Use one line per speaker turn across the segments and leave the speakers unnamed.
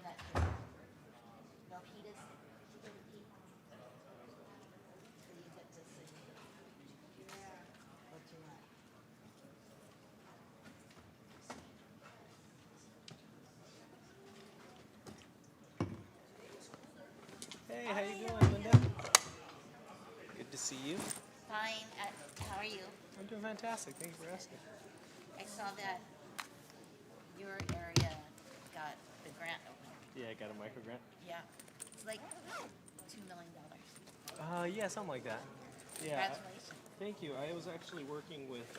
that too. No, Pete is. So you get to see. Yeah. What you want?
Hey, how you
Hi,
doing, Linda? Good to see you.
Fine. How are you?
I'm doing fantastic. Thank you for asking.
I saw that your area got the grant open.
Yeah, I got a micro grant.
Yeah. It's like $2 million.
Yeah, something like that. Yeah.
Congratulations.
Thank you. I was actually working with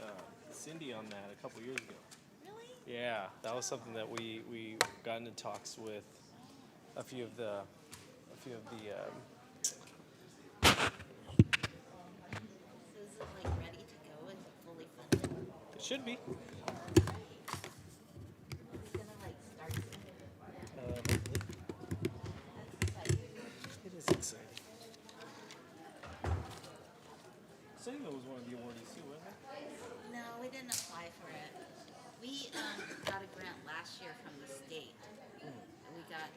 Cindy on that a couple years ago.
Really?
Yeah, that was something that we got into talks with a few of the
So is it like ready to go? Is it fully funded?
it should be.
It's gonna like start soon.
Hopefully.
That's exciting.
It is exciting. Singo was one of the awardees too, wasn't it?
No, we didn't apply for it. We got a grant last year from the state. And we got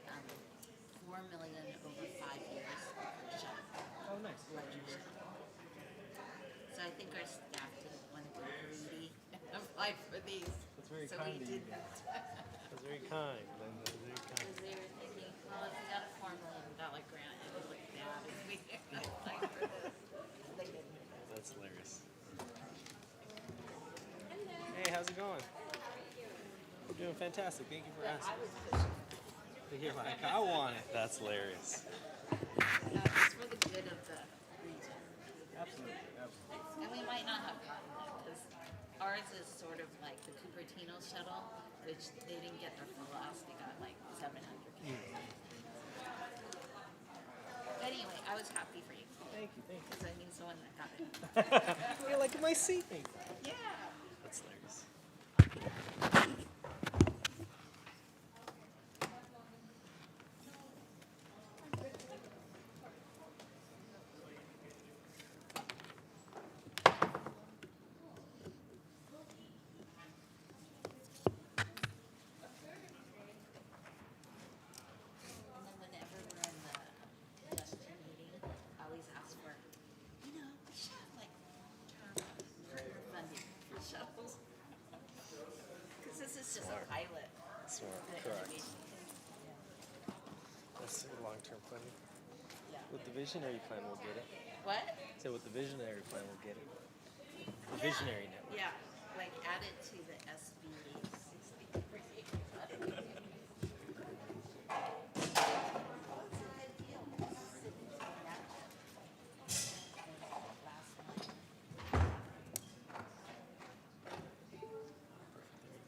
$4 million over 5 years for the shop,
Oh, nice.
electric shop. So I think our staff didn't want to go greedy and apply for these.
That's very
So
kind
we
of you.
didn't.
That's very kind, Linda. That's very kind.
Because they were thinking, well, if we got a $4 million grant, it would look bad if we didn't apply for this. They didn't.
That's hilarious. Hey, how's it going? I'm doing fantastic. Thank you for
I
asking.
was pushing.
You're like, I want it. That's hilarious.
It's for the good of the region.
Absolutely. Absolutely.
And we might not have gotten it because ours is sort of like the Cupertino shuttle, which they didn't get their full loss. They got like 700K. Anyway, I was happy for you
Thank you. Thank
because I knew someone that got it.
you. You're like my seat. Thank you.
Yeah.
That's hilarious.
And then whenever we're in the gesture meeting, I always ask for, we should have like partner funding for shuttles. Because this is just a pilot.
Smart.
The
Correct.
innovation thing.
That's long-term planning.
Yeah.
With the visionary plan, we'll get it.
What?
So with the visionary plan, we'll get it. The visionary network.
Yeah, like add it to the SB 63.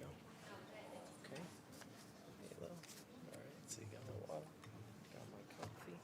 Okay. Halo. All right. So you got my water. Got my coffee.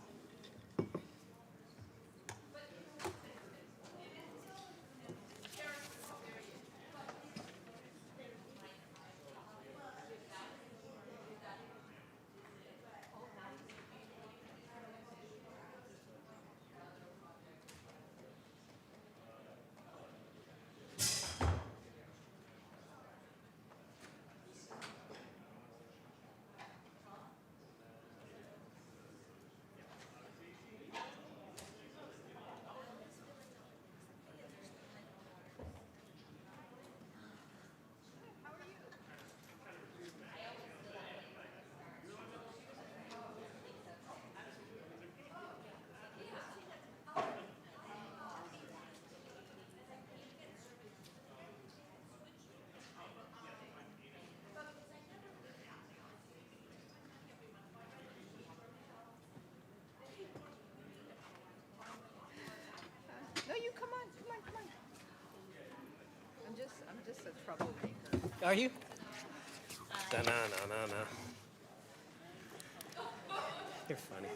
No, you come on. I'm just a troublemaker.
Are you? Da-na-na-na-na. You're funny.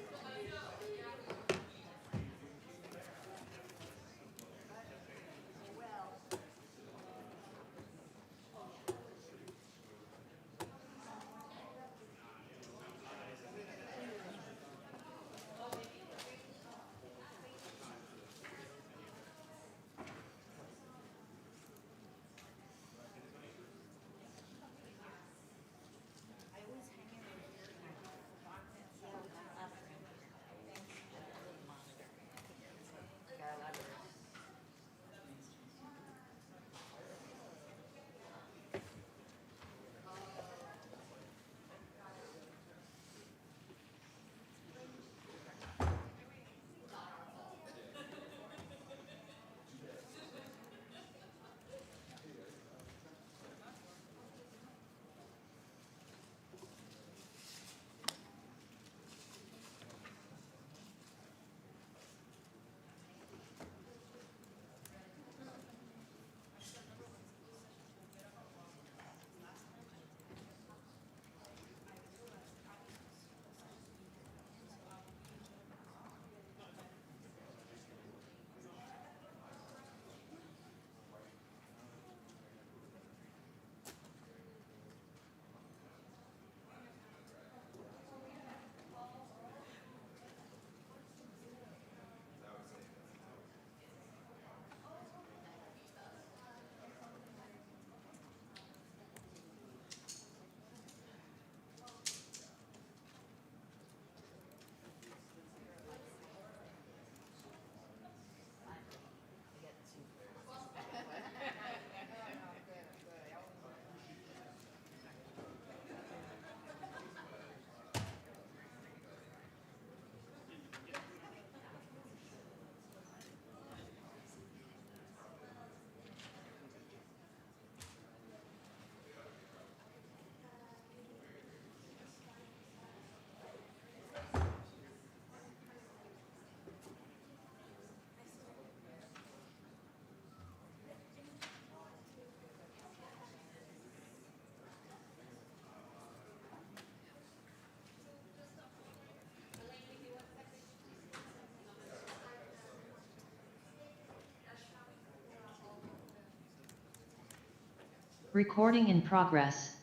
Recording in progress.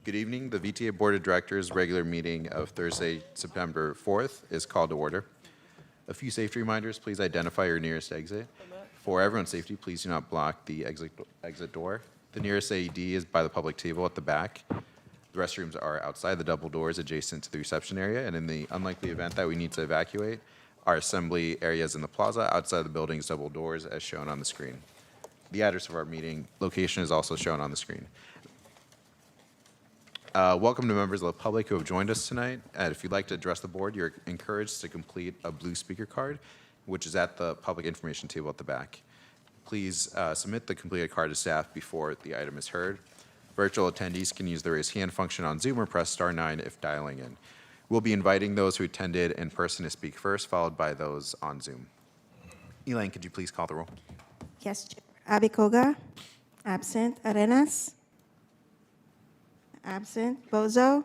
Good evening. The VTA Board of Directors regular meeting of Thursday, September 4th is called to order. A few safety reminders. Please identify your nearest exit. For everyone's safety, please do not block the exit door. The nearest AED is by the public table at the back. The restrooms are outside the double doors adjacent to the reception area, and in the unlikely event that we need to evacuate, our assembly areas in the plaza outside the building's double doors as shown on the screen. The address of our meeting location is also shown on the screen. Welcome to members of the public who have joined us tonight. If you'd like to address the board, you're encouraged to complete a blue speaker card, which is at the public information table at the back. Please submit the completed card to staff before the item is heard. Virtual attendees can use the raise hand function on Zoom or press *9 if dialing in. We'll be inviting those who attended in person to speak first, followed by those on Zoom. Elaine, could you please call the roll?
Yes, Chair. Abicoga, absent. Arenas, absent. Bozo,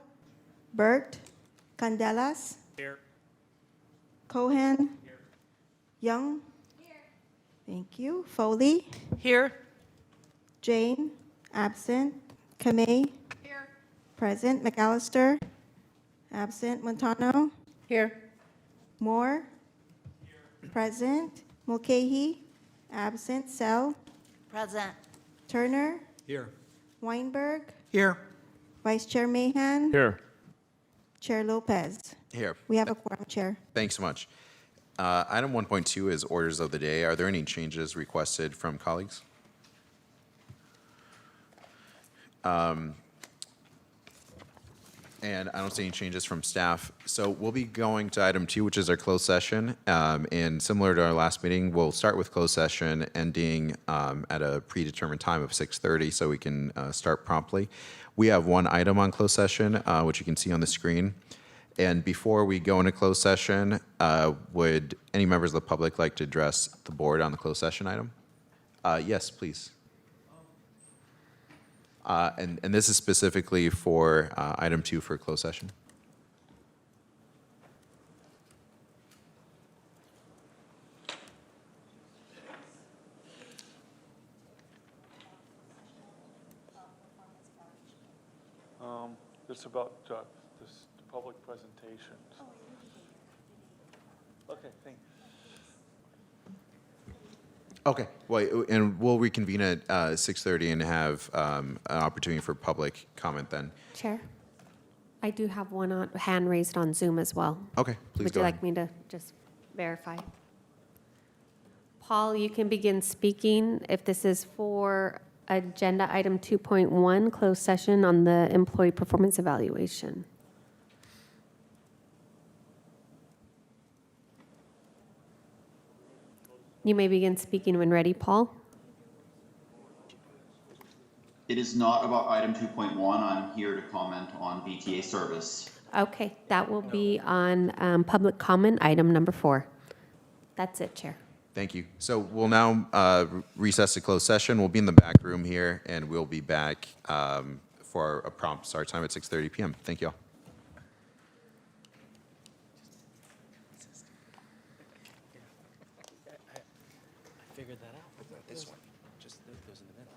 Burt, Candelas.
Here.
Cohen. Here. Young. Here. Thank you. Foley.
Here.
Jane, absent. Kamei.
Here.
Present. McAllister, absent. Montano.
Here.
Moore. Here. Present. Mulcahy, absent. Sell.
Present.
Turner.
Here.
Weinberg.
Here.
Vice Chair Mahan.
Here.
Chair Lopez.
Here.
We have a quorum, Chair.
Thanks so much. Item 1.2 is orders of the day. Are there any changes requested from colleagues? And I don't see any changes from staff. So we'll be going to item 2, which is our closed session. And similar to our last meeting, we'll start with closed session ending at a predetermined time of 6:30 so we can start promptly. We have one item on closed session, which you can see on the screen. And before we go into closed session, would any members of the public like to address the board on the closed session item? Yes, please. And this is specifically for item 2 for closed session.
It's about this public presentations. Okay, thanks.
Okay, well, and we'll reconvene at 6:30 and have an opportunity for public comment then.
Chair, I do have one hand raised on Zoom as well.
Okay, please
Would
go
you
ahead.
like me to just verify? Paul, you can begin speaking if this is for agenda item 2.1, closed session on the employee performance evaluation. You may begin speaking when ready, Paul.
It is not about item 2.1. I'm here to comment on VTA service.
Okay, that will be on public comment, item number 4. That's it, Chair.
Thank you. So we'll now recess to closed session. We'll be in the back room here, and we'll be back for a prompt start time at 6:30 p.m. Thank you all.
I figured that out. This one. Just goes in the middle.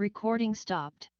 Recording stopped.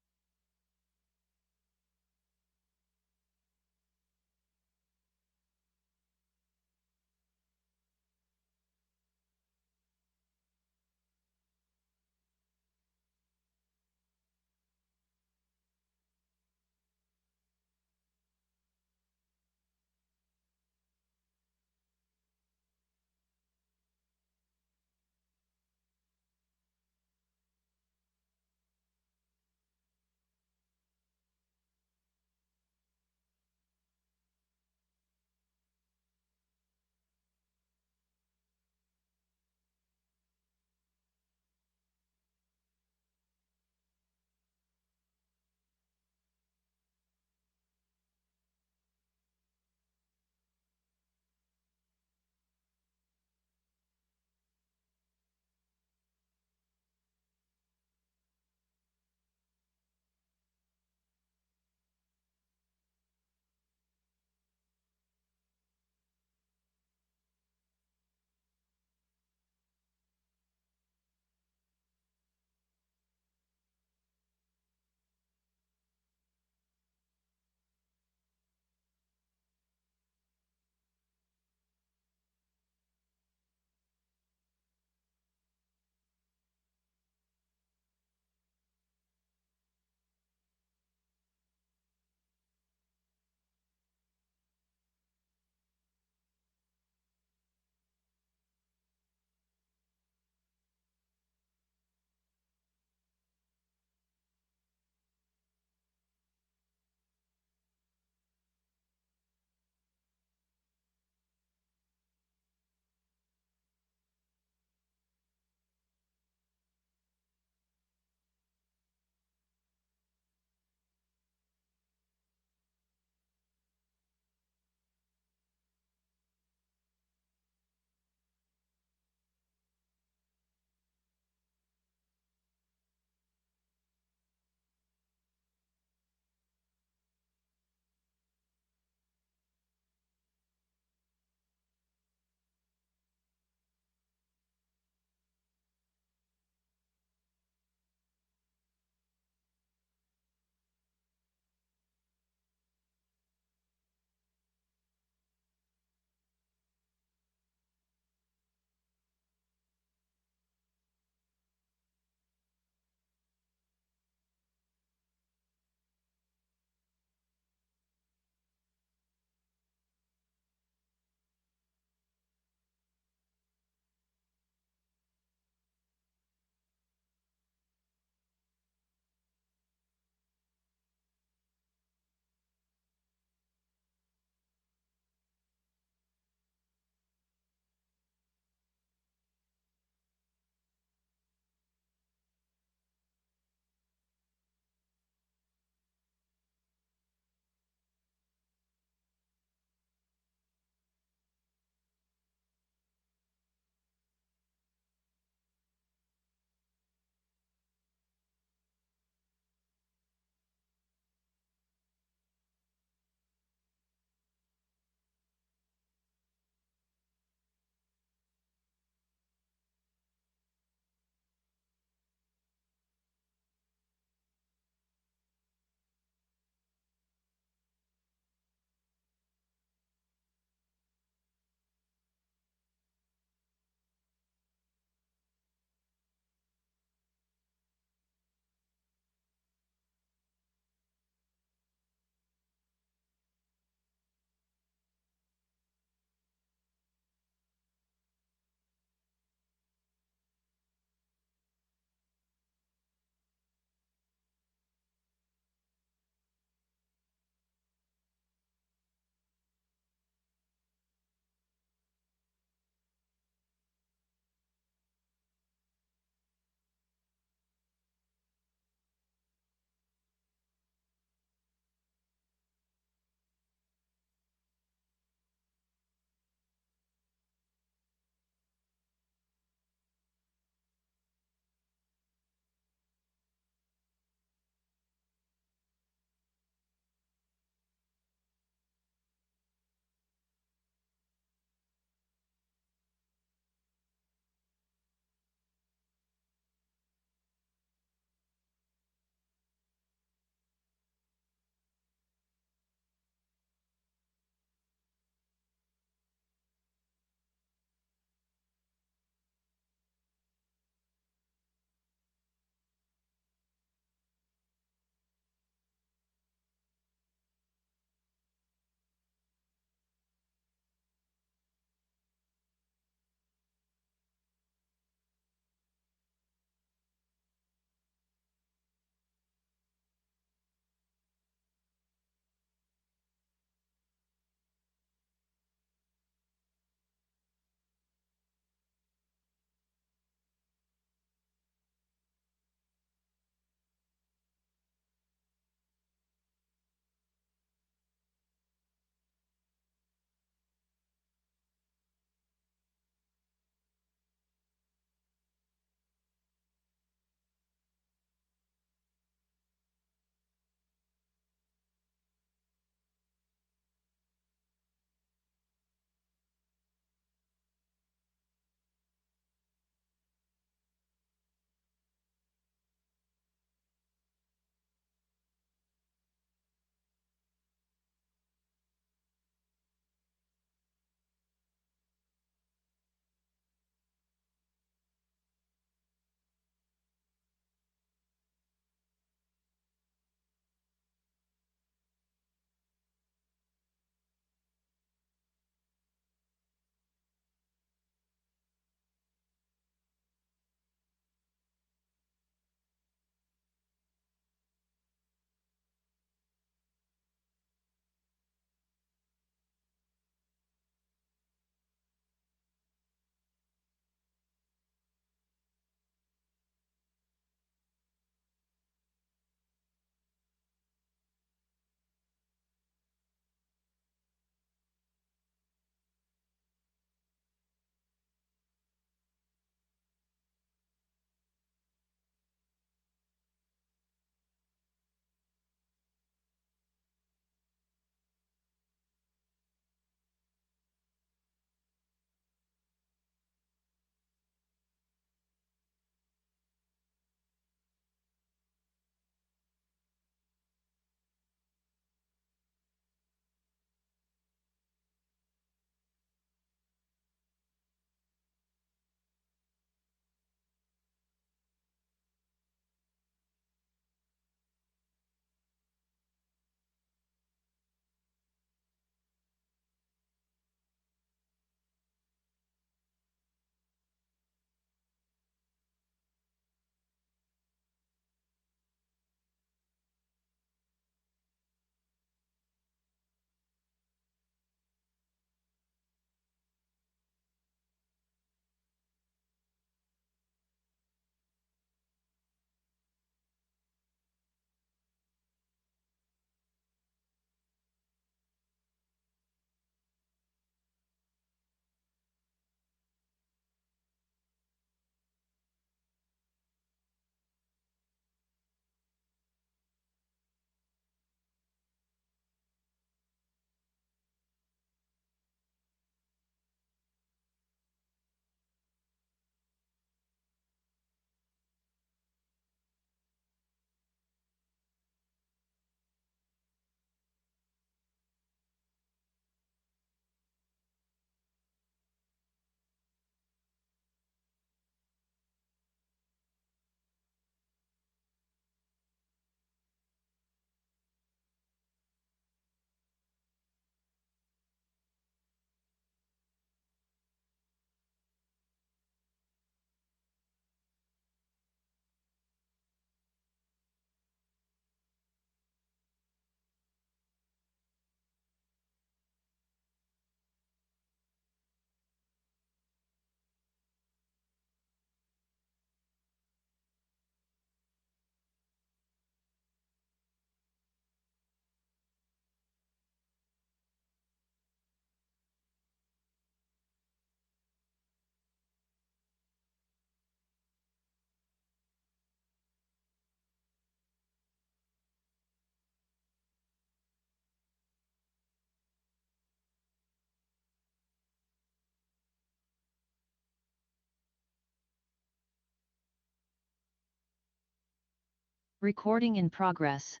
Recording in progress.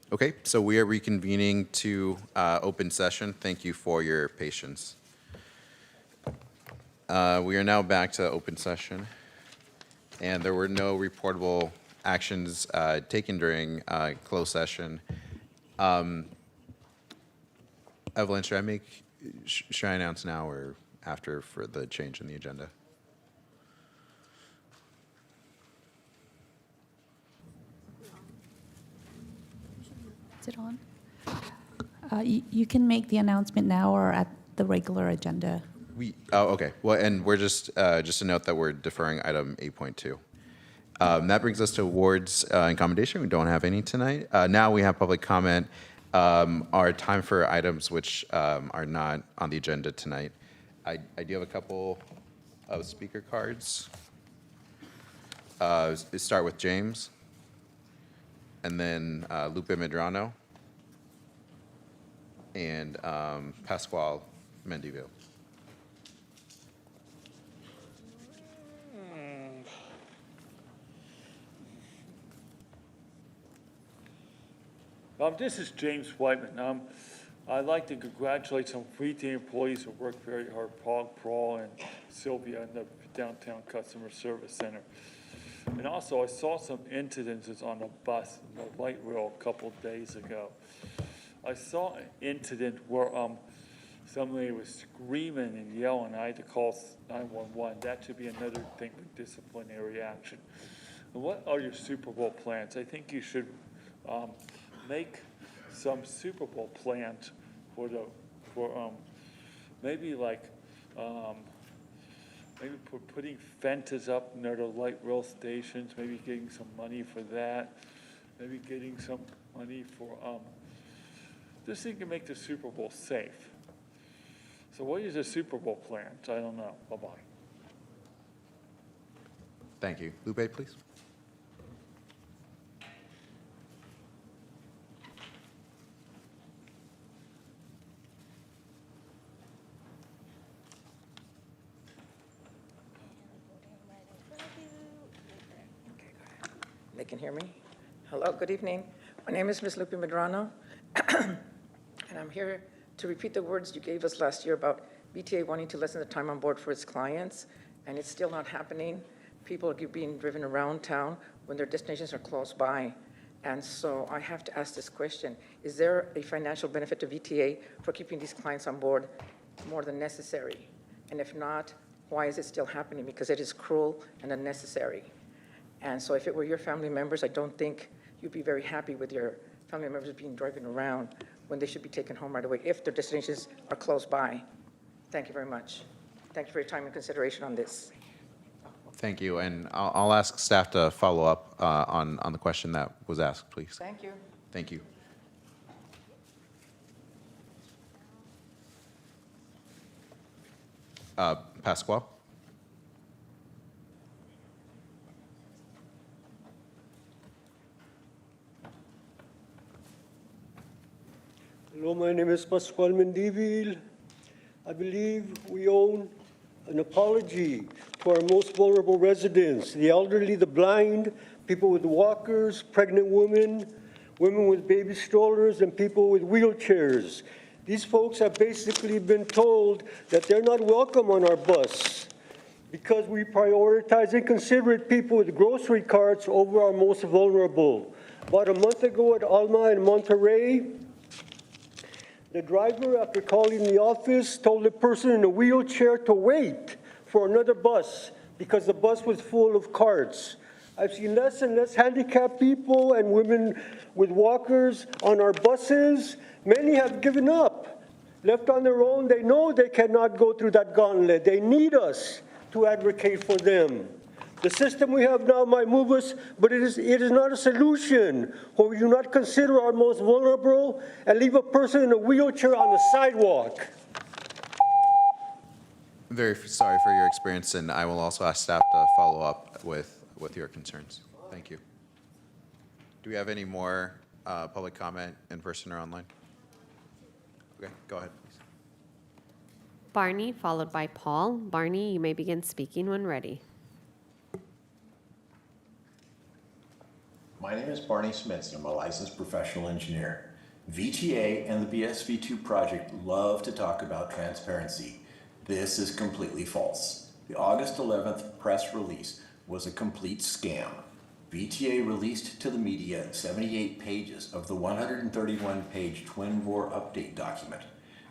Okay, so we are reconvening to open session. Thank you for your patience. We are now back to open session, and there were no reportable actions taken during closed session. Evelyn, should I announce now or after for the change in the agenda?
Is it on? You can make the announcement now or at the regular agenda.
Okay. Well, and we're just a note that we're deferring item 8.2. That brings us to awards and commendation. We don't have any tonight. Now we have public comment. Our time for items which are not on the agenda tonight. I do have a couple of speaker cards. Let's start with James, and then Lupe Medrano, and Pascual Mendivil.
This is James Whiteman. I'd like to congratulate some VTA employees who worked very hard, Paul and Sylvia in the downtown customer service center. And also, I saw some incidences on the bus, in the light rail, a couple of days ago. I saw an incident where somebody was screaming and yelling. I had to call 911. That should be another thing with disciplinary action. And what are your Super Bowl plans? I think you should make some Super Bowl plans for maybe like putting fences up near the light rail stations, maybe getting some money for that, maybe getting some money for this thing can make the Super Bowl safe. So what is the Super Bowl plans? I don't know. Bye-bye.
Thank you. Lupe, please.
They can hear me? Hello, good evening. My name is Ms. Lupe Medrano, and I'm here to repeat the words you gave us last year about VTA wanting to lessen the time on board for its clients, and it's still not happening. People are being driven around town when their destinations are close by. And so I have to ask this question. Is there a financial benefit to VTA for keeping these clients on board more than necessary? And if not, why is it still happening? Because it is cruel and unnecessary. And so if it were your family members, I don't think you'd be very happy with your family members being driven around when they should be taken home right away if their destinations are close by. Thank you very much. Thank you for your time and consideration on this.
Thank you, and I'll ask staff to follow up on the question that was asked, please.
Thank you.
Thank you. Pascual?
Hello, my name is Pascual Mendivil. I believe we owe an apology to our most vulnerable residents, the elderly, the blind, people with walkers, pregnant women, women with baby strollers, and people with wheelchairs. These folks have basically been told that they're not welcome on our bus because we prioritize inconsiderate people with grocery carts over our most vulnerable. About a month ago at Alma in Monterey, the driver, after calling the office, told the person in a wheelchair to wait for another bus because the bus was full of carts. I've seen less and less handicapped people and women with walkers on our buses. Many have given up. Left on their own, they know they cannot go through that gauntlet. They need us to advocate for them. The system we have now might move us, but it is not a solution where we do not consider our most vulnerable and leave a person in a wheelchair on the sidewalk.
Very sorry for your experience, and I will also ask staff to follow up with your concerns. Thank you. Do we have any more public comment in person or online? Okay, go ahead, please.
Barney, followed by Paul. Barney, you may begin speaking when ready.
My name is Barney Smits, and I'm a licensed professional engineer. VTA and the BSV2 project love to talk about transparency. This is completely false. The August 11th press release was a complete scam. VTA released to the media 78 pages of the 131-page twin bore update document.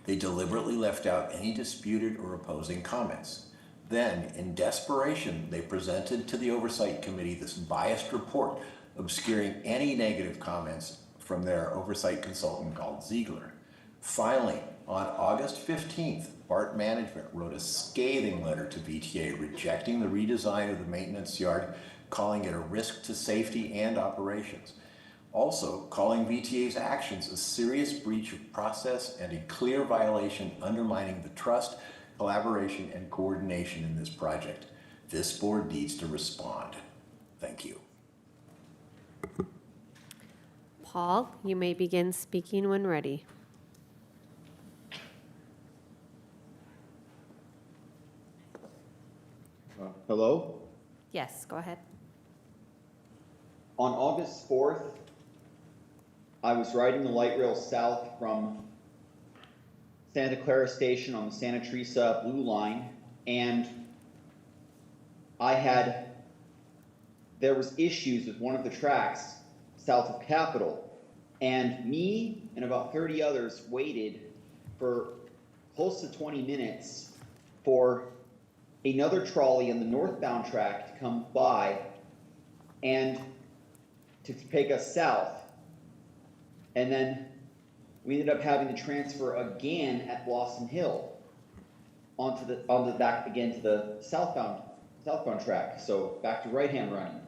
They deliberately left out any disputed or opposing comments. Then, in desperation, they presented to the Oversight Committee this biased report obscuring any negative comments from their oversight consultant called Ziegler. Finally, on August 15th, BART management wrote a scathing letter to VTA rejecting the redesign of the maintenance yard, calling it a risk to safety and operations. Also, calling VTA's actions a serious breach of process and a clear violation undermining the trust, collaboration, and coordination in this project. This board needs to respond. Thank you.
Paul, you may begin speaking when ready.
Hello?
Yes, go ahead.
On August 4th, I was riding the light rail south from Santa Clara Station on the Santa Teresa Blue Line, and there was issues with one of the tracks south of Capitol, and me and about 30 others waited for close to 20 minutes for another trolley on the northbound track to come by and to take us south. And then we ended up having to transfer again at Blossom Hill on the back again to the southbound track, so back to right-hand running.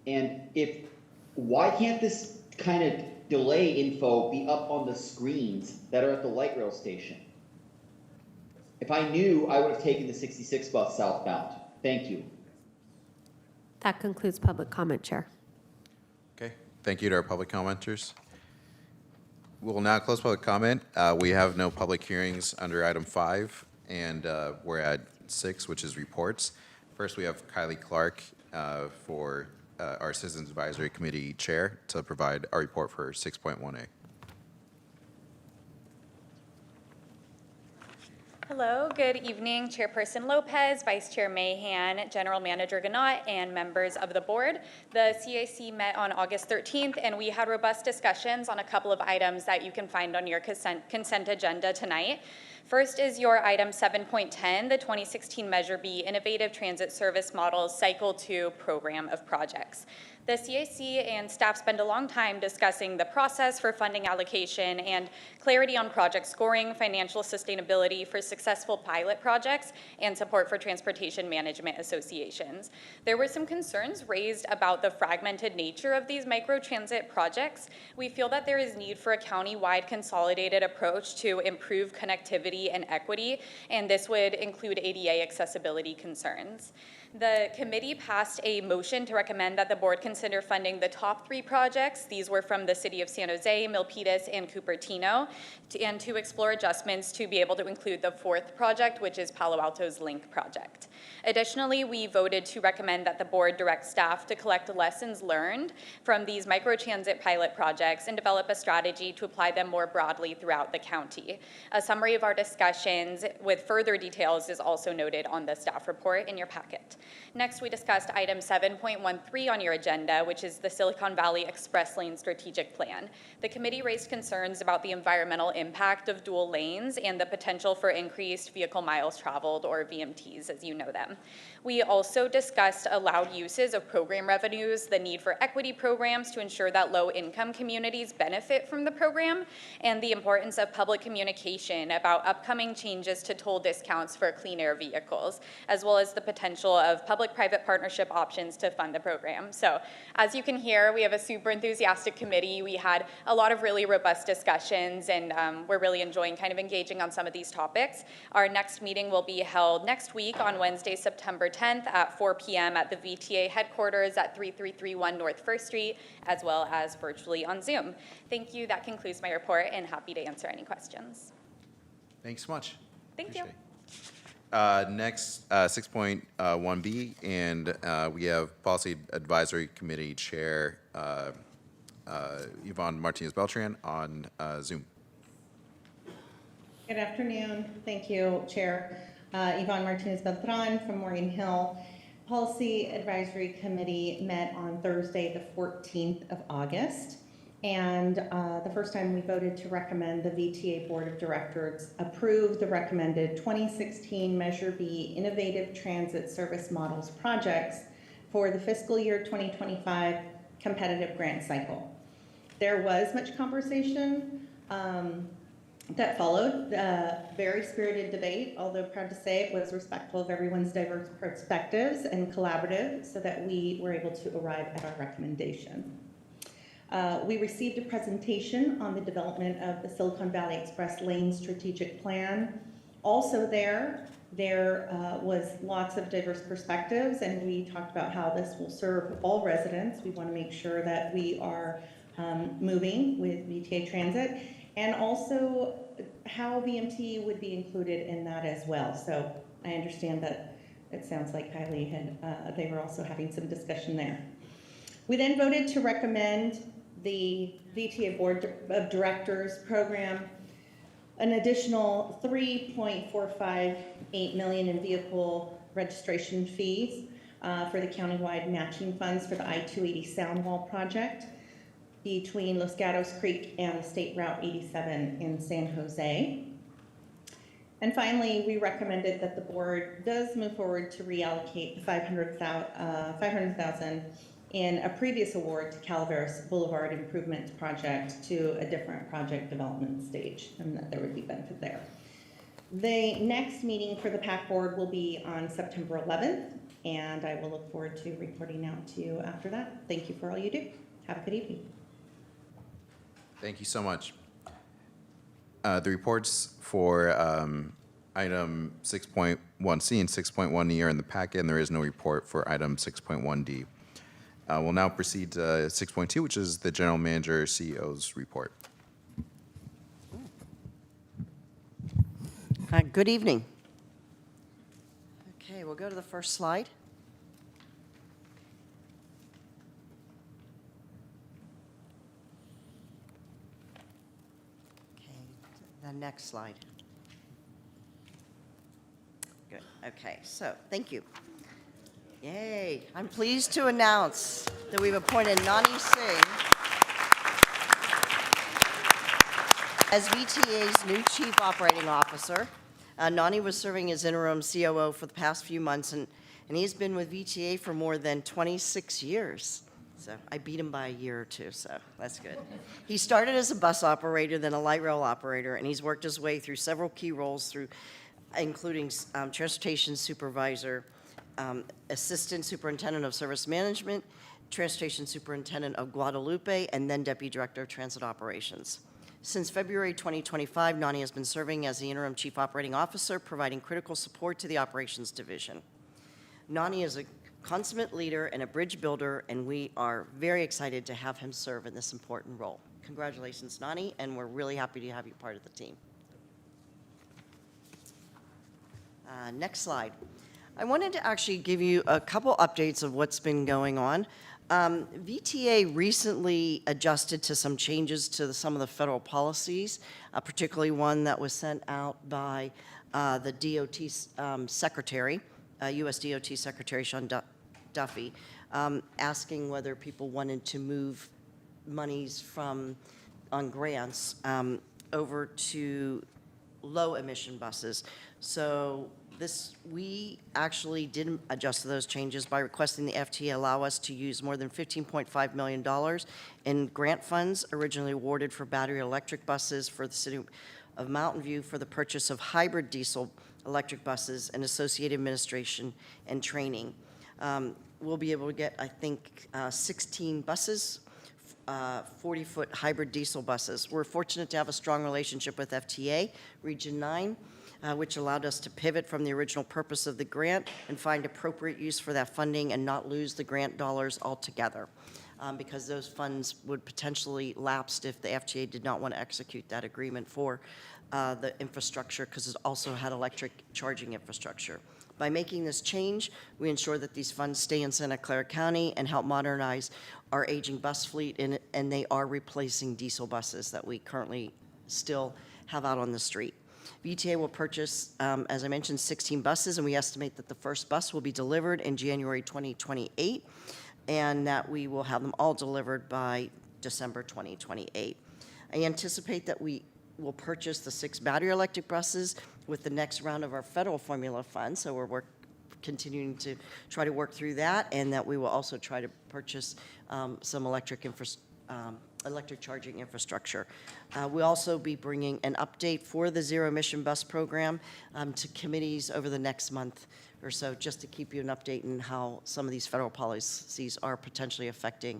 And why can't this kind of delay info be up on the screens that are at the light rail station? If I knew, I would have taken the 66 bus southbound. Thank you.
That concludes public comment, Chair.
Okay, thank you to our public commenters. We will now close public comment. We have no public hearings under item 5, and we're at 6, which is reports. First, we have Kylie Clark for our Citizens Advisory Committee Chair to provide our report for 6.1A.
Hello, good evening, Chairperson Lopez, Vice Chair Mahan, General Manager Ganot, and members of the board. The CAC met on August 13th, and we had robust discussions on a couple of items that you can find on your consent agenda tonight. First is your item 7.10, the 2016 Measure B Innovative Transit Service Models Cycle 2 Program of Projects. The CAC and staff spend a long time discussing the process for funding allocation and clarity on project scoring, financial sustainability for successful pilot projects, and support for transportation management associations. There were some concerns raised about the fragmented nature of these microtransit projects. We feel that there is need for a county-wide consolidated approach to improve connectivity and equity, and this would include ADA accessibility concerns. The committee passed a motion to recommend that the board consider funding the top 3 projects. These were from the City of San Jose, Milpitas, and Cupertino, and to explore adjustments to be able to include the 4th project, which is Palo Alto's Link project. Additionally, we voted to recommend that the board direct staff to collect lessons learned from these microtransit pilot projects and develop a strategy to apply them more broadly throughout the county. A summary of our discussions with further details is also noted on the staff report in your packet. Next, we discussed item 7.13 on your agenda, which is the Silicon Valley Express Lane Strategic Plan. The committee raised concerns about the environmental impact of dual lanes and the potential for increased vehicle miles traveled, or VMTs as you know them. We also discussed allowed uses of program revenues, the need for equity programs to ensure that low-income communities benefit from the program, and the importance of public communication about upcoming changes to toll discounts for clean air vehicles, as well as the potential of public-private partnership options to fund the program. So as you can hear, we have a super enthusiastic committee. We had a lot of really robust discussions, and we're really enjoying kind of engaging on some of these topics. Our next meeting will be held next week on Wednesday, September 10th at 4 p.m. at the VTA headquarters at 3331 North 1st Street, as well as virtually on Zoom. Thank you. That concludes my report, and happy to answer any questions.
Thanks so much.
Thank you.
Next, 6.1B, and we have Policy Advisory Committee Chair Yvonne Martinez-Beltran on Zoom.
Good afternoon. Thank you, Chair. Yvonne Martinez-Beltran from Morgan Hill. Policy Advisory Committee met on Thursday, the 14th of August. And the first time we voted to recommend the VTA Board of Directors approve the recommended 2016 Measure B Innovative Transit Service Models projects for the fiscal year 2025 competitive grant cycle. There was much conversation that followed, very spirited debate, although proud to say it was respectful of everyone's diverse perspectives and collaborative so that we were able to arrive at our recommendation. We received a presentation on the development of the Silicon Valley Express Lane Strategic Plan. Also there was lots of diverse perspectives, and we talked about how this will serve all residents. We want to make sure that we are moving with VTA Transit, and also how VMT would be included in that as well. So I understand that it sounds like Kylie had, they were also having some discussion there. We then voted to recommend the VTA Board of Directors program an additional $3.458 million in vehicle registration fees for the countywide matching funds for the I-280 Soundwall project between Los Gatos Creek and State Route 87 in San Jose. And finally, we recommended that the board does move forward to reallocate the $500,000 in a previous award to Calaveras Boulevard Improvement Project to a different project development stage, and that there would be benefit there. The next meeting for the PAC board will be on September 11th, and I will look forward to reporting out to you after that. Thank you for all you do. Have a good evening.
Thank you so much. The reports for item 6.1C and 6.1E are in the packet, and there is no report for item 6.1D. We'll now proceed to 6.2, which is the General Manager CEO's report.
Good evening. Okay, we'll go to the first slide. Okay, the next slide. Good. Okay, so thank you. Yay. I'm pleased to announce that we've appointed Nani Singh as VTA's new Chief Operating Officer. Nani was serving as interim COO for the past few months, and he's been with VTA for more than 26 years. So I beat him by a year or two, so that's good. He started as a bus operator, then a light rail operator, and he's worked his way through several key roles, including transportation supervisor, Assistant Superintendent of Service Management, Transportation Superintendent of Guadalupe, and then Deputy Director of Transit Operations. Since February 2025, Nani has been serving as the Interim Chief Operating Officer, providing critical support to the Operations Division. Nani is a consummate leader and a bridge builder, and we are very excited to have him serve in this important role. Congratulations, Nani, and we're really happy to have you part of the team. Next slide. I wanted to actually give you a couple updates of what's been going on. VTA recently adjusted to some changes to some of the federal policies, particularly one that was sent out by the DOT Secretary, U.S. DOT Secretary Sean Duffy, asking whether people wanted to move monies from on grants over to low emission buses. So we actually didn't adjust to those changes by requesting the FTA allow us to use more than $15.5 million in grant funds originally awarded for battery electric buses for the city of Mountain View for the purchase of hybrid diesel electric buses and associated administration and training. We'll be able to get, I think, 16 buses, 40-foot hybrid diesel buses. We're fortunate to have a strong relationship with FTA, Region 9, which allowed us to pivot from the original purpose of the grant and find appropriate use for that funding and not lose the grant dollars altogether, because those funds would potentially lapse if the FTA did not want to execute that agreement for the infrastructure, because it also had electric charging infrastructure. By making this change, we ensure that these funds stay in Santa Clara County and help modernize our aging bus fleet, and they are replacing diesel buses that we currently still have out on the street. VTA will purchase, as I mentioned, 16 buses, and we estimate that the first bus will be delivered in January 2028, and that we will have them all delivered by December 2028. I anticipate that we will purchase the 6 battery electric buses with the next round of our federal formula funds, so we're continuing to try to work through that, and that we will also try to purchase some electric charging infrastructure. We'll also be bringing an update for the zero emission bus program to committees over the next month or so, just to keep you an update on how some of these federal policies are potentially affecting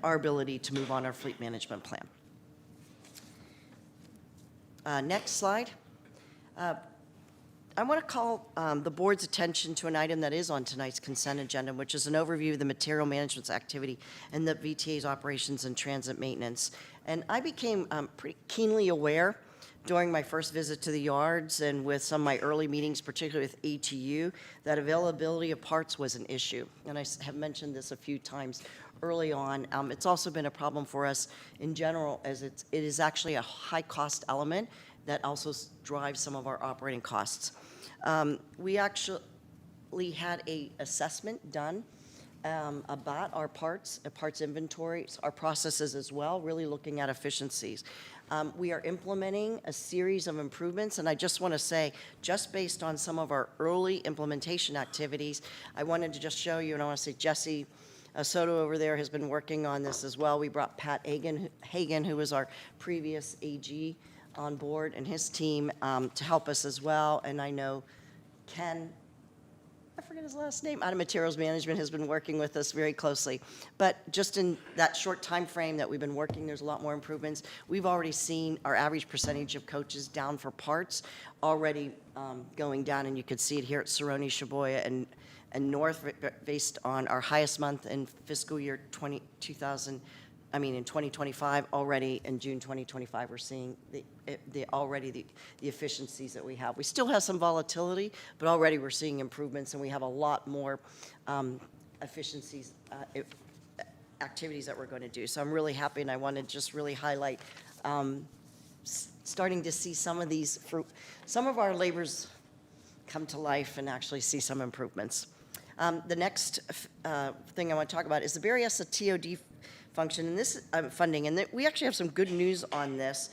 our ability to move on our fleet management plan. Next slide. I want to call the board's attention to an item that is on tonight's consent agenda, which is an overview of the material management's activity and the VTA's operations and transit maintenance. And I became pretty keenly aware during my first visit to the yards and with some of my early meetings, particularly with ATU, that availability of parts was an issue. And I have mentioned this a few times early on. It's also been a problem for us in general, as it is actually a high-cost element that also drives some of our operating costs. We actually had an assessment done about our parts inventories, our processes as well, really looking at efficiencies. We are implementing a series of improvements, and I just want to say, just based on some of our early implementation activities, I wanted to just show you, and I want to say Jesse Soto over there has been working on this as well. We brought Pat Hagan, who was our previous AG, on board, and his team to help us as well. And I know Ken, I forget his last name, out of Materials Management, has been working with us very closely. But just in that short time frame that we've been working, there's a lot more improvements. We've already seen our average percentage of coaches down for parts already going down, and you could see it here at Cerrone, Shibuya, and North, based on our highest month in fiscal year 2025, already in June 2025, we're seeing the efficiencies that we have. We still have some volatility, but already we're seeing improvements, and we have a lot more efficiencies, activities that we're going to do. So I'm really happy, and I want to just really highlight starting to see some of these some of our labors come to life and actually see some improvements. The next thing I want to talk about is the Berryessa TOD function, and this funding, and we actually have some good news on this.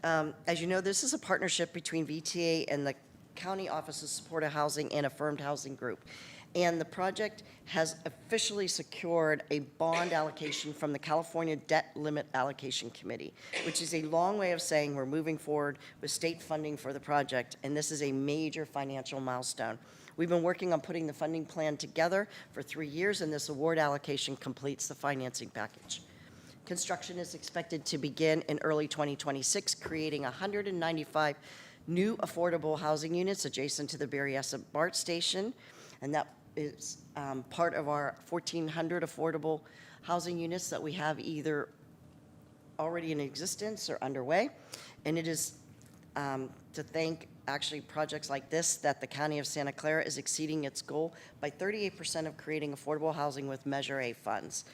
As you know, this is a partnership between VTA and the County Office of Supportive Housing and Affirmed Housing Group. And the project has officially secured a bond allocation from the California Debt Limit Allocation Committee, which is a long way of saying we're moving forward with state funding for the project, and this is a major financial milestone. We've been working on putting the funding plan together for 3 years, and this award allocation completes the financing package. Construction is expected to begin in early 2026, creating 195 new affordable housing units adjacent to the Berryessa BART station, and that is part of our 1,400 affordable housing units that we have either already in existence or underway. And it is to thank actually projects like this that the County of Santa Clara is exceeding its goal by 38% of creating affordable housing with Measure A funds.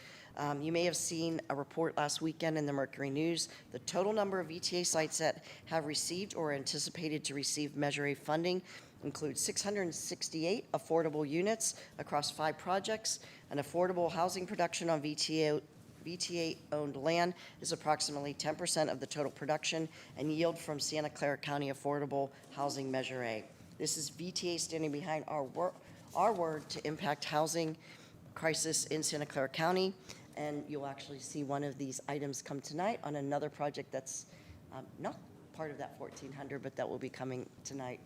You may have seen a report last weekend in the Mercury News. The total number of VTA sites that have received or anticipated to receive Measure A funding includes 668 affordable units across 5 projects. An affordable housing production on VTA-owned land is approximately 10% of the total production and yield from Santa Clara County Affordable Housing Measure A. This is VTA standing behind our word to impact housing crisis in Santa Clara County. And you'll actually see one of these items come tonight on another project that's not part of that 1,400, but that will be coming tonight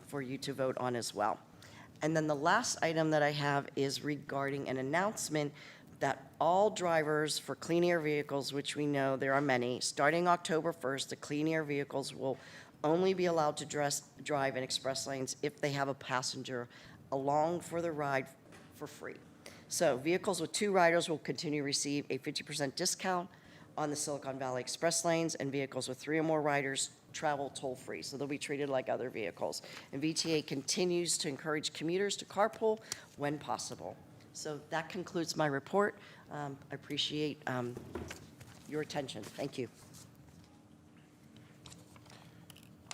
for you to vote on as well. And then the last item that I have is regarding an announcement that all drivers for clean air vehicles, which we know there are many, starting October 1st, the clean air vehicles will only be allowed to drive in express lanes if they have a passenger along for the ride for free. So vehicles with 2 riders will continue to receive a 50% discount on the Silicon Valley Express lanes, and vehicles with 3 or more riders travel toll-free, so they'll be treated like other vehicles. And VTA continues to encourage commuters to carpool when possible. So that concludes my report. I appreciate your attention. Thank you.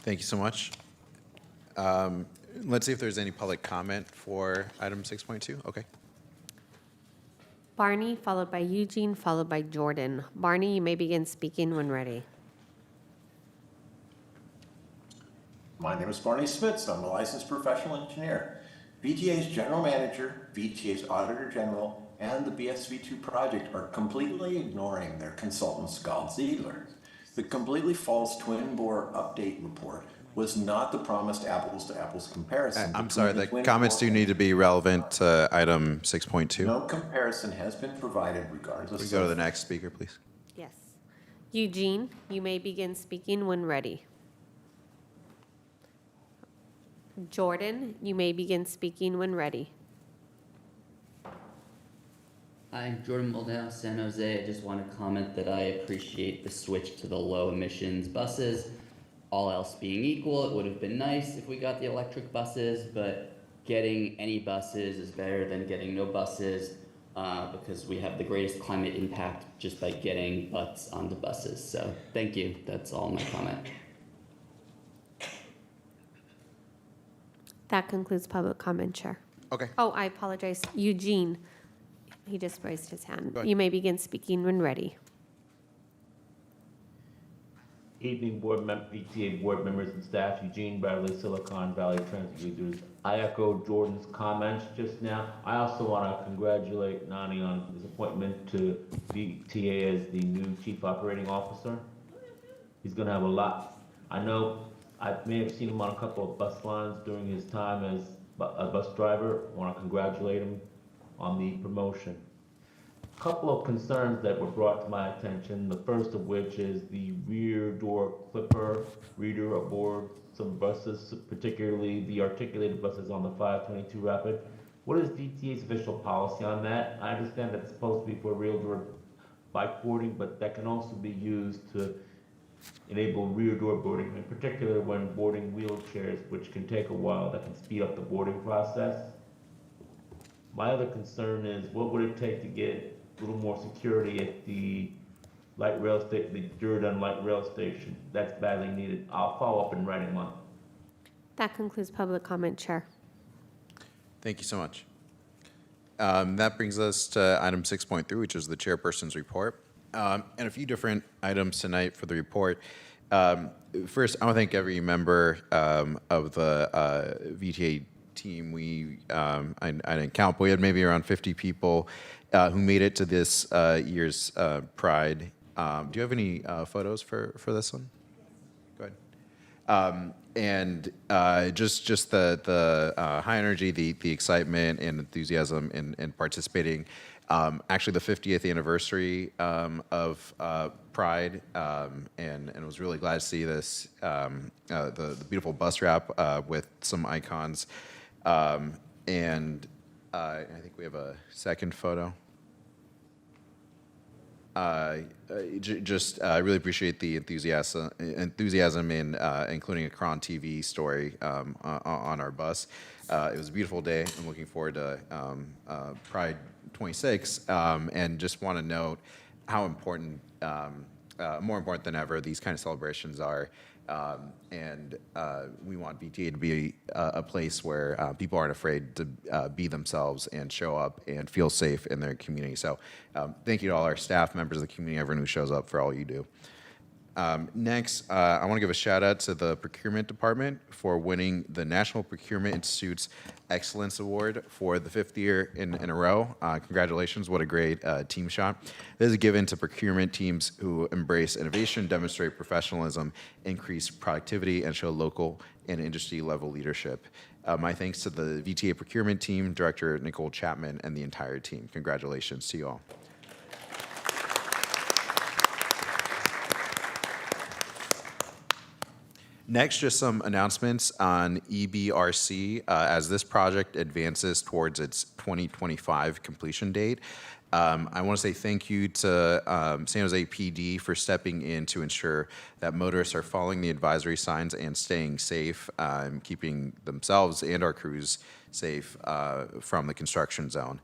Thank you so much. Let's see if there's any public comment for item 6.2. Okay.
Barney, followed by Eugene, followed by Jordan. Barney, you may begin speaking when ready.
My name is Barney Spitz. I'm a licensed professional engineer. VTA's general manager, VTA's auditor general, and the BSV2 project are completely ignoring their consultant, Scott Ziegler. The completely false twin bore update report was not the promised apples-to-apples comparison.
I'm sorry, the comments do need to be relevant to item 6.2.
No comparison has been provided regardless.
Please go to the next speaker, please.
Yes. Eugene, you may begin speaking when ready. Jordan, you may begin speaking when ready.
Hi, Jordan Moldau, San Jose. I just want to comment that I appreciate the switch to the low emissions buses. All else being equal, it would have been nice if we got the electric buses, but getting any buses is better than getting no buses because we have the greatest climate impact just by getting butts on the buses. So thank you. That's all my comment.
That concludes public comment, Chair.
Okay.
Oh, I apologize. Eugene, he just raised his hand.
Go ahead.
You may begin speaking when ready.
Evening, VTA board members and staff. Eugene Bradley, Silicon Valley Transit Users. I echo Jordan's comments just now. I also want to congratulate Nani on his appointment to VTA as the new Chief Operating Officer. He's going to have a lot. I know I may have seen him on a couple of bus lines during his time as a bus driver. I want to congratulate him on the promotion. A couple of concerns that were brought to my attention, the first of which is the rear door clipper reader aboard some buses, particularly the articulated buses on the 522 Rapid. What is VTA's official policy on that? I understand that it's supposed to be for rear door bike boarding, but that can also be used to enable rear door boarding, in particular when boarding wheelchairs, which can take a while, that can speed up the boarding process. My other concern is what would it take to get a little more security at the light rail station, the Durden light rail station? That's badly needed. I'll follow up in writing on.
That concludes public comment, Chair.
Thank you so much. That brings us to item 6.3, which is the chairperson's report. And a few different items tonight for the report. First, I want to thank every member of the VTA team. I didn't count, but we had maybe around 50 people who made it to this year's Pride. Do you have any photos for this one? Go ahead. And just the high energy, the excitement and enthusiasm in participating. Actually, the 50th anniversary of Pride, and was really glad to see this, the beautiful bus wrap with some icons. And I think we have a second photo. I really appreciate the enthusiasm in including a Cron TV story on our bus. It was a beautiful day. I'm looking forward to Pride 26, and just want to note how important, more important than ever, these kind of celebrations are. And we want VTA to be a place where people aren't afraid to be themselves and show up and feel safe in their community. So thank you to all our staff, members of the community, everyone who shows up for all you do. Next, I want to give a shout out to the procurement department for winning the National Procurement Institute's Excellence Award for the 5th year in a row. Congratulations, what a great team shot. This is given to procurement teams who embrace innovation, demonstrate professionalism, increase productivity, and show local and industry level leadership. My thanks to the VTA procurement team, Director Nicole Chapman, and the entire team. Congratulations to you all. Next, just some announcements on EBRC as this project advances towards its 2025 completion date. I want to say thank you to San Jose PD for stepping in to ensure that motorists are following the advisory signs and staying safe, keeping themselves and our crews safe from the construction zone.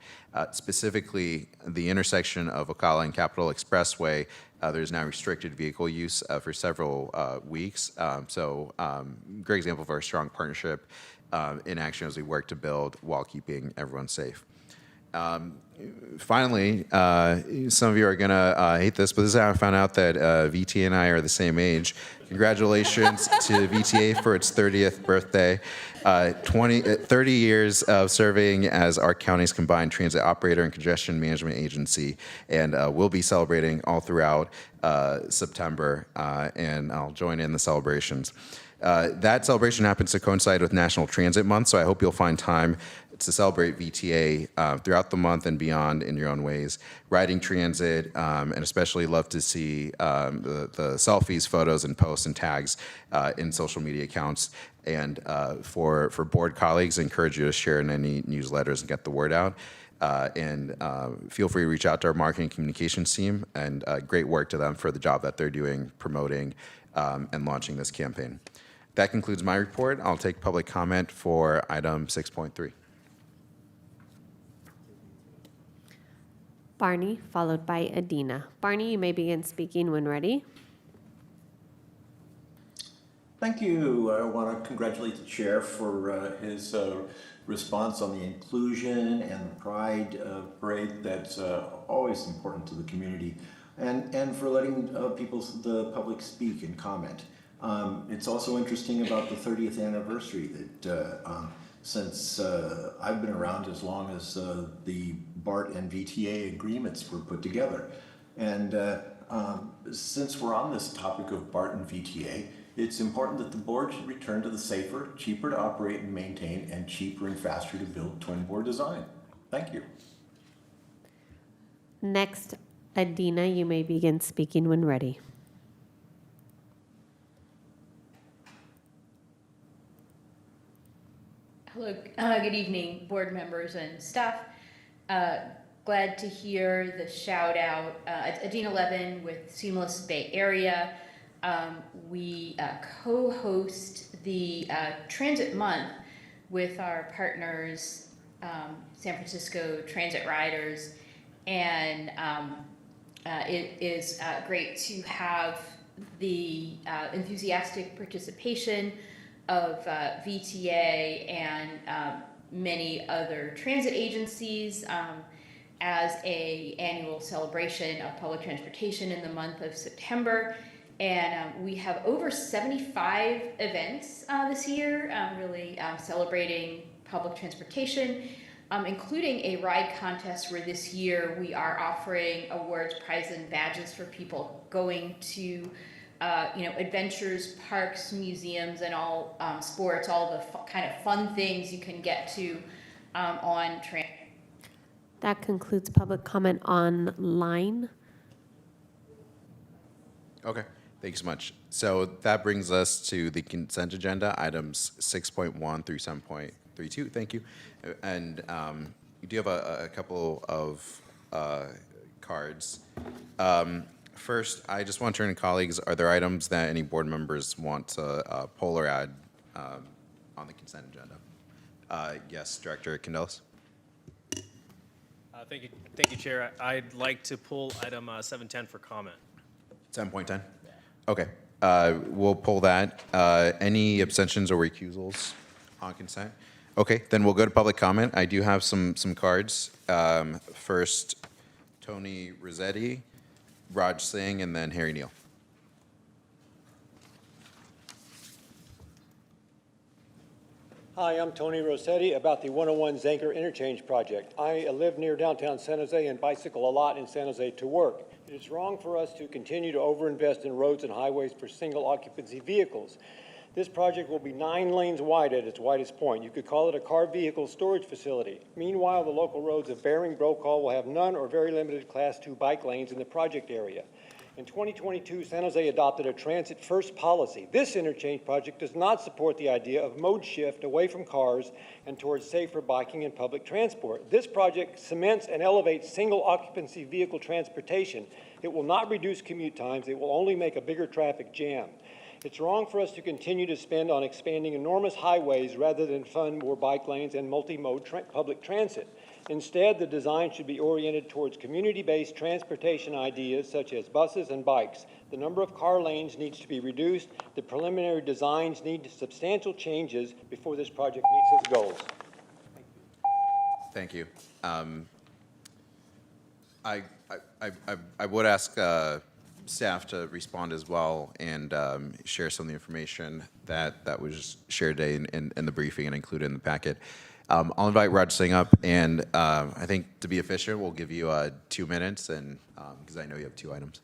Specifically, the intersection of Ocala and Capitol Expressway, there's now restricted vehicle use for several weeks. Great example of our strong partnership in action as we work to build while keeping everyone safe. Finally, some of you are gonna hate this, but this is how I found out that VTA and I are the same age. Congratulations to VTA for its 30th birthday. 30 years of serving as our county's combined transit operator and congestion management agency, and we'll be celebrating all throughout September, and I'll join in the celebrations. That celebration happens to coincide with National Transit Month, so I hope you'll find time to celebrate VTA throughout the month and beyond in your own ways. Riding transit, and especially love to see the selfies, photos, and posts and tags in social media accounts. And for board colleagues, I encourage you to share in any newsletters and get the word out. Feel free to reach out to our marketing communications team, and great work to them for the job that they're doing promoting and launching this campaign. That concludes my report. I'll take public comment for item 6.3.
Barney, followed by Adina. Barney, you may begin speaking when ready.
Thank you. I want to congratulate the chair for his response on the inclusion and the pride parade. That's always important to the community, and for letting the public speak and comment. It's also interesting about the 30th anniversary that since I've been around as long as the BART and VTA agreements were put together. And since we're on this topic of BART and VTA, it's important that the board should return to the safer, cheaper to operate and maintain, and cheaper and faster to build twin bore design. Thank you.
Next, Adina, you may begin speaking when ready.
Hello, good evening, board members and staff. Glad to hear the shout out. It's Adina Levin with Seamless Bay Area. We co-host the Transit Month with our partners, San Francisco Transit Riders, and it is great to have the enthusiastic participation of VTA and many other transit agencies as an annual celebration of public transportation in the month of September. And we have over 75 events this year, really celebrating public transportation, including a ride contest where this year we are offering awards, prizes, and badges for people going to adventures, parks, museums, and all sports, all the kind of fun things you can get to on transit.
That concludes public comment online.
Okay, thanks so much. So that brings us to the consent agenda, items 6.1 through 7.32. Thank you. And you do have a couple of cards. First, I just want to turn to colleagues. Are there items that any board members want to pull or add on the consent agenda? Yes, Director Candelas.
Thank you, Chair. I'd like to pull item 710 for comment.
7.10? Okay. We'll pull that. Any abstentions or recusals on consent? Okay, then we'll go to public comment. I do have some cards. First, Tony Rossetti, Raj Singh, and then Harry Neal.
Hi, I'm Tony Rossetti about the 101 Zanker Interchange Project. I live near downtown San Jose and bicycle a lot in San Jose to work. It is wrong for us to continue to overinvest in roads and highways for single occupancy vehicles. This project will be 9 lanes wide at its widest point. You could call it a car vehicle storage facility. Meanwhile, the local roads of Bering, Brokaw will have none or very limited Class 2 bike lanes in the project area. In 2022, San Jose adopted a transit-first policy. This interchange project does not support the idea of mode shift away from cars and towards safer biking and public transport. This project cements and elevates single-occupancy vehicle transportation. It will not reduce commute times. It will only make a bigger traffic jam. It's wrong for us to continue to spend on expanding enormous highways rather than fund more bike lanes and multi-mode public transit. Instead, the design should be oriented towards community-based transportation ideas such as buses and bikes. The number of car lanes needs to be reduced. The preliminary designs need substantial changes before this project meets its goals.
Thank you. I would ask staff to respond as well and share some of the information that was shared today in the briefing and included in the packet. I'll invite Raj Singh up, and I think to be efficient, we'll give you 2 minutes, and because I know you have 2 items.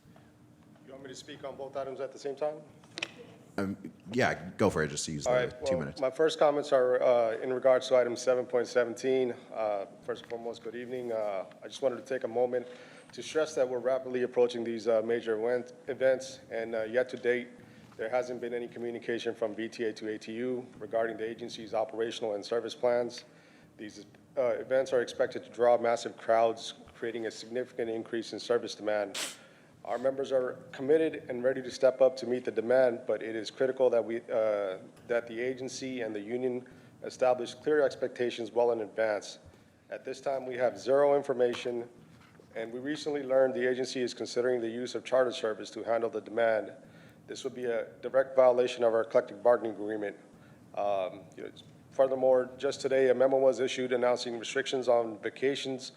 You want me to speak on both items at the same time?
Yeah, go for it. Just use
All
the
right,
2 minutes.
My first comments are in regards to item 7.17. First and foremost, good evening. I just wanted to take a moment to stress that we're rapidly approaching these major events, and yet to date, there hasn't been any communication from VTA to ATU regarding the agency's operational and service plans. These events are expected to draw massive crowds, creating a significant increase in service demand. Our members are committed and ready to step up to meet the demand, but it is critical that that the agency and the union establish clear expectations well in advance. At this time, we have zero information, and we recently learned the agency is considering the use of charter service to handle the demand. This would be a direct violation of our collective bargaining agreement. Furthermore, just today, a memo was issued announcing restrictions on vacations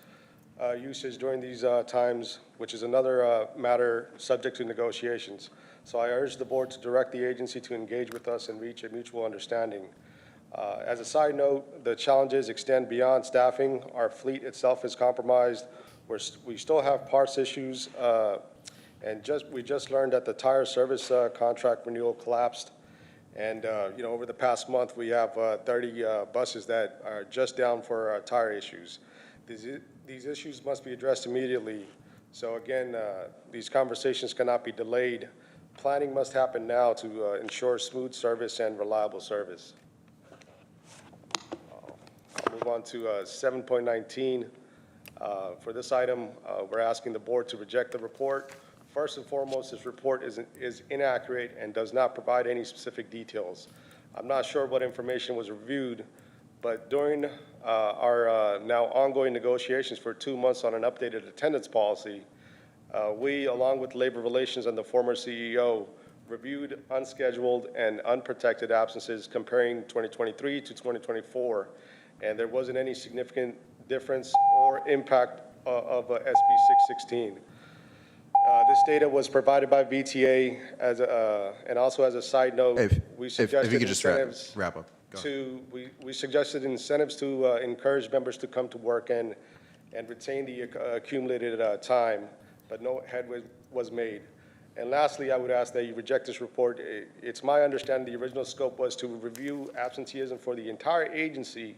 usage during these times, which is another matter subject to negotiations. So I urge the board to direct the agency to engage with us and reach a mutual understanding. As a side note, the challenges extend beyond staffing. Our fleet itself is compromised. We still have parts issues, and we just learned that the tire service contract renewal collapsed. And over the past month, we have 30 buses that are just down for tire issues. These issues must be addressed immediately. So again, these conversations cannot be delayed. Planning must happen now to ensure smooth service and reliable service. I'll move on to 7.19. For this item, we're asking the board to reject the report. First and foremost, this report is inaccurate and does not provide any specific details. I'm not sure what information was reviewed, but during our now ongoing negotiations for 2 months on an updated attendance policy, we, along with labor relations and the former CEO, reviewed unscheduled and unprotected absences comparing 2023 to 2024, and there wasn't any significant difference or impact of SB 616. This data was provided by VTA and also as a side note, we suggested
if you could just
incentives
wrap up.
we suggested incentives to encourage members to come to work and retain the accumulated time, but no headway was made. And lastly, I would ask that you reject this report. It's my understanding the original scope was to review absenteeism for the entire agency.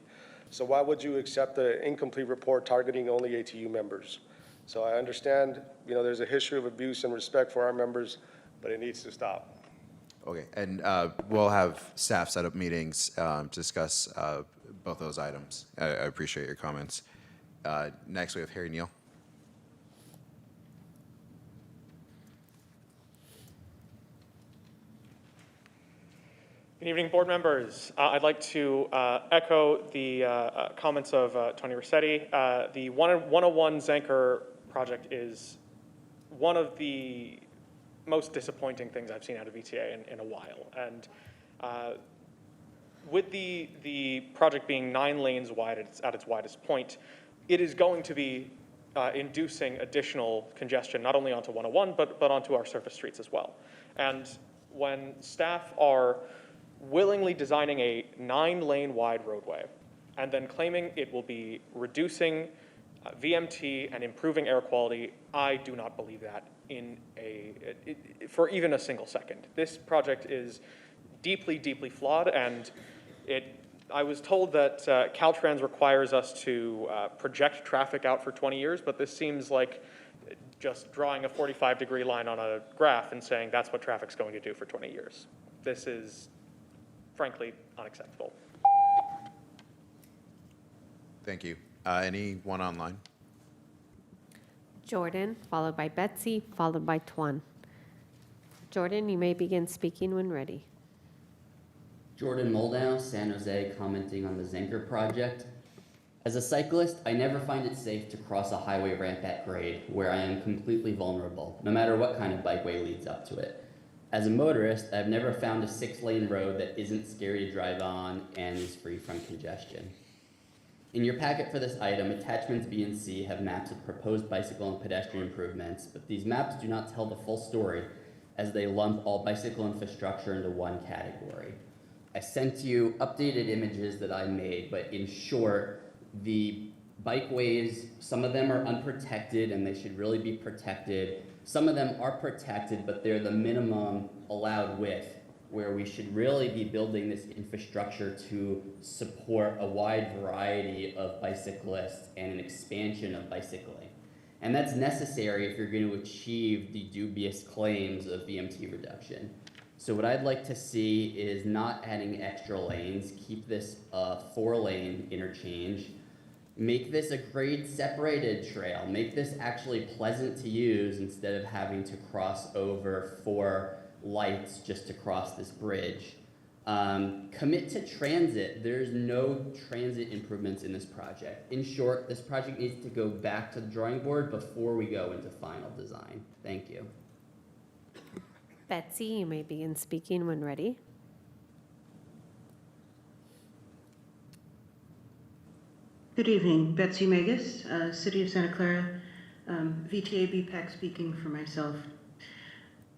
So why would you accept the incomplete report targeting only ATU members? So I understand, there's a history of abuse and respect for our members, but it needs to stop.
Okay, and we'll have staff set up meetings to discuss both those items. I appreciate your comments. Next, we have Harry Neal.
Good evening, board members. I'd like to echo the comments of Tony Rossetti. The 101 Zanker project is one of the most disappointing things I've seen out of VTA in a while. And with the project being 9 lanes wide at its widest point, it is going to be inducing additional congestion, not only onto 101, but onto our surface streets as well. And when staff are willingly designing a 9-lane wide roadway and then claiming it will be reducing VMT and improving air quality, I do not believe that for even a single second. This project is deeply, deeply flawed, and I was told that Caltrans requires us to project traffic out for 20 years, but this seems like just drawing a 45-degree line on a graph and saying that's what traffic's going to do for 20 years. This is, frankly, unacceptable.
Thank you. Anyone online?
Jordan, followed by Betsy, followed by Tuan. Jordan, you may begin speaking when ready.
Jordan Moldow, San Jose, commenting on the Zanker project. As a cyclist, I never find it safe to cross a highway ramp at grade, where I am completely vulnerable, no matter what kind of bikeway leads up to it. As a motorist, I've never found a 6-lane road that isn't scary to drive on and is free from congestion. In your packet for this item, attachments B and C have maps of proposed bicycle and pedestrian improvements, but these maps do not tell the full story, as they lump all bicycle infrastructure into one category. I sent you updated images that I made, but in short, the bikeways, some of them are unprotected and they should really be protected. Some of them are protected, but they're the minimum allowed width, where we should really be building this infrastructure to support a wide variety of bicyclists and an expansion of bicycling. And that's necessary if you're going to achieve the dubious claims of VMT reduction. So what I'd like to see is not adding extra lanes, keep this a 4-lane interchange, make this a grade separated trail, make this actually pleasant to use instead of having to cross over 4 lights just to cross this bridge. Commit to transit. There's no transit improvements in this project. In short, this project needs to go back to the drawing board before we go into final design. Thank you.
Betsy, you may begin speaking when ready.
Good evening, Betsy Megas, City of Santa Clara, VTA BPAC speaking for myself.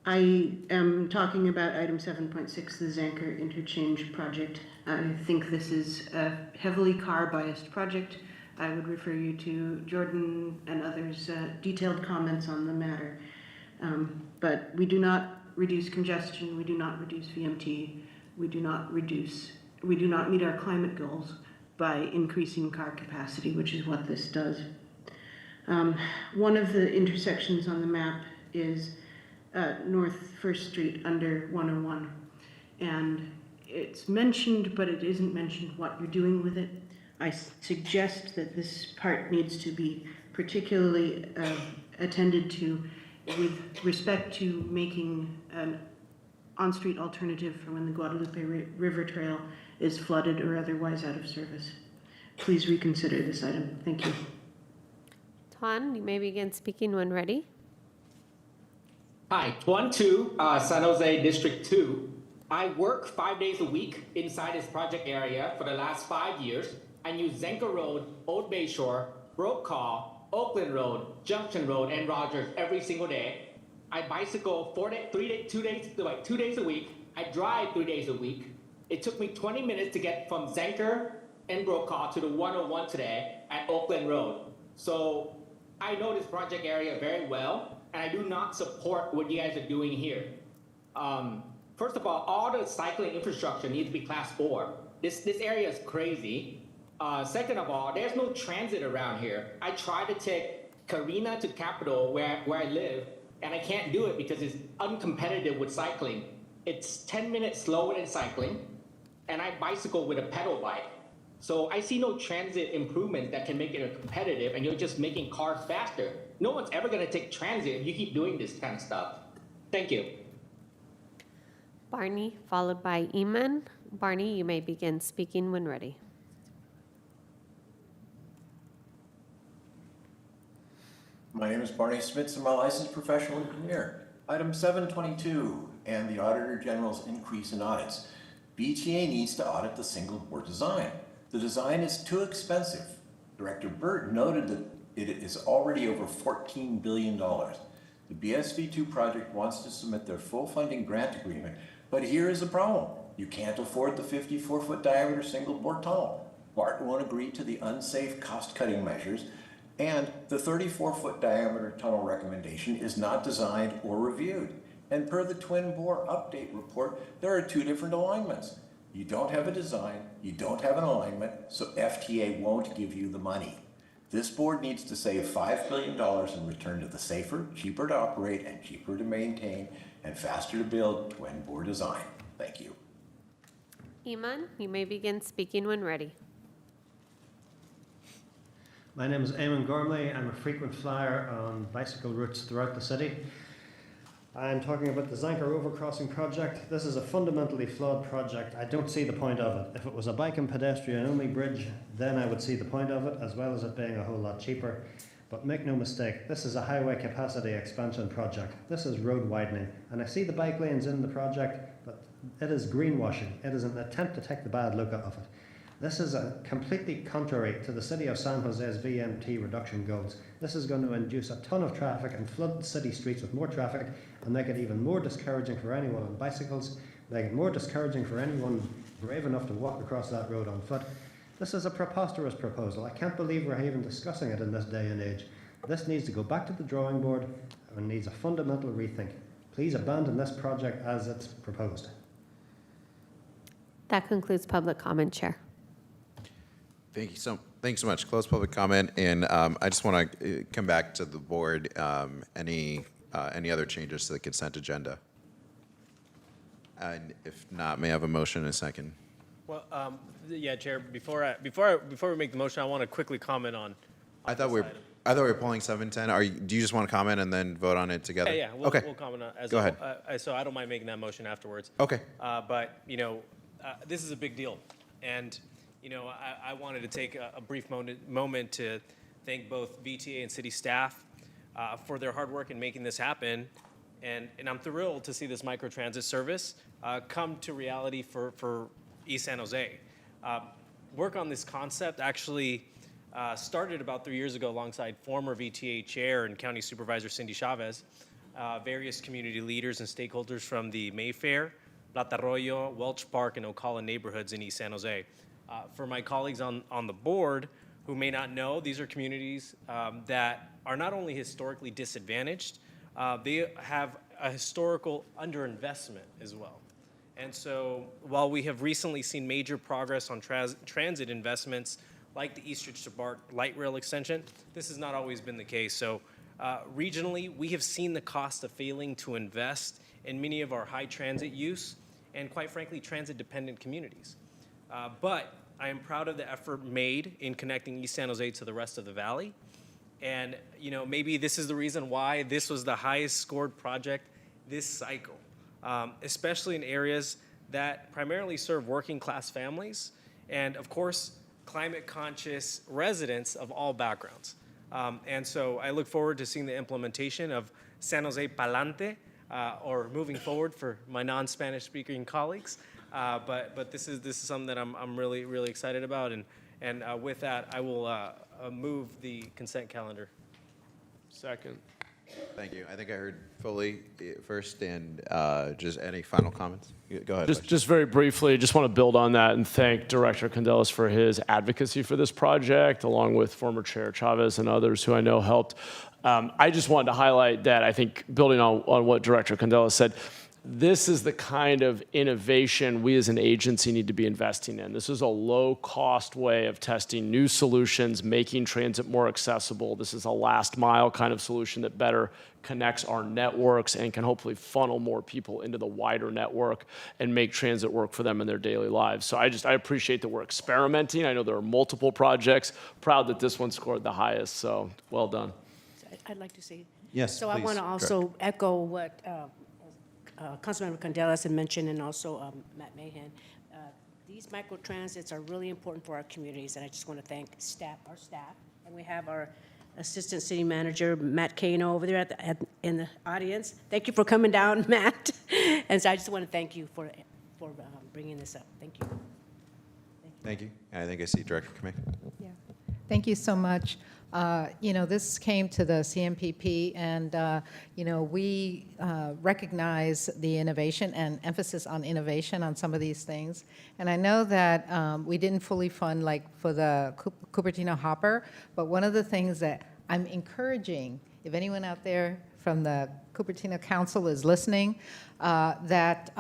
I am talking about item 7.6, the Zanker Interchange project. I think this is a heavily car-biased project. I would refer you to Jordan and others' detailed comments on the matter. But we do not reduce congestion, we do not reduce VMT, we do not meet our climate goals by increasing car capacity, which is what this does. One of the intersections on the map is North 1st Street under 101. And it's mentioned, but it isn't mentioned what you're doing with it. I suggest that this part needs to be particularly attended to with respect to making an on-street alternative for when the Guadalupe River Trail is flooded or otherwise out of service. Please reconsider this item. Thank you.
Tuan, you may begin speaking when ready.
Hi, Tuan Tu, San Jose District 2. I work 5 days a week inside this project area for the last 5 years. I use Zanker Road, Old Bayshore, Brokaw, Oakland Road, Junction Road, and Rogers every single day. I bicycle 2 days a week. I drive 3 days a week. It took me 20 minutes to get from Zanker and Brokaw to the 101 today at Oakland Road. So I know this project area very well, and I do not support what you guys are doing here. First of all the cycling infrastructure needs to be class 4. This area is crazy. Second of all, there's no transit around here. I tried to take Carina to Capitol, where I live, and I can't do it because it's uncompetitive with cycling. It's 10 minutes slower than cycling, and I bicycle with a pedal bike. So I see no transit improvement that can make it competitive, and you're just making cars faster. No one's ever gonna take transit if you keep doing this kind of stuff. Thank you.
Barney, followed by Eamon. Barney, you may begin speaking when ready.
My name is Barney Smits. I'm a licensed professional engineer. Item 722, and the Auditor General's increase in audits. BTA needs to audit the single board design. The design is too expensive. Director Burt noted that it is already over $14 billion. The BSV2 project wants to submit their full funding grant agreement, but here is the problem. You can't afford the 54-foot diameter single board tunnel. BART won't agree to the unsafe cost-cutting measures, and the 34-foot diameter tunnel recommendation is not designed or reviewed. And per the twin bore update report, there are two different alignments. You don't have a design, you don't have an alignment, so FTA won't give you the money. This board needs to save $5 billion and return to the safer, cheaper to operate, and cheaper to maintain, and faster to build twin bore design. Thank you.
Iman, you may begin speaking when ready.
My name is Eamon Gormley. I'm a frequent flyer on bicycle routes throughout the city. I'm talking about the Zanker Overcrossing project. This is a fundamentally flawed project. I don't see the point of it. If it was a bike and pedestrian only bridge, then I would see the point of it, as well as it being a whole lot cheaper. But make no mistake, this is a highway capacity expansion project. This is road widening. And I see the bike lanes in the project, but it is greenwashing. It is an attempt to take the bad look out of it. This is completely contrary to the City of San Jose's VMT reduction goals. This is going to induce a ton of traffic and flood the city streets with more traffic and make it even more discouraging for anyone on bicycles, make it more discouraging for anyone brave enough to walk across that road on foot. This is a preposterous proposal. I can't believe we're even discussing it in this day and age. This needs to go back to the drawing board and needs a fundamental rethink. Please abandon this project as it's proposed.
That concludes public comment, Chair.
Thanks so much. Close public comment, and I just want to come back to the board. Any other changes to the consent agenda? And if not, may I have a motion in a second?
Well, yeah, Chair. Before we make the motion, I want to quickly comment on.
I thought we were pulling 710. Do you just want to comment and then vote on it together?
Yeah.
Okay.
We'll comment on as
Go ahead.
So I don't mind making that motion afterwards.
Okay.
But this is a big deal, and I wanted to take a brief moment to thank both VTA and city staff for their hard work in making this happen. And I'm thrilled to see this microtransit service come to reality for East San Jose. Work on this concept actually started about 3 years ago alongside former VTA Chair and County Supervisor Cindy Chavez, various community leaders and stakeholders from the Mayfair, Plata Arroyo, Welch Park, and Ocala neighborhoods in East San Jose. For my colleagues on the board who may not know, these are communities that are not only historically disadvantaged, they have a historical underinvestment as well. And so while we have recently seen major progress on transit investments like the Eastridge to BART light rail extension, this has not always been the case. So regionally, we have seen the cost of failing to invest in many of our high transit use and, quite frankly, transit-dependent communities. But I am proud of the effort made in connecting East San Jose to the rest of the valley. And maybe this is the reason why this was the highest scored project this cycle, especially in areas that primarily serve working class families and, of course, climate conscious residents of all backgrounds. And so I look forward to seeing the implementation of San Jose Palante, or moving forward for my non-Spanish speaking colleagues. But this is something that I'm really excited about, and with that I will move the consent calendar.
Second.
Thank you. I think I heard fully first, and just any final comments? Go ahead.
Just very briefly, just want to build on that and thank Director Candelas for his advocacy for this project, along with former Chair Chavez and others who I know helped. I just wanted to highlight that I think, building on what Director Candelas said, this is the kind of innovation we as an agency need to be investing in. This is a low-cost way of testing new solutions, making transit more accessible. This is a last-mile kind of solution that better connects our networks and can hopefully funnel more people into the wider network and make transit work for them in their daily lives. So I appreciate that we're experimenting. I know there are multiple projects. Proud that this one scored the highest, so well done.
I'd like to say.
Yes,
So I
please.
want to also echo what Councilmember Candelas had mentioned, and also Matt Mahan. these microtransits are really important for our communities, and I just want to thank our staff, and we have our Assistant City Manager, Matt Kano, over there in the audience. Thank you for coming down, Matt. And so I just want to thank you for bringing this up. Thank you.
Thank you. And I think I see Director Kamei.
Yeah. Thank you so much. This came to the CMPP, and, we recognize the innovation and emphasis on innovation on some of these things. And I know that we didn't fully fund, like, for the Cupertino Hopper, but one of the things that I'm encouraging, if anyone out there from the Cupertino Council is listening, that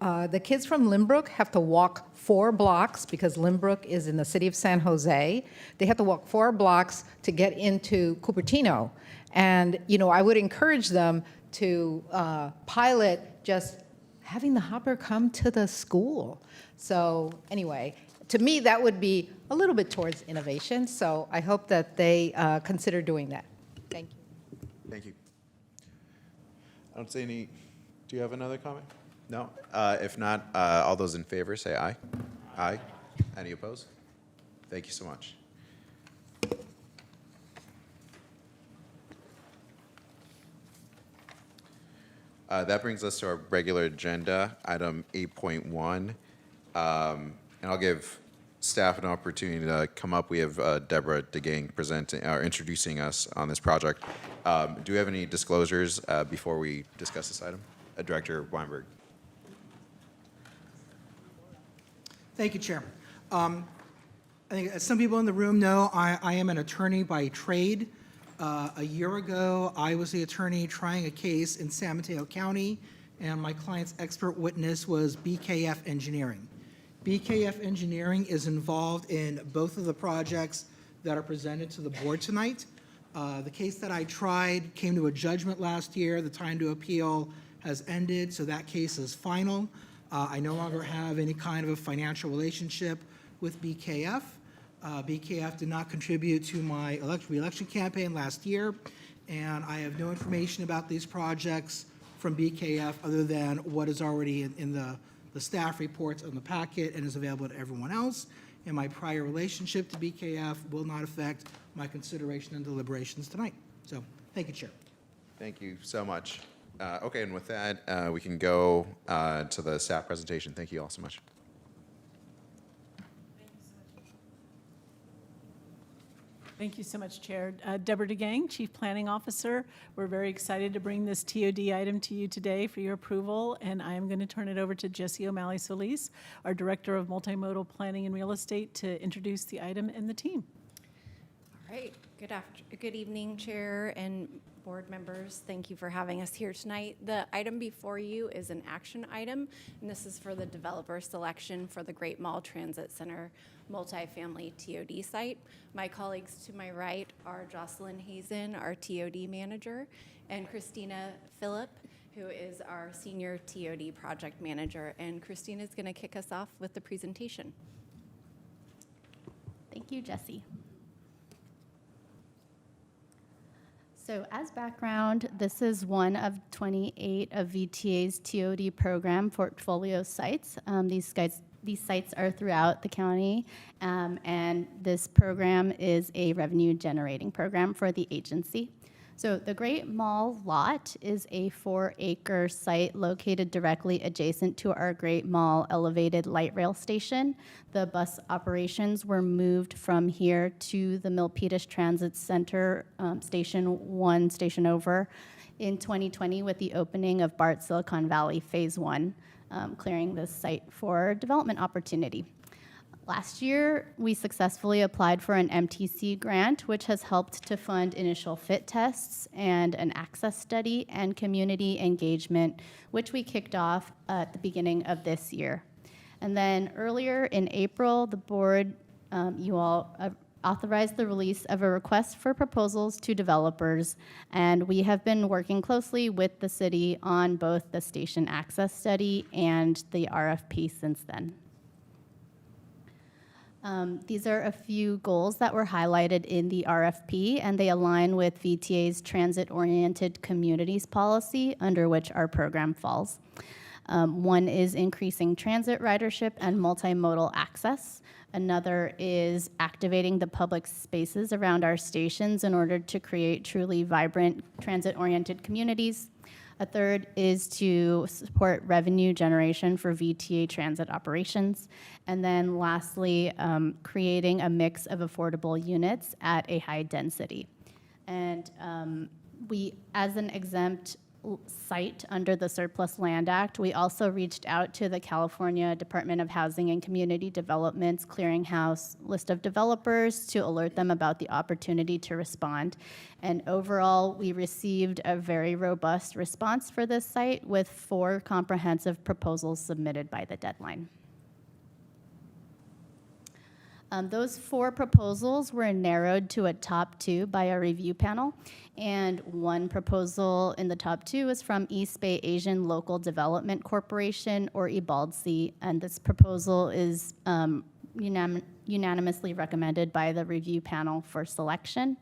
the kids from Lynbrook have to walk 4 blocks, because Lynbrook is in the city of San Jose. They have to walk 4 blocks to get into Cupertino. And, I would encourage them to pilot just having the hopper come to the school. So anyway, to me, that would be a little bit towards innovation. So I hope that they consider doing that. Thank you.
Thank you. I don't see any. Do you have another comment? No? If not, all those in favor say aye. Aye. Any opposed? Thank you so much. That brings us to our regular agenda, item 8.1. And I'll give staff an opportunity to come up. We have Deborah DeGang introducing us on this project. Do we have any disclosures before we discuss this item? Director Weinberg.
Thank you, Chair. I think as some people in the room know, I am an attorney by trade. A year ago, I was the attorney trying a case in San Mateo County, and my client's expert witness was BKF Engineering. BKF Engineering is involved in both of the projects that are presented to the board tonight. The case that I tried came to a judgment last year. The time to appeal has ended, so that case is final. I no longer have any kind of a financial relationship with BKF. BKF did not contribute to my re-election campaign last year, and I have no information about these projects from BKF other than what is already in the staff reports on the packet and is available to everyone else. And my prior relationship to BKF will not affect my consideration and deliberations tonight. So, thank you, Chair.
Thank you so much. Okay, and with that, we can go to the staff presentation. Thank you all so much.
Thank you so much, Chair. Deborah DeGang, Chief Planning Officer. We're very excited to bring this TOD item to you today for your approval, and I am going to turn it over to Jesse O'Malley-Solis, our Director of Multimodal Planning and Real Estate, to introduce the item and the team.
All right. Good evening, Chair and board members. Thank you for having us here tonight. The item before you is an action item, and this is for the developer selection for the Great Mall Transit Center multifamily TOD site. My colleagues to my right are Jocelyn Hazen, our TOD manager, and Christina Phillip, who is our senior TOD project manager. And Christina is going to kick us off with the presentation.
Thank you, Jesse. So as background, this is one of 28 of VTA's TOD program portfolio sites. These sites are throughout the county, and this program is a revenue generating program for the agency. So the Great Mall lot is a 4-acre site located directly adjacent to our Great Mall elevated light rail station. The bus operations were moved from here to the Milpitas Transit Center, Station 1, station over, in 2020 with the opening of BART Silicon Valley Phase 1, clearing this site for development opportunity. Last year, we successfully applied for an MTC grant, which has helped to fund initial fit tests and an access study and community engagement, which we kicked off at the beginning of this year. And then earlier in April, the board, you all authorized the release of a request for proposals to developers, and we have been working closely with the city on both the station access study and the RFP since then. These are a few goals that were highlighted in the RFP, and they align with VTA's transit-oriented communities policy, under which our program falls. One is increasing transit ridership and multimodal access. Another is activating the public spaces around our stations in order to create truly vibrant transit-oriented communities. A third is to support revenue generation for VTA transit operations. And then lastly, creating a mix of affordable units at a high density. And we, as an exempt site under the Surplus Land Act, we also reached out to the California Department of Housing and Community Development's clearinghouse list of developers to alert them about the opportunity to respond. And overall, we received a very robust response for this site with 4 comprehensive proposals submitted by the deadline. Those 4 proposals were narrowed to a top 2 by a review panel, and one proposal in the top 2 is from East Bay Asian Local Development Corporation, or EBALDC, and this proposal is unanimously recommended by the review panel for selection.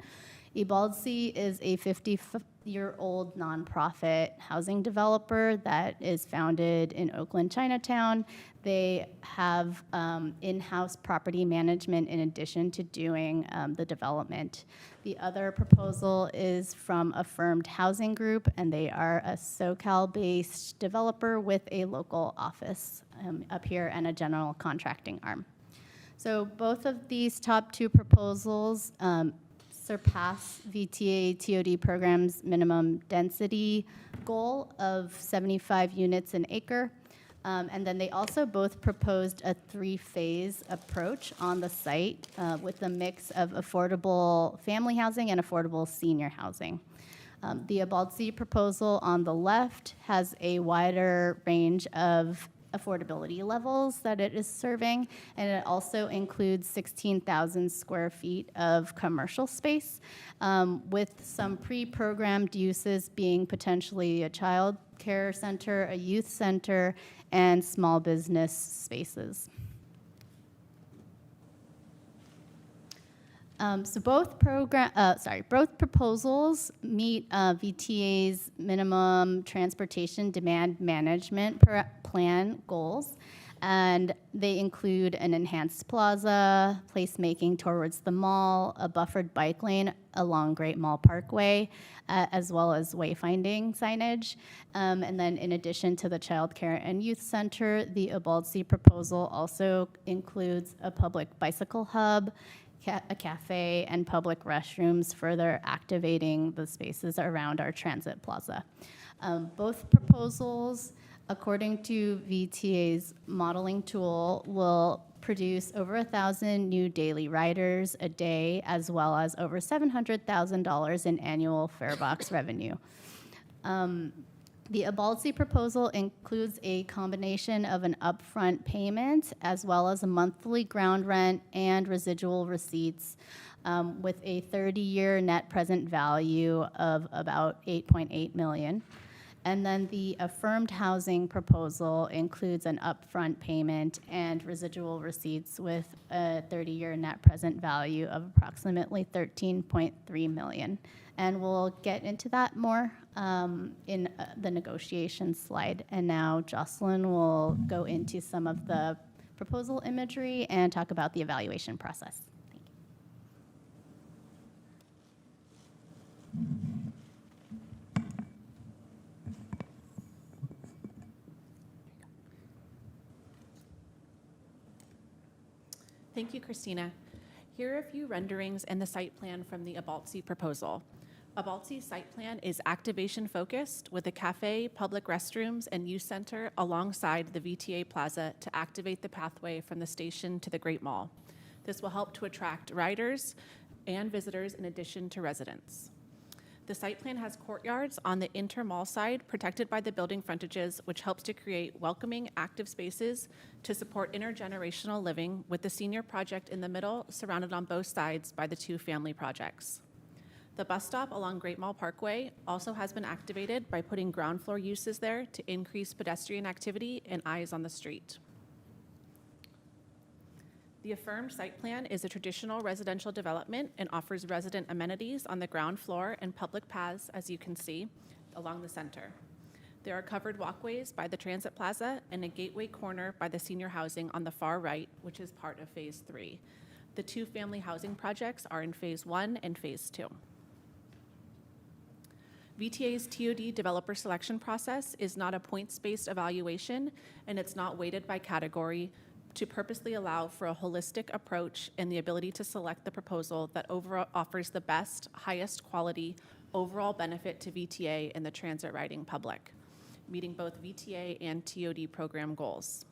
EBALDC is a 50-year-old nonprofit housing developer that is founded in Oakland, Chinatown. They have in-house property management in addition to doing the development. The other proposal is from Affirmed Housing Group, and they are a SoCal-based developer with a local office up here and a general contracting arm. So both of these top 2 proposals surpass VTA TOD program's minimum density goal of 75 units an acre. And then they also both proposed a 3-phase approach on the site with a mix of affordable family housing and affordable senior housing. The EBALDC proposal on the left has a wider range of affordability levels that it is serving, and it also includes 16,000 square feet of commercial space, with some pre-programmed uses being potentially a child care center, a youth center, and small business spaces. So both proposals meet VTA's minimum transportation demand management plan goals, and they include an enhanced plaza, placemaking towards the mall, a buffered bike lane along Great Mall Parkway, as well as wayfinding signage. And then in addition to the child care and youth center, the EBALDC proposal also includes a public bicycle hub, a cafe, and public restrooms, further activating the spaces around our transit plaza. Both proposals, according to VTA's modeling tool, will produce over 1,000 new daily riders a day, as well as over $700,000 in annual fare box revenue. The EBALDC proposal includes a combination of an upfront payment as well as a monthly ground rent and residual receipts with a 30-year net present value of about $8.8 million. And then the Affirmed Housing proposal includes an upfront payment and residual receipts with a 30-year net present value of approximately $13.3 million. And we'll get into that more in the negotiation slide. And now Jocelyn will go into some of the proposal imagery and talk about the evaluation process. Thank you.
Thank you, Christina. Here are a few renderings and the site plan from the EBALDC proposal. EBALDC's site plan is activation focused with a cafe, public restrooms, and youth center alongside the VTA Plaza to activate the pathway from the station to the Great Mall. This will help to attract riders and visitors in addition to residents. The site plan has courtyards on the inter-mall side protected by the building frontages, which helps to create welcoming, active spaces to support intergenerational living, with the senior project in the middle, surrounded on both sides by the 2 family projects. The bus stop along Great Mall Parkway also has been activated by putting ground floor uses there to increase pedestrian activity and eyes on the street. The Affirmed site plan is a traditional residential development and offers resident amenities on the ground floor and public paths, as you can see, along the center. There are covered walkways by the Transit Plaza and a gateway corner by the senior housing on the far right, which is part of Phase 3. The two family housing projects are in Phase 1 and Phase 2. VTA's TOD developer selection process is not a points-based evaluation, and it's not weighted by category to purposely allow for a holistic approach and the ability to select the proposal that overall offers the best, highest quality overall benefit to VTA and the transit riding public, meeting both VTA and TOD program goals.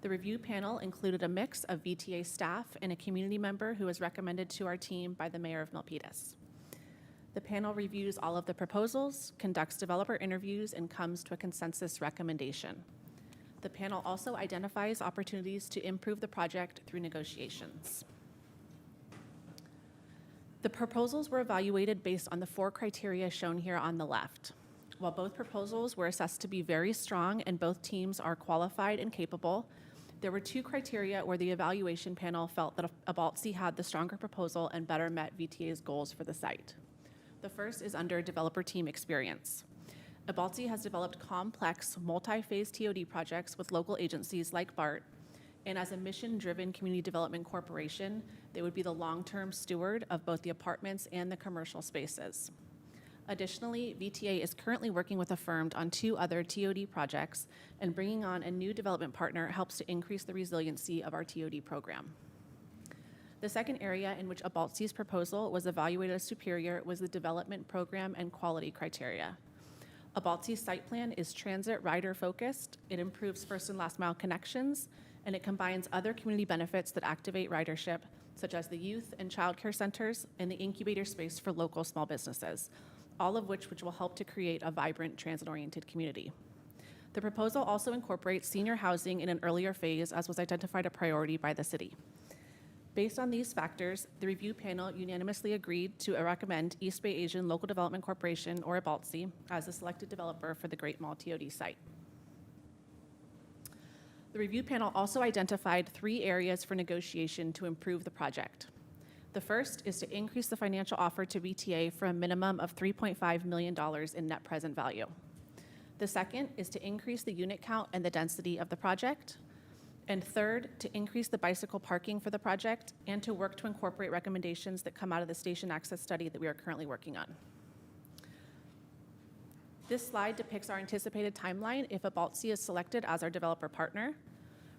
The review panel included a mix of VTA staff and a community member who was recommended to our team by the Mayor of Milpitas. The panel reviews all of the proposals, conducts developer interviews, and comes to a consensus recommendation. The panel also identifies opportunities to improve the project through negotiations. The proposals were evaluated based on the 4 criteria shown here on the left. While both proposals were assessed to be very strong and both teams are qualified and capable, there were 2 criteria where the evaluation panel felt that Abaltse had the stronger proposal and better met VTA's goals for the site. The first is under developer team experience. Abaltse has developed complex, multi-phase TOD projects with local agencies like BART, and as a mission-driven community development corporation, they would be the long-term steward of both the apartments and the commercial spaces. Additionally, VTA is currently working with a firm on 2 other TOD projects, and bringing on a new development partner helps to increase the resiliency of our TOD program. The second area in which Abaltse's proposal was evaluated as superior was the development program and quality criteria. Abaltse's site plan is transit rider focused, it improves first and last mile connections, and it combines other community benefits that activate ridership, such as the youth and childcare centers and the incubator space for local small businesses, all of which will help to create a vibrant transit-oriented community. The proposal also incorporates senior housing in an earlier phase, as was identified a priority by the city. Based on these factors, the review panel unanimously agreed to recommend East Bay Asian Local Development Corporation, or Abaltse, as the selected developer for the Great Mall TOD site. The review panel also identified 3 areas for negotiation to improve the project. The first is to increase the financial offer to VTA for a minimum of $3.5 million in net present value. The second is to increase the unit count and the density of the project. And third, to increase the bicycle parking for the project and to work to incorporate recommendations that come out of the station access study that we are currently working on. This slide depicts our anticipated timeline if Abaltse is selected as our developer partner.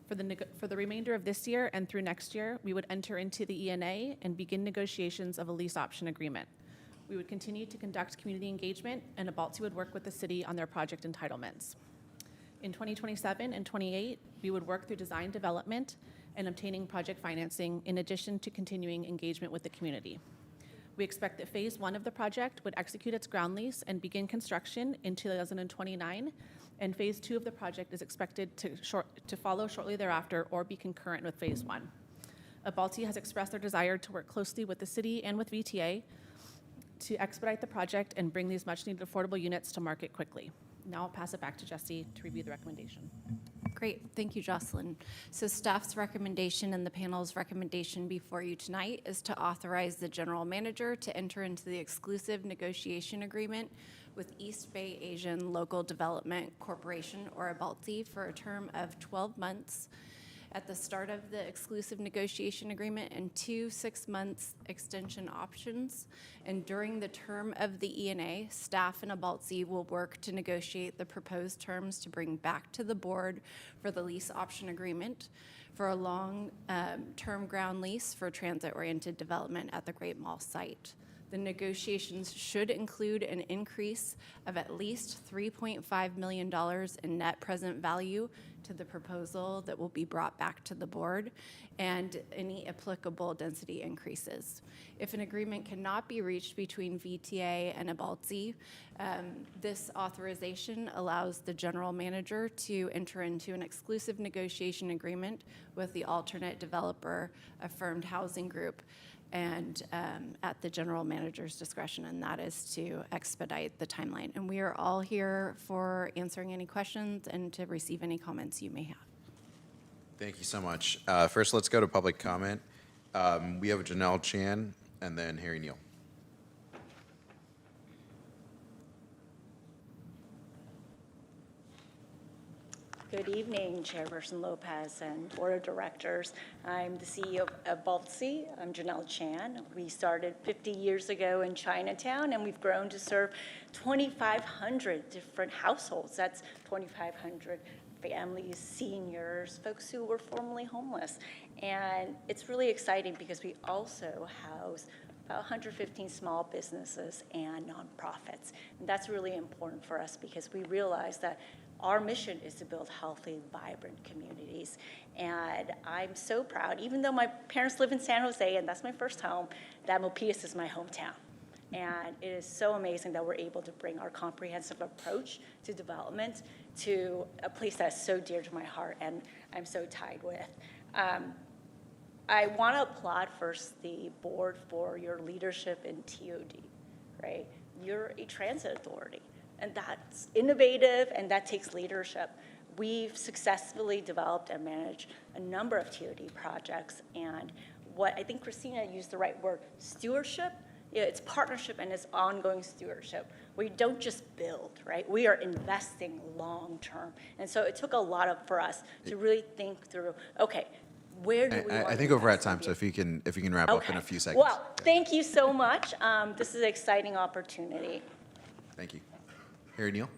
For the remainder of this year and through next year, we would enter into the ENA and begin negotiations of a lease option agreement. We would continue to conduct community engagement, and Abaltse would work with the city on their project entitlements. In 2027 and 28, we would work through design development and obtaining project financing, in addition to continuing engagement with the community. We expect that Phase 1 of the project would execute its ground lease and begin construction in 2029, and Phase 2 of the project is expected to follow shortly thereafter or be concurrent with Phase 1. Abaltse has expressed their desire to work closely with the city and with VTA to expedite the project and bring these much-needed affordable units to market quickly. Now I'll pass it back to Jesse to review the recommendation.
Great, thank you, Jocelyn. So staff's recommendation and the panel's recommendation before you tonight is to authorize the general manager to enter into the exclusive negotiation agreement with East Bay Asian Local Development Corporation, or Abaltse, for a term of 12 months at the start of the exclusive negotiation agreement and 2 6-month extension options. And during the term of the ENA, staff and Abaltse will work to negotiate the proposed terms to bring back to the board for the lease option agreement for a long-term ground lease for transit-oriented development at the Great Mall site. The negotiations should include an increase of at least $3.5 million in net present value to the proposal that will be brought back to the board, and any applicable density increases. If an agreement cannot be reached between VTA and Abaltse, this authorization allows the general manager to enter into an exclusive negotiation agreement with the alternate developer, Affirmed Housing Group, and at the general manager's discretion, and that is to expedite the timeline. And we are all here for answering any questions and to receive any comments you may have.
Thank you so much. First, let's go to public comment. We have Janelle Chan and then Harry Neal.
Good evening, Chairperson Lopez and Board of Directors. I'm the CEO of BART. I'm Janelle Chan. We started 50 years ago in Chinatown, and we've grown to serve 2,500 different households. That's 2,500 families, seniors, folks who were formerly homeless. And it's really exciting because we also house about 115 small businesses and nonprofits. And that's really important for us because we realize that our mission is to build healthy, vibrant communities. And I'm so proud, even though my parents live in San Jose and that's my first home, that Milpitas is my hometown. And it is so amazing that we're able to bring our comprehensive approach to development to a place that's so dear to my heart and I'm so tied with. I want to applaud first the board for your leadership in TOD, right? You're a transit authority. And that's innovative, and that takes leadership. We've successfully developed and managed a number of TOD projects, and what I think Christina used the right word, stewardship. Yeah, it's partnership and it's ongoing stewardship. We don't just build, right? We are investing long-term. And so it took a lot for us to really think through, okay, where do we want
I think we're at time, so if you can wrap up in a few seconds.
Well, thank you so much. This is an exciting opportunity.
Thank you. Harry Neal.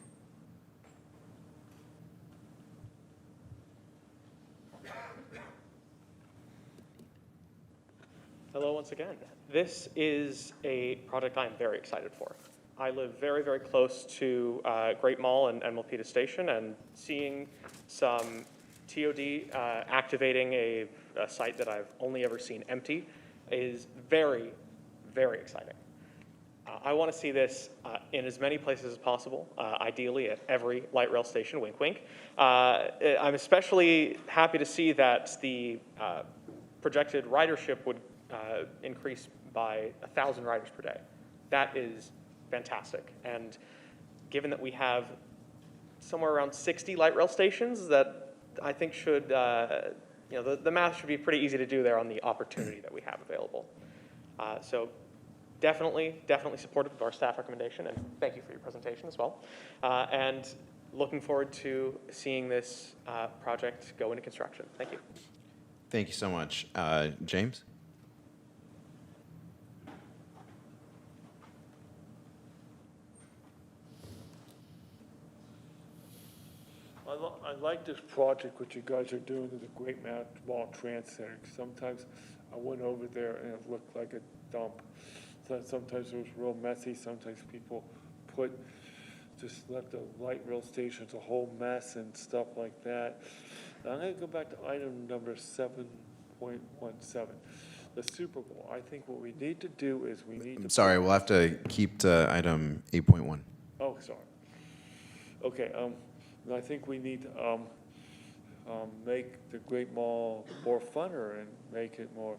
Hello once again. This is a project I'm very excited for. I live very, very close to Great Mall and Milpitas Station, and seeing some TOD activating a site that I've only ever seen empty is very, very exciting. I want to see this in as many places as possible, ideally at every light rail station, wink, wink. I'm especially happy to see that the projected ridership would increase by 1,000 riders per day. That is fantastic. And given that we have somewhere around 60 light rail stations, that I think should, the math should be pretty easy to do there on the opportunity that we have available. So definitely supportive of our staff recommendation, and thank you for your presentation as well. And looking forward to seeing this project go into construction. Thank you.
Thank you so much. James?
I like this project, what you guys are doing at the Great Mall Trans Center. Sometimes I went over there and it looked like a dump. Sometimes it was real messy. Sometimes people just left the light rail stations a whole mess and stuff like that. Now I'm going to go back to item number 7.17, the Super Bowl. I think what we need to do is
I'm sorry, we'll have to keep to item 8.1.
Oh, sorry. Okay, I think we need to make the Great Mall more funner and make it more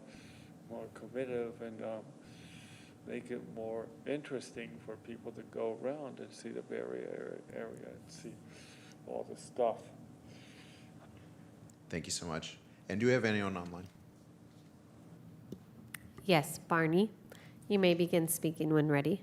committive and make it more interesting for people to go around and see the Bay Area and see all the stuff.
Thank you so much. And do we have anyone online?
Yes, Barney, you may begin speaking when ready.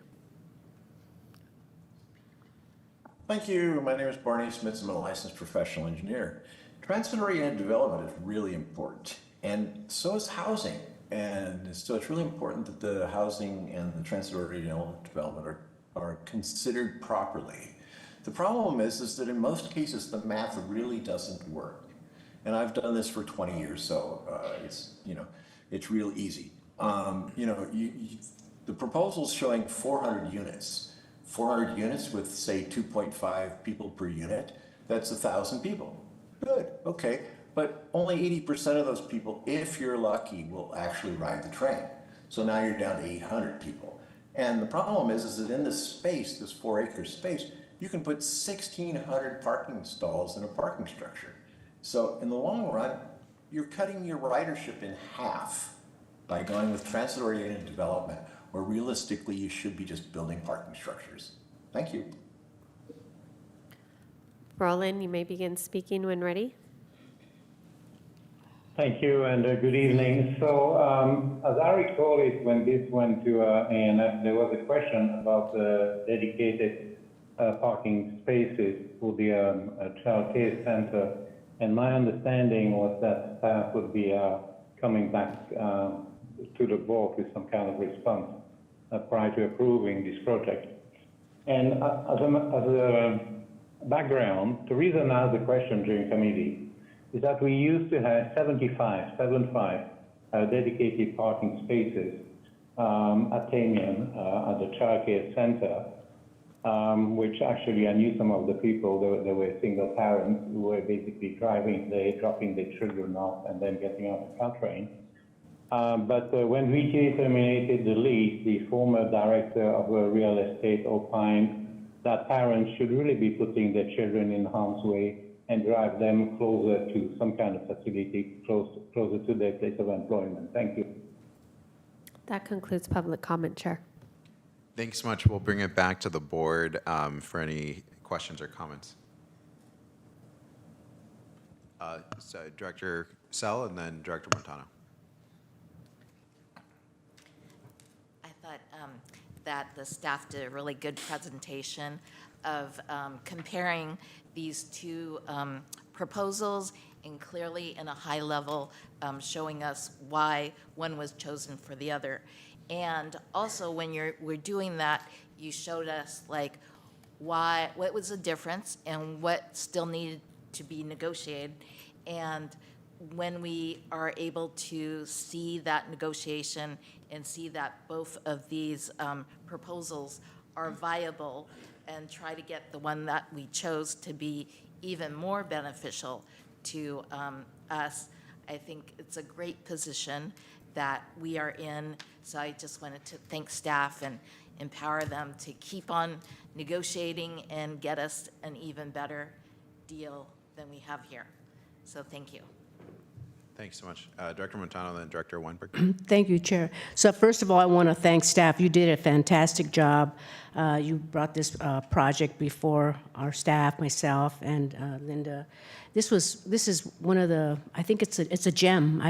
Thank you. My name is Barney Smith. I'm a licensed professional engineer. Transit-oriented development is really important, and so is housing. And so it's really important that the housing and the transit-oriented development are considered properly. The problem is that in most cases, the math really doesn't work. And I've done this for 20 years, so it's real easy. The proposal's showing 400 units. 400 units with, say, 2.5 people per unit, that's 1,000 people. Good, okay. But only 80% of those people, if you're lucky, will actually ride the train. So now you're down to 800 people. And the problem is that in this space, this 4-acre space, you can put 1,600 parking stalls in a parking structure. So in the long run, you're cutting your ridership in half by going with transit-oriented development, where realistically you should be just building parking structures. Thank you.
Roland, you may begin speaking when ready.
Thank you, and good evening. So as I recall it, when this went to ANF, there was a question about the dedicated parking spaces for the child care center. And my understanding was that staff would be coming back to the board with some kind of response prior to approving this project. And as a background, the reason I asked the question during committee is that we used to have 75 dedicated parking spaces at Tamian, at the child care center, which actually I knew some of the people. They were single parents who were basically driving there, dropping their children off, and then getting on the Caltrain. But when VTA terminated the lease, the former director of real estate opined that parents should really be putting their children in harm's way and drive them closer to some kind of facility, closer to their place of employment. Thank you.
That concludes public comment, Chair.
Thanks so much. We'll bring it back to the board for any questions or comments. So Director Sell and then Director Montano.
I thought that the staff did a really good presentation of comparing these two proposals and clearly in a high level showing us why one was chosen for the other. And also when we're doing that, you showed us like what was the difference and what still needed to be negotiated. And when we are able to see that negotiation and see that both of these proposals are viable and try to get the one that we chose to be even more beneficial to us, I think it's a great position that we are in. So I just wanted to thank staff and empower them to keep on negotiating and get us an even better deal than we have here. So thank you.
Thanks so much. Director Montano and then Director Weinberg.
Thank you, Chair. So first of all, I want to thank staff. You did a fantastic job. You brought this project before our staff, myself, and Linda. This is one of the, I think it's a gem.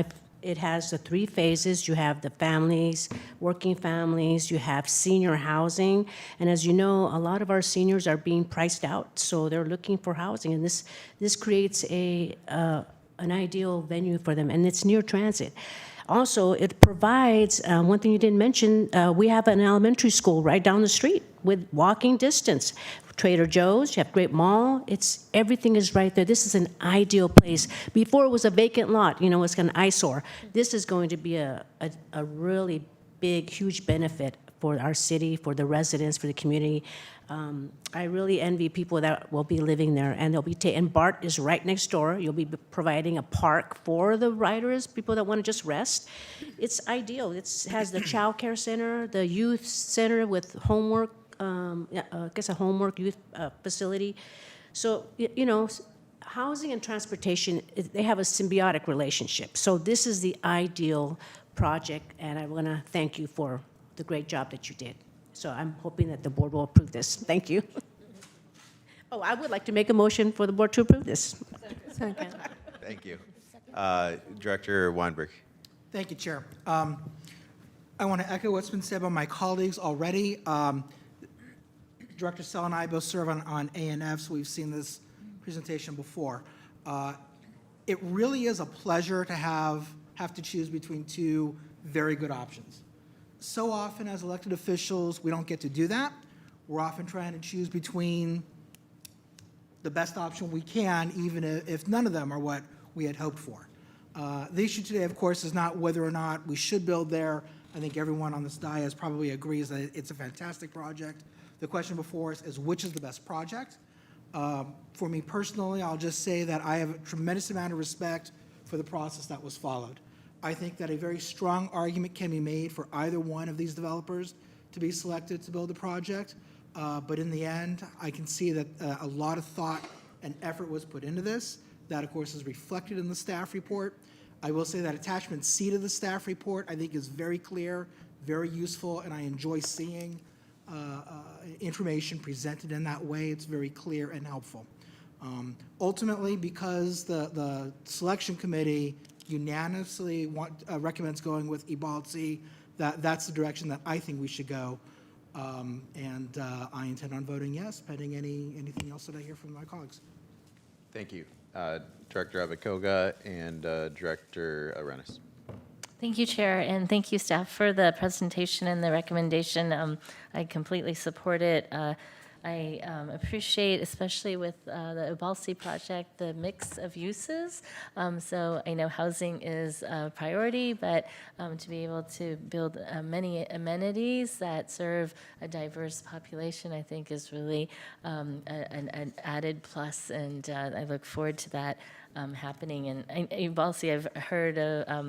It has the 3 phases. You have the families, working families, you have senior housing, and as you know, a lot of our seniors are being priced out, so they're looking for housing, and this creates an ideal venue for them, and it's near transit. Also, it provides, one thing you didn't mention, we have an elementary school right down the street with walking distance. Trader Joe's, you have Great Mall, everything is right there. This is an ideal place. Before it was a vacant lot, it's an eyesore. This is going to be a really big, huge benefit for our city, for the residents, for the community. I really envy people that will be living there, and they'll be and BART is right next door. You'll be providing a park for the riders, people that want to just rest. It's ideal. It has the child care center, the youth center with homework, I guess a homework youth facility. So, housing and transportation, they have a symbiotic relationship. So this is the ideal project, and I want to thank you for the great job that you did. So I'm hoping that the board will approve this. Thank you. Oh, I would like to make a motion for the board to approve this.
Second.
Thank you. Director Weinberg.
Thank you, Chair. I want to echo what's been said by my colleagues already. Director Sell and I both serve on ANF, so we've seen this presentation before. It really is a pleasure to have to choose between 2 very good options. So often as elected officials, we don't get to do that. We're often trying to choose between the best option we can, even if none of them are what we had hoped for. The issue today, of course, is not whether or not we should build there. I think everyone on this dais probably agrees that it's a fantastic project. The question before us is which is the best project. For me personally, I'll just say that I have a tremendous amount of respect for the process that was followed. I think that a very strong argument can be made for either one of these developers to be selected to build the project. But in the end, I can see that a lot of thought and effort was put into this. That, of course, is reflected in the staff report. I will say that attachment C to the staff report, I think, is very clear, very useful, and I enjoy seeing information presented in that way. It's very clear and helpful. Ultimately, because the selection committee unanimously recommends going with EBALTC, that's the direction that I think we should go. And I intend on voting yes, pending anything else that I hear from my colleagues.
Thank you. Director Abakoga and Director Arenas.
Thank you, Chair, and thank you, staff, for the presentation and the recommendation. I completely support it. I appreciate, especially with the Ubalsi project, the mix of uses. So I know housing is a priority, but to be able to build many amenities that serve a diverse population, I think is really an added plus, and I look forward to that happening. And Ubalsi I've heard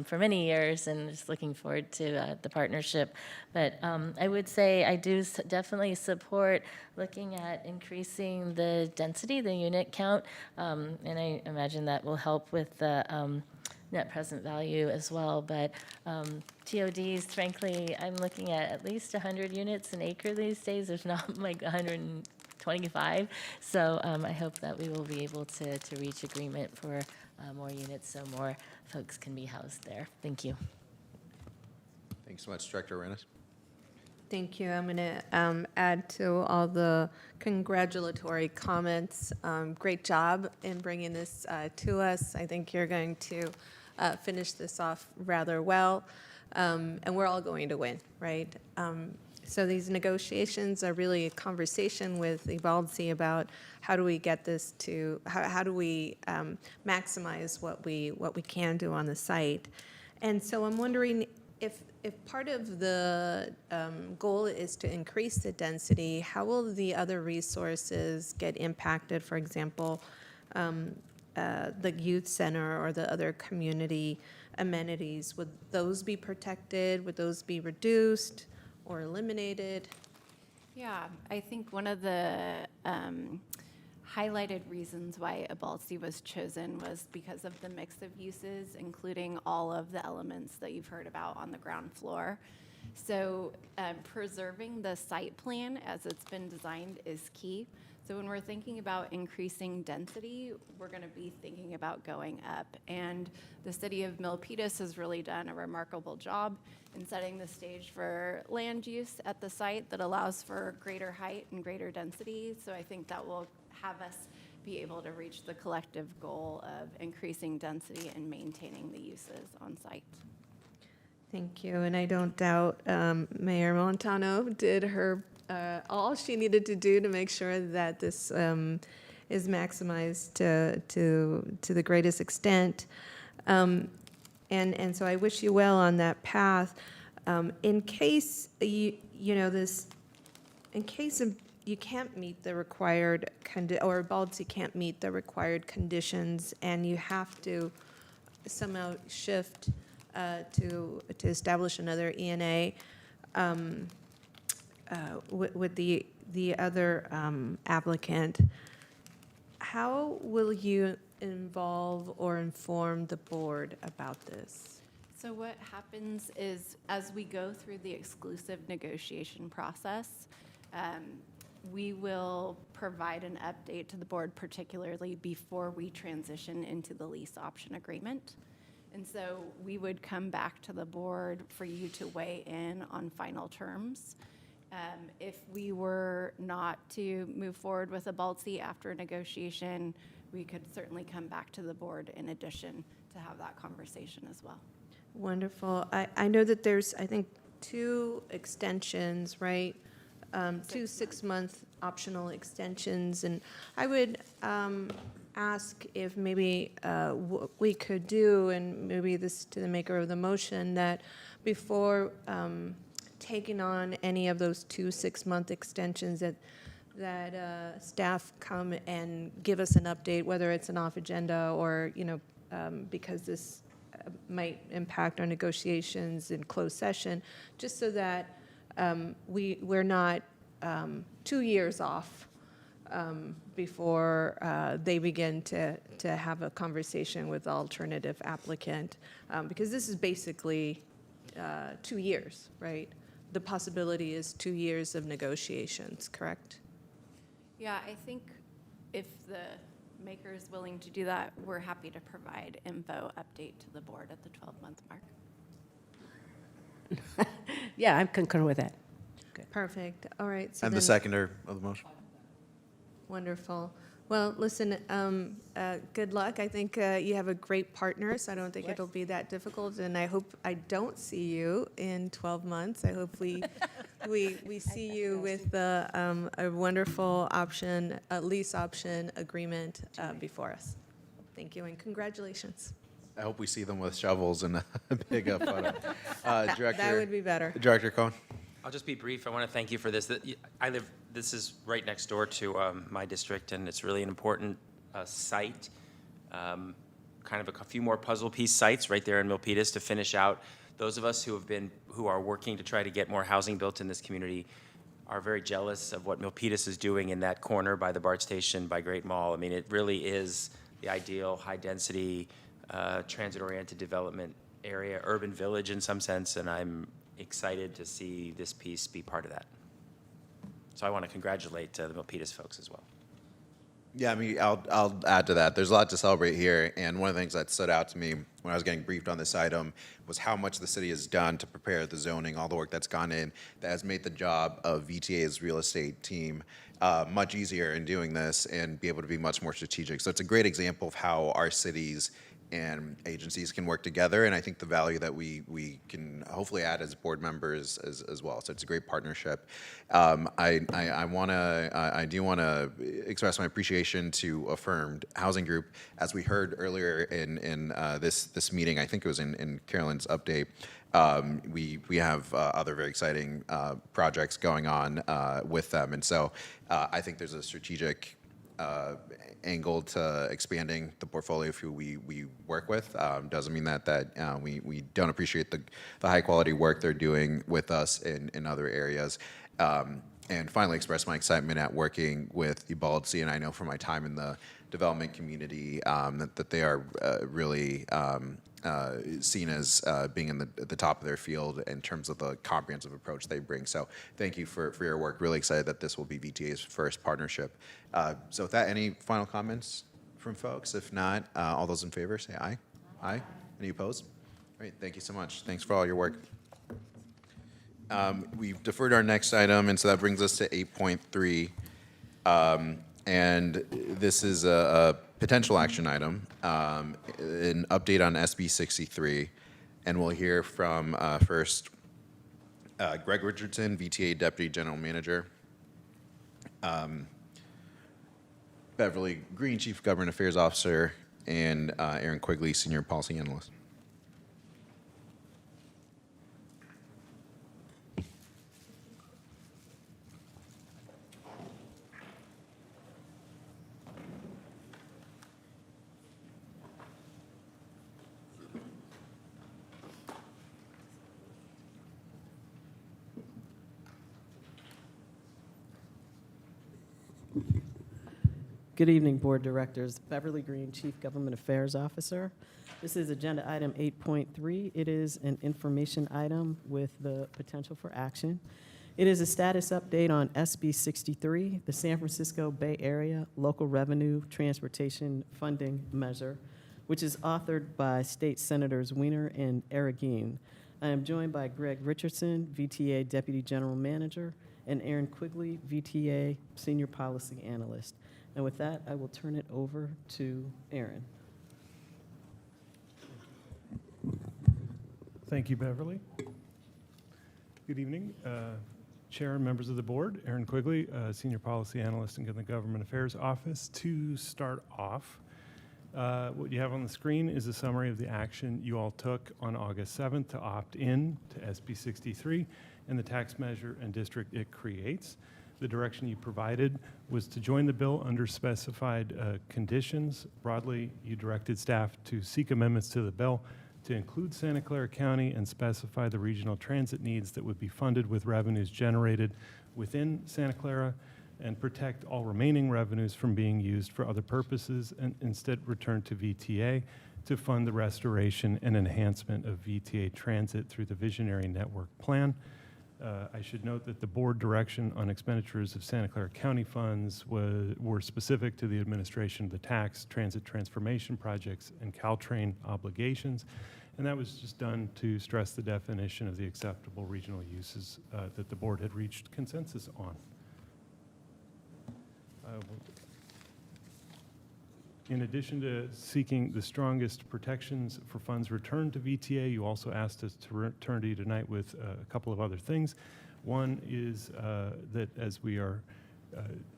for many years, and just looking forward to the partnership. But I would say I do definitely support looking at increasing the density, the unit count, and I imagine that will help with the net present value as well. But TODs, frankly, I'm looking at least 100 units an acre these days. There's not like 125. So I hope that we will be able to reach agreement for more units so more folks can be housed there. Thank you.
Thanks so much, Director Arenas.
Thank you. I'm going to add to all the congratulatory comments. Great job in bringing this to us. I think you're going to finish this off rather well, and we're all going to win, right? So these negotiations are really a conversation with Ubalsi about how do we get this to, how do we maximize what we can do on the site. And so I'm wondering if part of the goal is to increase the density, how will the other resources get impacted? For example, the youth center or the other community amenities, would those be protected? Would those be reduced or eliminated?
Yeah, I think one of the highlighted reasons why Ubalsi was chosen was because of the mix of uses, including all of the elements that you've heard about on the ground floor. So preserving the site plan as it's been designed is key. So when we're thinking about increasing density, we're going to be thinking about going up. And the city of Milpitas has really done a remarkable job in setting the stage for land use at the site that allows for greater height and greater density. So I think that will have us be able to reach the collective goal of increasing density and maintaining the uses on site.
Thank you. And I don't doubt Mayor Montano did her all she needed to do to make sure that this is maximized to the greatest extent. And so I wish you well on that path. In case in case of you can't meet the required or Ubalsi can't meet the required conditions, and you have to somehow shift to establish another ENA. With the other applicant, how will you involve or inform the board about this?
So what happens is, as we go through the exclusive negotiation process, we will provide an update to the board, particularly before we transition into the lease option agreement. And so we would come back to the board for you to weigh in on final terms. If we were not to move forward with Ubalsi after negotiation, we could certainly come back to the board in addition to have that conversation as well.
Wonderful. I know that there's, I think, 2 extensions, right? 2 6-month optional extensions. And I would ask if maybe what we could do, and maybe this to the maker of the motion, that before taking on any of those 2 6-month extensions, that staff come and give us an update, whether it's an off agenda or, because this might impact our negotiations in closed session, just so that we're not 2 years off before they begin to have a conversation with the alternative applicant, because this is basically 2 years, right? The possibility is 2 years of negotiations, correct?
Yeah, I think if the maker is willing to do that, we're happy to provide info update to the board at the 12-month mark.
Yeah, I'm concurring with that.
Perfect. All right. So
And the
then-
seconder of the motion.
Wonderful. Well, listen, good luck. I think you have a great partner, so I don't think it'll be that difficult. And I hope I don't see you in 12 months. I hope we see you with a wonderful option, a lease option agreement before us. Thank you and congratulations.
I hope we see them with shovels and a big photo. Director,
That would be better.
Director Cohen.
I'll just be brief. I want to thank you for this. This is right next door to my district, and it's really an important site. Kind of a few more puzzle piece sites right there in Milpitas to finish out. Those of us who are working to try to get more housing built in this community are very jealous of what Milpitas is doing in that corner by the BART station, by Great Mall. I mean, it really is the ideal high-density, transit-oriented development area, urban village in some sense, and I'm excited to see this piece be part of that. So I want to congratulate the Milpitas folks as well.
Yeah, I mean, I'll add to that. There's a lot to celebrate here, and one of the things that stood out to me when I was getting briefed on this item was how much the city has done to prepare the zoning, all the work that's gone in, that has made the job of VTA's real estate team much easier in doing this and be able to be much more strategic. So it's a great example of how our cities and agencies can work together, and I think the value that we can hopefully add as board members as well. So it's a great partnership. I do want to express my appreciation to Affirmed Housing Group. As we heard earlier in this meeting, I think it was in Carolyn's update, we have other very exciting projects going on with them, and so I think there's a strategic angle to expanding the portfolio of who we work with. Doesn't mean that we don't appreciate the high quality work they're doing with us in other areas. And finally, express my excitement at working with Ubaldi, and I know from my time in the development community that they are really seen as being at the top of their field in terms of the comprehensive approach they bring. So thank you for your work. Really excited that this will be VTA's first partnership. So with that, any final comments from folks? If not, all those in favor say aye. Aye. Any opposed? Great. Thank you so much. Thanks for all your work. We've deferred our next item, and so that brings us to 8.3. And this is a potential action item, an update on SB 63. And we'll hear from first Greg Richardson, VTA Deputy General Manager, Beverly Green, Chief Government Affairs Officer, and Aaron Quigley, Senior Policy Analyst.
Good evening, Board Directors. Beverly Green, Chief Government Affairs Officer. This is Agenda Item 8.3. It is an information item with the potential for action. It is a status update on SB 63, the San Francisco Bay Area Local Revenue Transportation Funding Measure, which is authored by State Senators Wiener and Arreguín. I am joined by Greg Richardson, VTA Deputy General Manager, and Aaron Quigley, VTA Senior Policy Analyst. And with that, I will turn it over to Aaron.
Thank you, Beverly. Good evening, Chair and members of the board. Aaron Quigley, Senior Policy Analyst in the Government Affairs Office. To start off, what you have on the screen is a summary of the action you all took on August 7th to opt in to SB 63 and the tax measure and district it creates. The direction you provided was to join the bill under specified conditions. Broadly, you directed staff to seek amendments to the bill to include Santa Clara County and specify the regional transit needs that would be funded with revenues generated within Santa Clara and protect all remaining revenues from being used for other purposes and instead return to VTA to fund the restoration and enhancement of VTA transit through the Visionary Network Plan. I should note that the board direction on expenditures of Santa Clara County funds were specific to the administration of the tax, transit transformation projects, and Caltrain obligations, And that was just done to stress the definition of the acceptable regional uses that the board had reached consensus on. In addition to seeking the strongest protections for funds returned to VTA, you also asked us to return to you tonight with a couple of other things. One is that as we are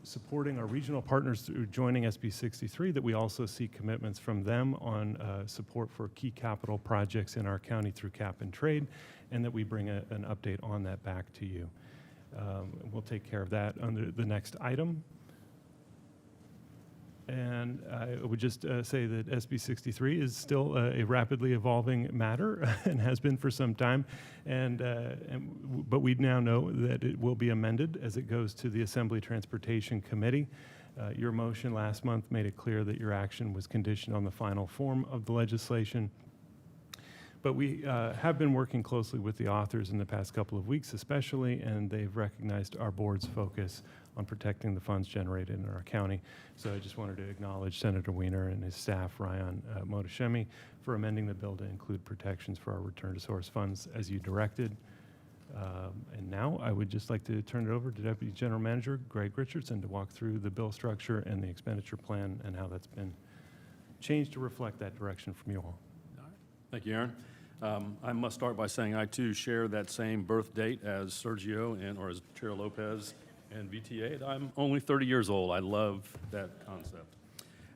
supporting our regional partners through joining SB 63, that we also seek commitments from them on support for key capital projects in our county through cap and trade, and that we bring an update on that back to you. We'll take care of that under the next item. And I would just say that SB 63 is still a rapidly evolving matter and has been for some time. But we now know that it will be amended as it goes to the Assembly Transportation Committee. Your motion last month made it clear that your action was conditioned on the final form of the legislation. But we have been working closely with the authors in the past couple of weeks especially, and they've recognized our board's focus on protecting the funds generated in our county. So I just wanted to acknowledge Senator Wiener and his staff, Ryan Motashemi, for amending the bill to include protections for our return to source funds as you directed. And now I would just like to turn it over to Deputy General Manager Greg Richardson to walk through the bill structure and the expenditure plan and how that's been changed to reflect that direction from you all.
Thank you, Aaron. I must start by saying I too share that same birth date as Sergio or as Chair Lopez and VTA. I'm only 30 years old. I love that concept.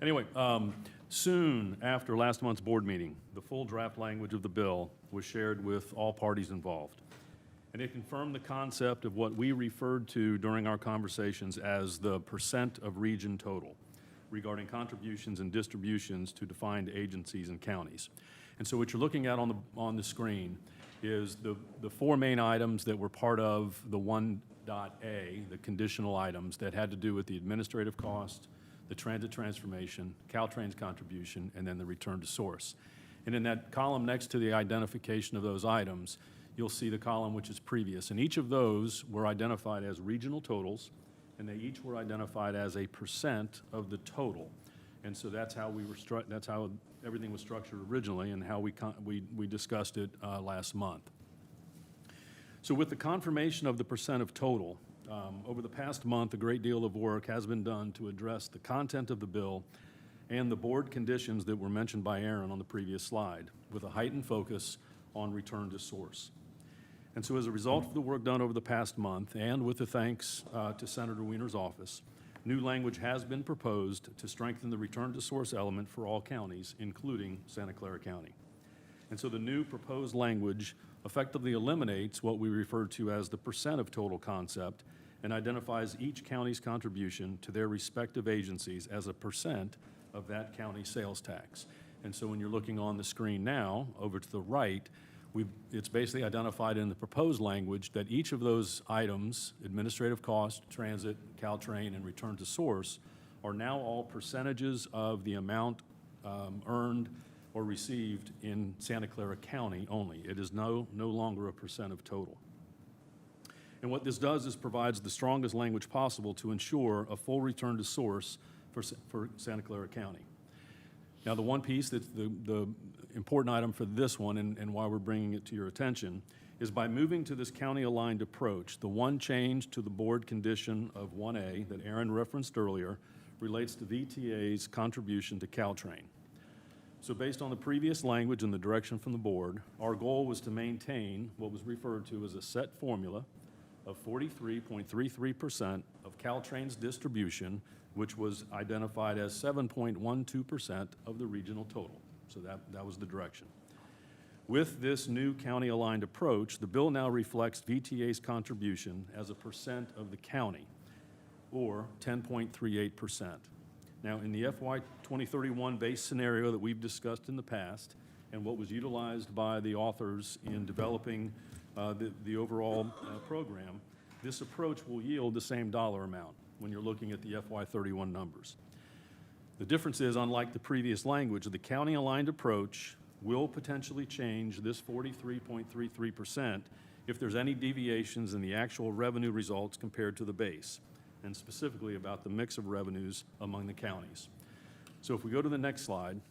Anyway, soon after last month's board meeting, the full draft language of the bill was shared with all parties involved. And it confirmed the concept of what we referred to during our conversations as the percent of region total regarding contributions and distributions to defined agencies and counties. And so what you're looking at on the screen is the four main items that were part of the 1.A, the conditional items that had to do with the administrative cost, the transit transformation, Caltrain's contribution, and then the return to source. And in that column next to the identification of those items, you'll see the column which is previous. And each of those were identified as regional totals, and they each were identified as a percent of the total. And so that's how that's how everything was structured originally and how we discussed it last month. So with the confirmation of the percent of total, over the past month, a great deal of work has been done to address the content of the bill and the board conditions that were mentioned by Aaron on the previous slide, with a heightened focus on return to source. And so as a result of the work done over the past month, and with the thanks to Senator Wiener's office, new language has been proposed to strengthen the return to source element for all counties, including Santa Clara County. And so the new proposed language effectively eliminates what we refer to as the percent of total concept and identifies each county's contribution to their respective agencies as a percent of that county sales tax. And so when you're looking on the screen now, over to the right, it's basically identified in the proposed language that each of those items, administrative cost, transit, Caltrain, and return to source, are now all percentages of the amount earned or received in Santa Clara County only. It is no longer a percent of total. And what this does is provides the strongest language possible to ensure a full return to source for Santa Clara County. Now, the one piece that's the important item for this one and why we're bringing it to your attention is by moving to this county-aligned approach, the one change to the board condition of 1A that Aaron referenced earlier relates to VTA's contribution to Caltrain. So based on the previous language and the direction from the board, our goal was to maintain what was referred to as a set formula of 43.33% of Caltrain's distribution, which was identified as 7.12% of the regional total. So that was the direction. With this new county-aligned approach, the bill now reflects VTA's contribution as a percent of the county, or 10.38%. Now, in the FY 2031 base scenario that we've discussed in the past, and what was utilized by the authors in developing the overall program, this approach will yield the same dollar amount when you're looking at the FY 31 numbers. The difference is, unlike the previous language, the county-aligned approach will potentially change this 43.33% if there's any deviations in the actual revenue results compared to the base, and specifically about the mix of revenues among the counties. So if we go to the next slide,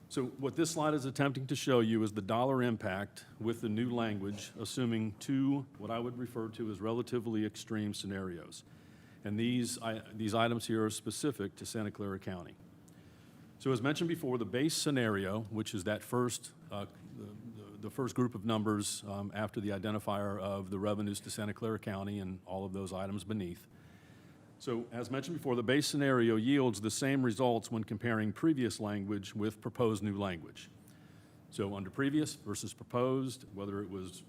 So what this slide is attempting to show you is the dollar impact with the new language, assuming two, what I would refer to as relatively extreme scenarios. And these items here are specific to Santa Clara County. So as mentioned before, the base scenario, which is that first, the first group of numbers after the identifier of the revenues to Santa Clara County and all of those items beneath. So as mentioned before, the base scenario yields the same results when comparing previous language with proposed new language. So under previous versus proposed, whether it was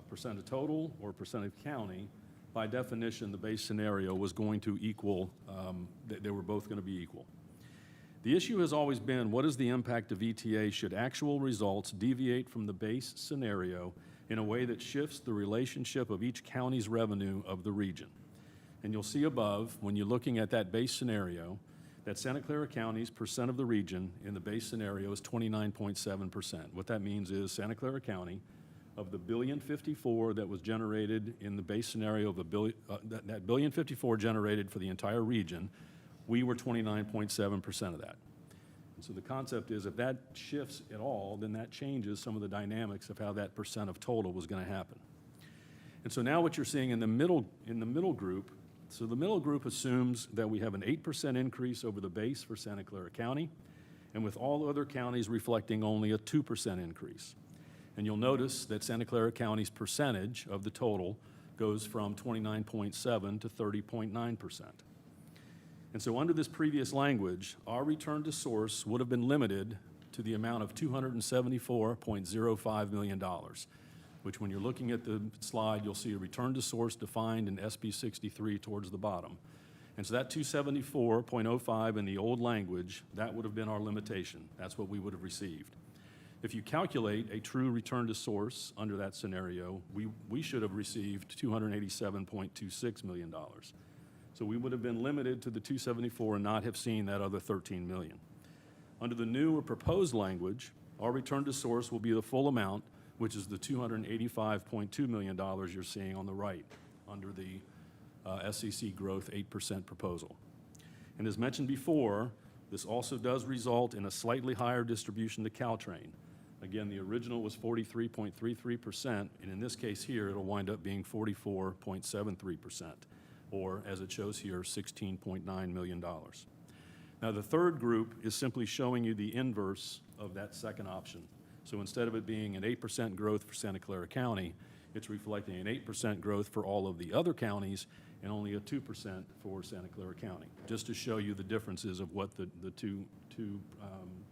percent of total or percent of county, by definition, the base scenario was going to equal, they were both going to be equal. The issue has always been, what is the impact of VTA should actual results deviate from the base scenario in a way that shifts the relationship of each county's revenue of the region? And you'll see above, when you're looking at that base scenario, that Santa Clara County's percent of the region in the base scenario is 29.7%. What that means is Santa Clara County, of the $1.054 billion that was generated in the base scenario of that $1.054 billion generated for the entire region, we were 29.7% of that. And so the concept is if that shifts at all, then that changes some of the dynamics of how that percent of total was going to happen. And so now what you're seeing in the middle group, so the middle group assumes that we have an 8% increase over the base for Santa Clara County, and with all other counties reflecting only a 2% increase. And you'll notice that Santa Clara County's percentage of the total goes from 29.7 to 30.9%. And so under this previous language, our return to source would have been limited to the amount of $274.05 million, which when you're looking at the slide, you'll see a return to source defined in SB 63 towards the bottom. And so that 274.05 in the old language, that would have been our limitation. That's what we would have received. If you calculate a true return to source under that scenario, we should have received $287.26 million. So we would have been limited to the 274 and not have seen that other 13 million. Under the new or proposed language, our return to source will be the full amount, which is the $285.2 million you're seeing on the right under the SEC growth 8% proposal. And as mentioned before, this also does result in a slightly higher distribution to Caltrain. Again, the original was 43.33%, and in this case here, it'll wind up being 44.73%, or as it shows here, $16.9 million. Now, the third group is simply showing you the inverse of that second option. So instead of it being an 8% growth for Santa Clara County, it's reflecting an 8% growth for all of the other counties and only a 2% for Santa Clara County, just to show you the differences of what the two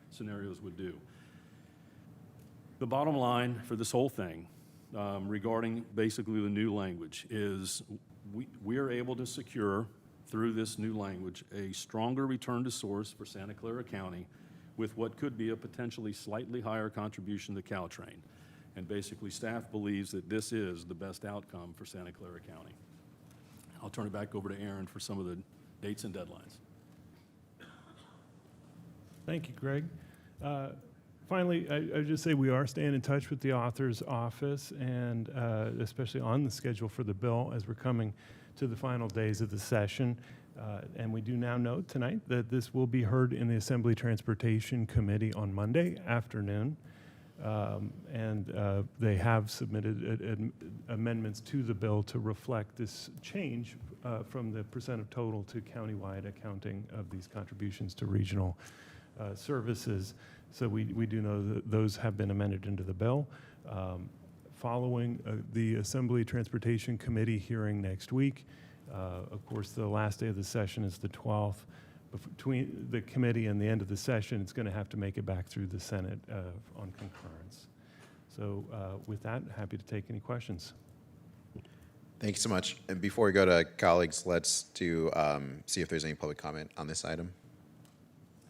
scenarios would do. The bottom line for this whole thing regarding basically the new language is we are able to secure through this new language a stronger return to source for Santa Clara County with what could be a potentially slightly higher contribution to Caltrain. And basically staff believes that this is the best outcome for Santa Clara County. I'll turn it back over to Aaron for some of the dates and deadlines.
Thank you, Greg. Finally, I would just say we are staying in touch with the author's office and especially on the schedule for the bill as we're coming to the final days of the session. And we do now note tonight that this will be heard in the Assembly Transportation Committee on Monday afternoon. And they have submitted amendments to the bill to reflect this change from the percent of total to countywide accounting of these contributions to regional services. So we do know that those have been amended into the bill. Following the Assembly Transportation Committee hearing next week, of course, the last day of the session is the 12th. Between the committee and the end of the session, it's going to have to make it back through the Senate on concurrence. So with that, happy to take any questions.
Thank you so much. And before we go to colleagues, let's do see if there's any public comment on this item.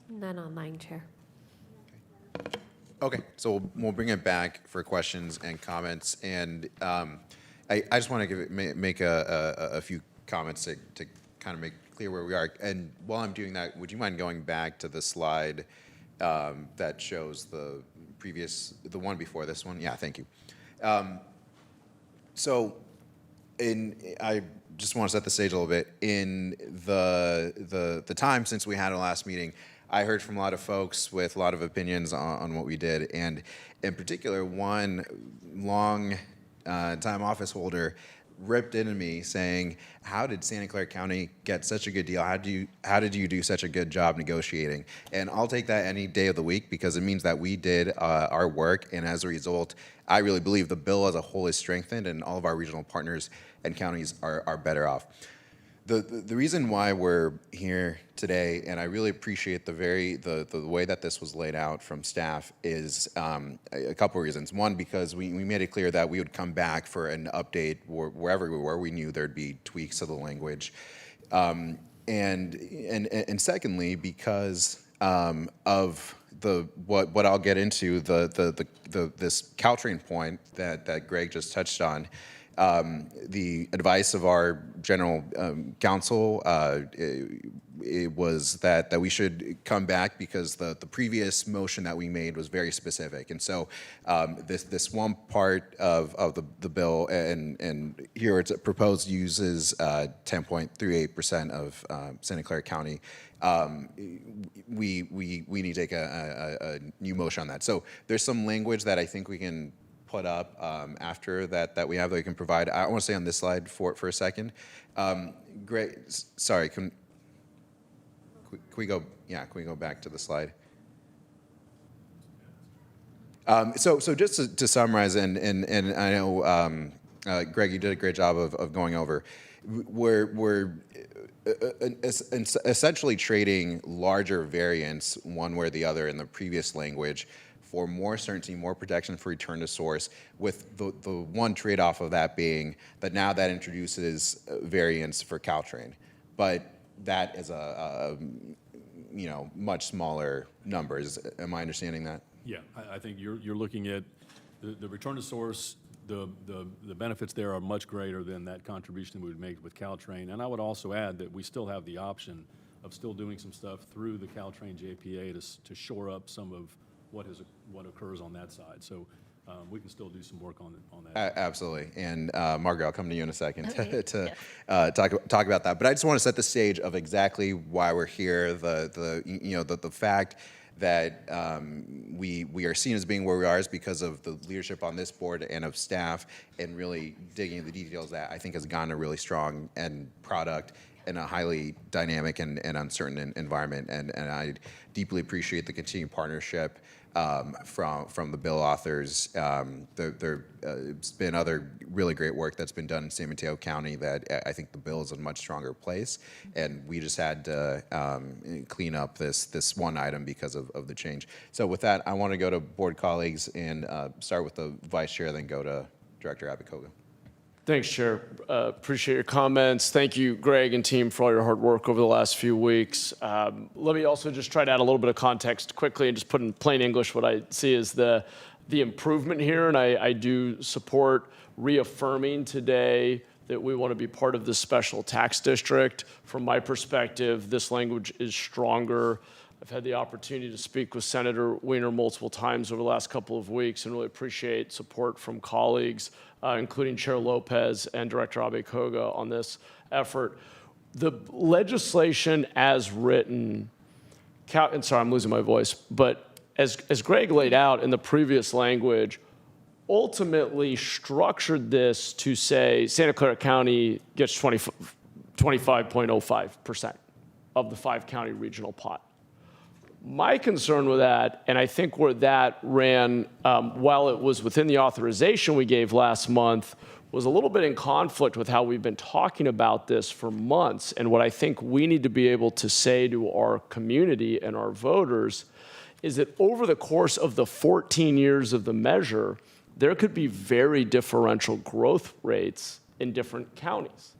None online, Chair.
Okay, so we'll bring it back for questions and comments. And I just want to make a few comments to kind of make clear where we are. And while I'm doing that, would you mind going back to the slide that shows the one before this one? Yeah, thank you. So I just want to set the stage a little bit. In the time since we had our last meeting, I heard from a lot of folks with a lot of opinions on what we did, and in particular, one long time office holder ripped into me saying, how did Santa Clara County get such a good deal? How did you do such a good job negotiating? And I'll take that any day of the week, because it means that we did our work, and as a result, I really believe the bill as a whole is strengthened, and all of our regional partners and counties are better off. The reason why we're here today, and I really appreciate the way that this was laid out from staff, is a couple of reasons. One, because we made it clear that we would come back for an update wherever we were. We knew there'd be tweaks to the language, and secondly, because of what I'll get into, this Caltrain point that Greg just touched on. The advice of our general counsel it was that we should come back because the previous motion that we made was very specific, and so this one part of the bill, and here it's proposed uses 10.38% of Santa Clara County. We need to take a new motion on that. So there's some language that I think we can put up after that we have that we can provide. I want to stay on this slide for a second. Great. Sorry. Can we go? Yeah. Can we go back to the slide? So just to summarize, and I know Greg, you did a great job of going over. We're essentially trading larger variance one way or the other in the previous language for more certainty, more protection for return to source, with the one trade-off of that being that now that introduces variance for Caltrain, but that is a much smaller numbers. Am I understanding that?
Yeah, I think you're looking at the return to source. The benefits there are much greater than that contribution we would make with Caltrain. And I would also add that we still have the option of still doing some stuff through the Caltrain JPA to shore up some of what occurs on that side. So we can still do some work on that.
Absolutely. And Margaret, I'll come to you in a second to talk about that. But I just want to set the stage of exactly why we're here. The fact that we are seen as being where we are is because of the leadership on this board and of staff, and really digging into the details that I think has gotten a really strong end product in a highly dynamic and uncertain environment. And I deeply appreciate the continued partnership from the bill authors. There's been other really great work that's been done in San Mateo County that I think the bill is in a much stronger place, and we just had to clean up this one item because of the change. So with that, I want to go to board colleagues and start with the vice chair, then go to Director Abakoga.
Thanks, Chair. Appreciate your comments. Thank you, Greg and team, for all your hard work over the last few weeks. Let me also just try to add a little bit of context quickly and just put in plain English what I see as the improvement here. And I do support reaffirming today that we want to be part of this special tax district. From my perspective, this language is stronger. I've had the opportunity to speak with Senator Wiener multiple times over the last couple of weeks, and really appreciate support from colleagues, including Chair Lopez and Director Abakoga on this effort. The legislation as written, and sorry, I'm losing my voice, but as Greg laid out in the previous language, ultimately structured this to say Santa Clara County gets 25.05% of the 5-county regional pot. My concern with that, and I think where that ran, while it was within the authorization we gave last month, was a little bit in conflict with how we've been talking about this for months. And what I think we need to be able to say to our community and our voters is that over the course of the 14 years of the measure, there could be very differential growth rates in different counties.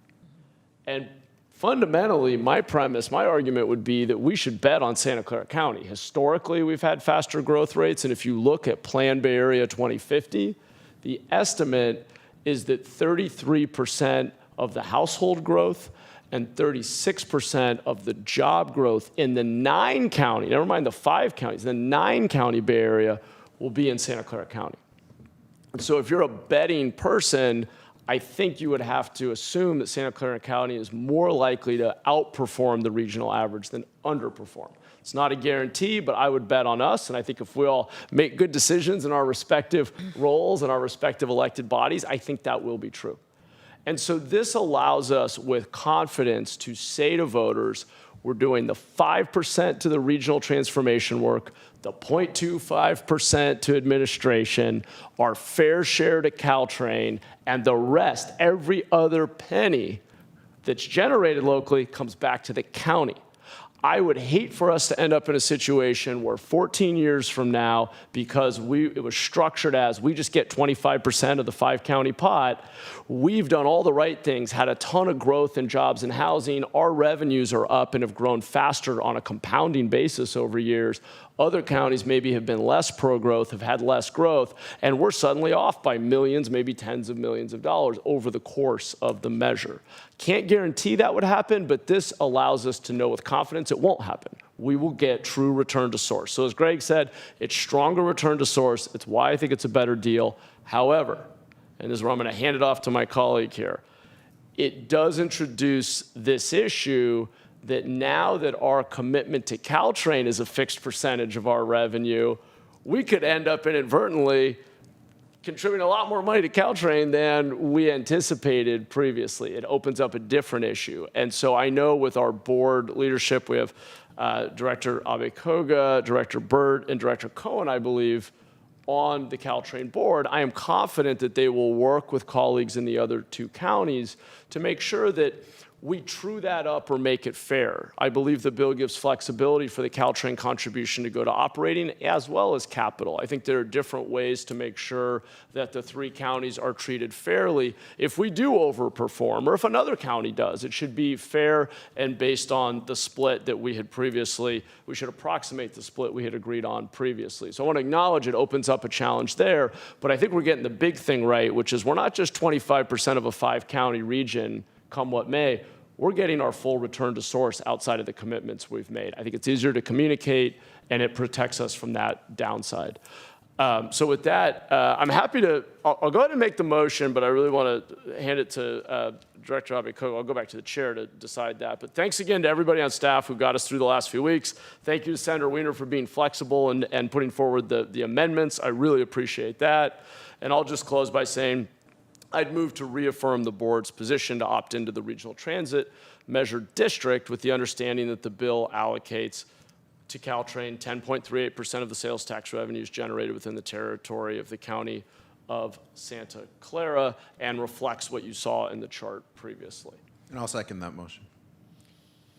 And fundamentally, my premise, my argument would be that we should bet on Santa Clara County. Historically, we've had faster growth rates, and if you look at Plan Bay Area 2050, the estimate is that 33% of the household growth and 36% of the job growth in the 9-county, never mind the 5 counties, the 9-county Bay Area will be in Santa Clara County. And so if you're a betting person, I think you would have to assume that Santa Clara County is more likely to outperform the regional average than underperform. It's not a guarantee, but I would bet on us. And I think if we all make good decisions in our respective roles and our respective elected bodies, I think that will be true. And so this allows us with confidence to say to voters, we're doing the 5% to the regional transformation work, the 0.25% to administration, our fair share to Caltrain, and the rest, every other penny that's generated locally comes back to the county. I would hate for us to end up in a situation where 14 years from now, because it was structured as we just get 25% of the 5-county pot, we've done all the right things, had a ton of growth in jobs and housing, our revenues are up and have grown faster on a compounding basis over years. Other counties maybe have been less pro-growth, have had less growth, and we're suddenly off by millions, maybe tens of millions of dollars over the course of the measure. Can't guarantee that would happen, but this allows us to know with confidence it won't happen. We will get true return to source. So as Greg said, it's stronger return to source. It's why I think it's a better deal. However, and this is where I'm going to hand it off to my colleague here, it does introduce this issue that now that our commitment to Caltrain is a fixed percentage of our revenue, we could end up inadvertently contributing a lot more money to Caltrain than we anticipated previously. It opens up a different issue. And so I know with our board leadership, we have Director Abe-Koga, Director Burt, and Director Cohen, I believe, on the Caltrain board. I am confident that they will work with colleagues in the other 2 counties to make sure that we true that up or make it fair. I believe the bill gives flexibility for the Caltrain contribution to go to operating as well as capital. I think there are different ways to make sure that the 3 counties are treated fairly. If we do overperform, or if another county does, it should be fair and based on the split that we had previously, we should approximate the split we had agreed on previously. So I want to acknowledge it opens up a challenge there, but I think we're getting the big thing right, which is we're not just 25% of a 5-county region, come what may, we're getting our full return to source outside of the commitments we've made. I think it's easier to communicate, and it protects us from that downside. So with that, I'm happy to, I'll go ahead and make the motion, but I really want to hand it to Director Abe-Koga. I'll go back to the chair to decide that. But thanks again to everybody on staff who got us through the last few weeks. Thank you to Senator Wiener for being flexible and putting forward the amendments. I really appreciate that. And I'll just close by saying, I'd move to reaffirm the board's position to opt into the regional transit measure district with the understanding that the bill allocates to Caltrain 10.38% of the sales tax revenues generated within the territory of the county of Santa Clara and reflects what you saw in the chart previously.
And I'll second that motion.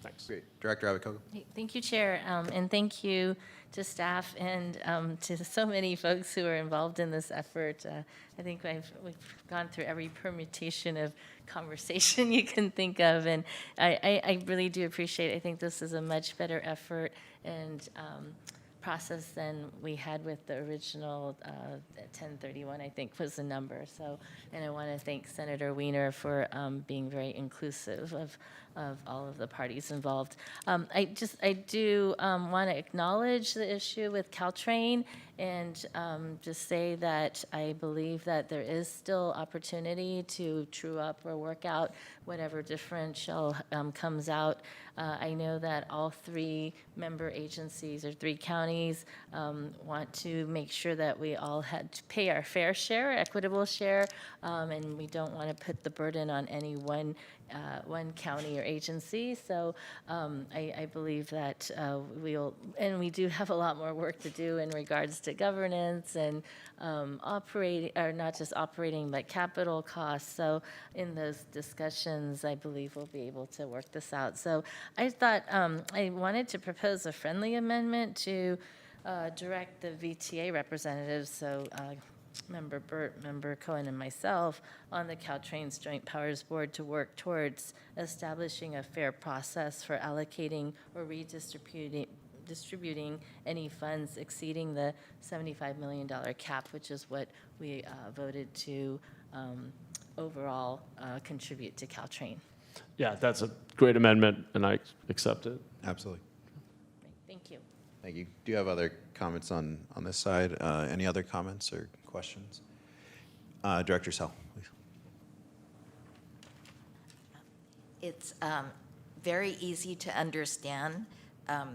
Thanks.
Great. Director Abe-Koga.
Thank you, Chair, and thank you to staff and to so many folks who are involved in this effort. I think we've gone through every permutation of conversation you can think of, and I really do appreciate it. I think this is a much better effort and process than we had with the original 1031, I think was the number. So, and I want to thank Senator Wiener for being very inclusive of all of the parties involved. I do want to acknowledge the issue with Caltrain and just say that I believe that there is still opportunity to true up or work out whatever differential comes out. I know that all 3 member agencies or 3 counties want to make sure that we all had to pay our fair share, equitable share, and we don't want to put the burden on any one county or agency. So I believe that we do have a lot more work to do in regards to governance and operating, or not just operating, but capital costs. So in those discussions, I believe we'll be able to work this out. So I thought I wanted to propose a friendly amendment to direct the VTA representatives, so Member Burt, Member Cohen, and myself on the Caltrain's Joint Powers Board to work towards establishing a fair process for allocating or redistributing any funds exceeding the $75 million cap, which is what we voted to overall contribute to Caltrain.
Yeah, that's a great amendment, and I accept it.
Absolutely.
Thank you.
Thank you. Do you have other comments on this side? Any other comments or questions? Director Sell, please.
It's very easy to understand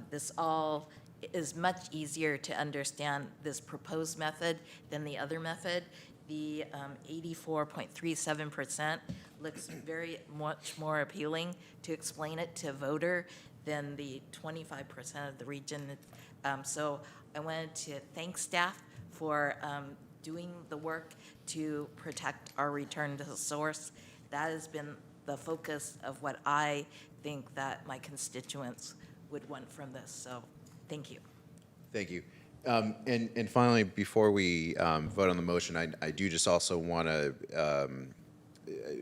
This all is much easier to understand, this proposed method, than the other method. The 84.37% looks very much more appealing to explain it to a voter than the 25% of the region. So I wanted to thank staff for doing the work to protect our return to the source. That has been the focus of what I think that my constituents would want from this. So thank you.
Thank you. And finally, before we vote on the motion, I do just also want to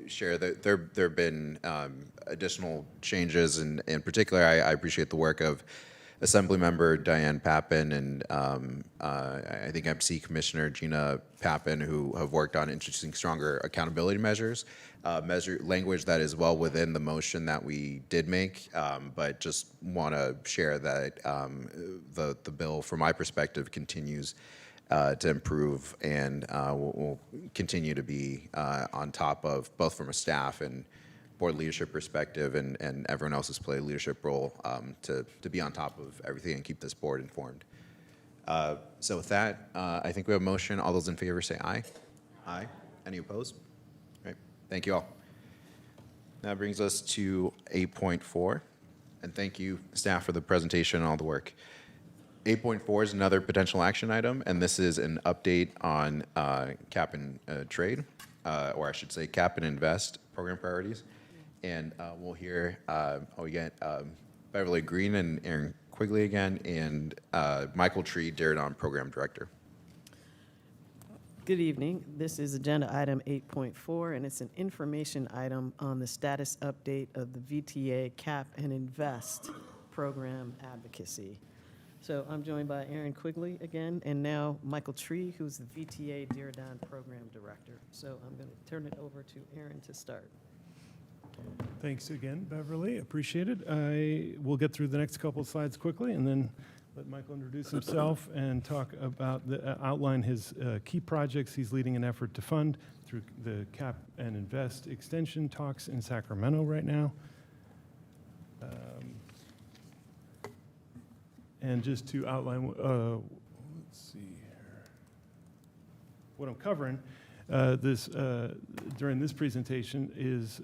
share that there have been additional changes, and in particular, I appreciate the work of Assemblymember Diane Pappen and I think MC Commissioner Gina Pappen, who have worked on introducing stronger accountability measures, language that is well within the motion that we did make, but just want to share that the bill, from my perspective, continues to improve and will continue to be on top of, both from a staff and board leadership perspective and everyone else's play a leadership role to be on top of everything and keep this board informed. So with that, I think we have a motion. All those in favor say aye. Aye. Any opposed? All right. Thank you all. That brings us to 8.4. And thank you, staff, for the presentation and all the work. 8.4 is another potential action item, and this is an update on cap and trade, or I should say cap and invest program priorities. And we'll hear, we get Beverly Green and Aaron Quigley again, and Michael Tree, Daredon Program Director.
Good evening. This is agenda item 8.4, and it's an information item on the status update of the VTA Cap and Invest program advocacy. So I'm joined by Aaron Quigley again, and now Michael Tree, who's the VTA Daredon Program Director. So I'm going to turn it over to Aaron to start.
Thanks again, Beverly. Appreciate it. I will get through the next couple of slides quickly and then let Michael introduce himself and talk about outline his key projects he's leading an effort to fund through the Cap and Invest extension talks in Sacramento right now. And just to outline, let's see here, what I'm covering during this presentation is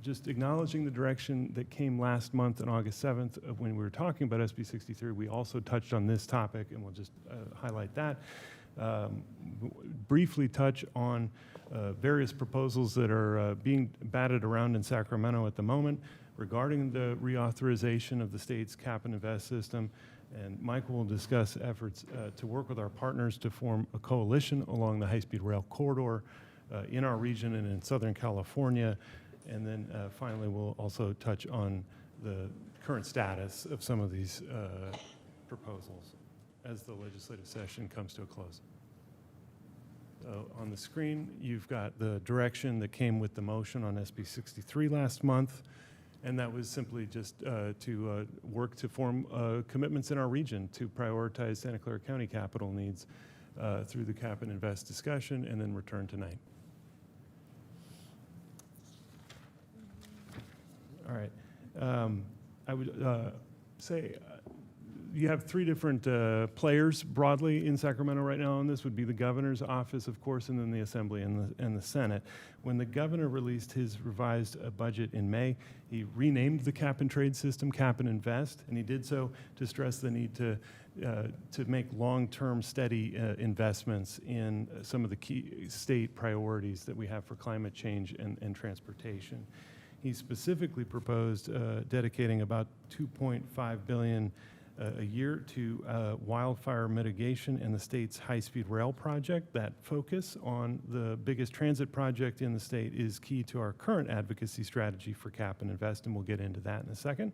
just acknowledging the direction that came last month on August 7th when we were talking about SB 63. We also touched on this topic, and we'll just highlight that. Briefly touch on various proposals that are being batted around in Sacramento at the moment regarding the reauthorization of the state's cap and invest system. And Michael will discuss efforts to work with our partners to form a coalition along the high-speed rail corridor in our region and in Southern California. And then finally, we'll also touch on the current status of some of these proposals as the legislative session comes to a close. So on the screen, you've got the direction that came with the motion on SB 63 last month. And that was simply just to work to form commitments in our region to prioritize Santa Clara County capital needs through the Cap and Invest discussion and then return tonight. All right. I would say you have three different players broadly in Sacramento right now, and this would be the governor's office, of course, and then the Assembly and the Senate. When the governor released his revised budget in May, he renamed the cap and trade system Cap and Invest, and he did so to stress the need to make long-term steady investments in some of the key state priorities that we have for climate change and transportation. He specifically proposed dedicating about $2.5 billion a year to wildfire mitigation and the state's high-speed rail project. That focus on the biggest transit project in the state is key to our current advocacy strategy for Cap and Invest, and we'll get into that in a second.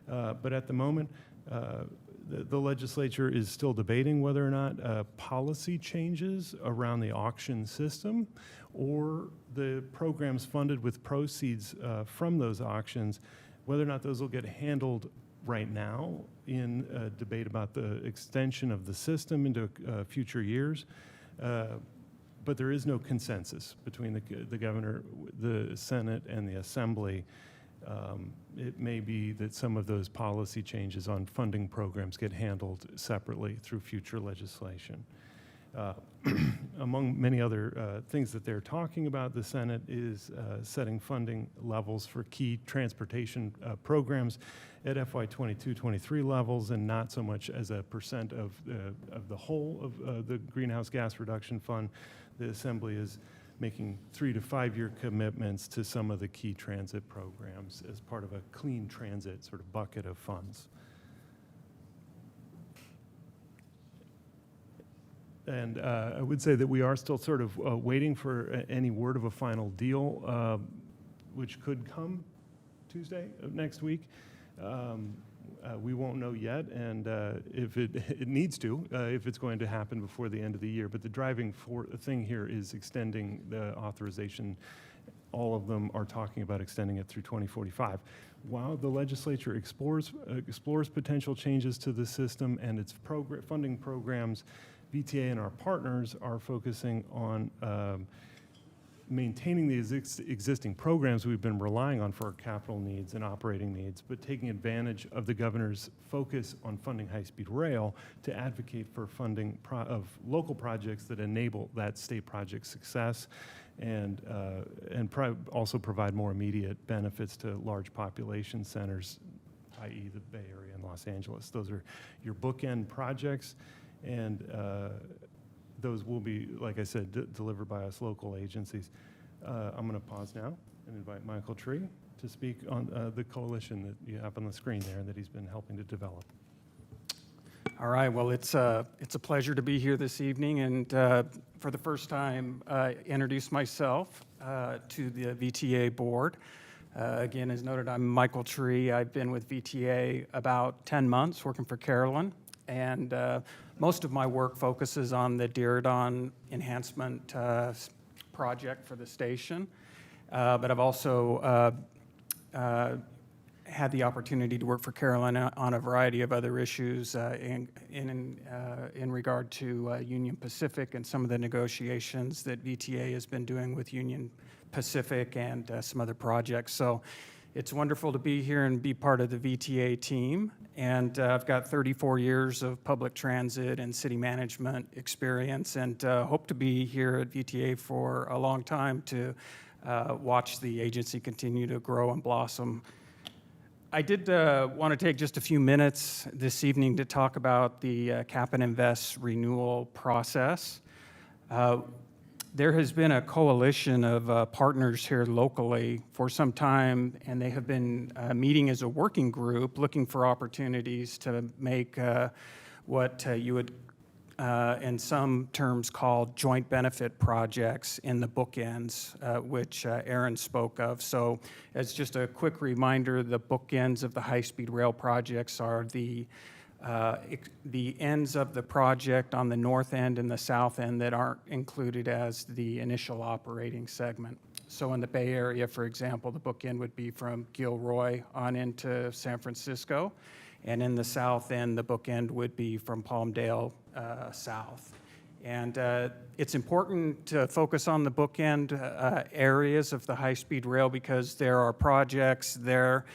But at the moment, the legislature is still debating whether or not policy changes around the auction system or the programs funded with proceeds from those auctions, whether or not those will get handled right now in a debate about the extension of the system into future years. But there is no consensus between the governor, the Senate, and the Assembly It may be that some of those policy changes on funding programs get handled separately through future legislation. Among many other things that they're talking about, the Senate is setting funding levels for key transportation programs at FY 22-23 levels, and not so much as a percent of the whole of the greenhouse gas reduction fund. The Assembly is making 3 to 5 year commitments to some of the key transit programs as part of a clean transit sort of bucket of funds. And I would say that we are still sort of waiting for any word of a final deal, which could come Tuesday of next week. We won't know yet, and if it needs to, if it's going to happen before the end of the year. But the driving thing here is extending the authorization. All of them are talking about extending it through 2045. While the legislature explores potential changes to the system and its funding programs, VTA and our partners are focusing on maintaining the existing programs we've been relying on for our capital needs and operating needs, but taking advantage of the governor's focus on funding high-speed rail to advocate for funding of local projects that enable that state project success, and also provide more immediate benefits to large population centers, i.e. the Bay Area and Los Angeles. Those are your bookend projects, and those will be, like I said, delivered by us local agencies. I'm going to pause now and invite Michael Tree to speak on the coalition that you have on the screen there that he's been helping to develop.
All right, well, it's a pleasure to be here this evening, and for the first time, introduce myself to the VTA board. Again, as noted, I'm Michael Tree. I've been with VTA about 10 months, working for Carolyn, and most of my work focuses on the Diridon enhancement project for the station, but I've also had the opportunity to work for Carolyn on a variety of other issues in regard to Union Pacific and some of the negotiations that VTA has been doing with Union Pacific and some other projects. So it's wonderful to be here and be part of the VTA team. And I've got 34 years of public transit and city management experience, and hope to be here at VTA for a long time to watch the agency continue to grow and blossom. I did want to take just a few minutes this evening to talk about the Cap and Invest renewal process. There has been a coalition of partners here locally for some time, and they have been meeting as a working group, looking for opportunities to make what you would, in some terms, call joint benefit projects in the bookends, which Aaron spoke of. So as just a quick reminder, the bookends of the high-speed rail projects are the ends of the project on the north end and the south end that aren't included as the initial operating segment. So in the Bay Area, for example, the bookend would be from Gilroy on into San Francisco. And in the south end, the bookend would be from Palmdale south. And it's important to focus on the bookend areas of the high-speed rail because there are projects there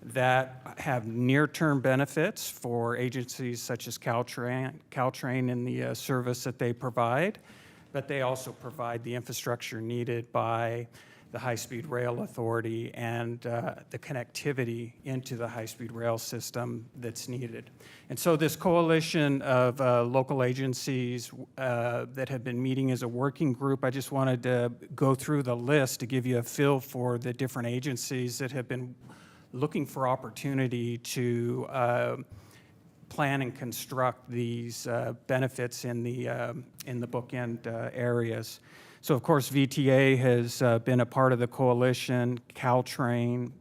that have near-term benefits for agencies such as Caltrain in the service that they provide, but they also provide the infrastructure needed by the High-Speed Rail Authority and the connectivity into the high-speed rail system that's needed. And so this coalition of local agencies that have been meeting as a working group, I just wanted to go through the list to give you a feel for the different agencies that have been looking for opportunity to plan and construct these benefits in the bookend areas. So, of course, VTA has been a part of the coalition, Caltrain,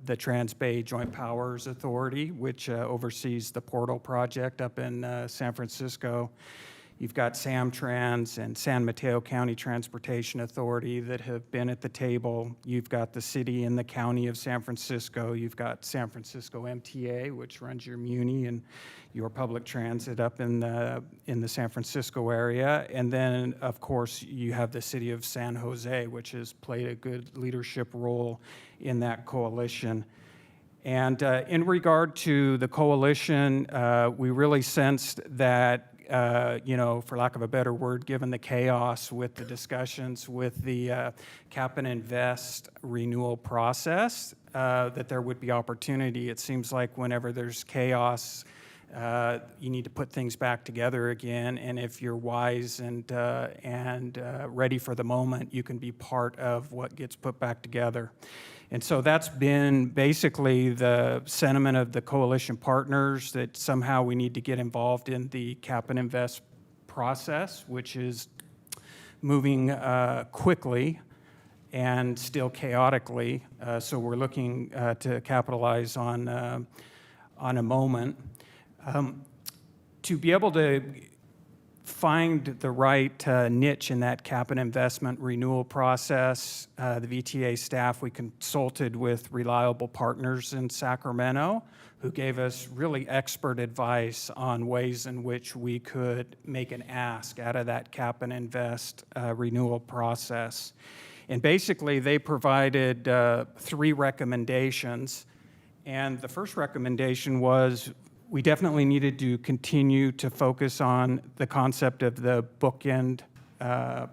the Trans-Bay Joint Powers Authority, which oversees the Portal project up in San Francisco. You've got SamTrans and San Mateo County Transportation Authority that have been at the table. You've got the city and the county of San Francisco. You've got San Francisco MTA, which runs your Muni and your public transit up in the San Francisco area. And then, of course, you have the city of San Jose, which has played a good leadership role in that coalition. And in regard to the coalition, we really sensed that, for lack of a better word, given the chaos with the discussions with the cap and invest renewal process, that there would be opportunity. It seems like whenever there's chaos, you need to put things back together again, and if you're wise and ready for the moment, you can be part of what gets put back together. And so that's been basically the sentiment of the coalition partners, that somehow we need to get involved in the cap and invest process, which is moving quickly and still chaotically. So we're looking to capitalize on a moment. To be able to find the right niche in that cap and investment renewal process, the VTA staff, we consulted with reliable partners in Sacramento who gave us really expert advice on ways in which we could make an ask out of that cap and invest renewal process. And basically, they provided 3 recommendations. And the first recommendation was we definitely needed to continue to focus on the concept of the bookend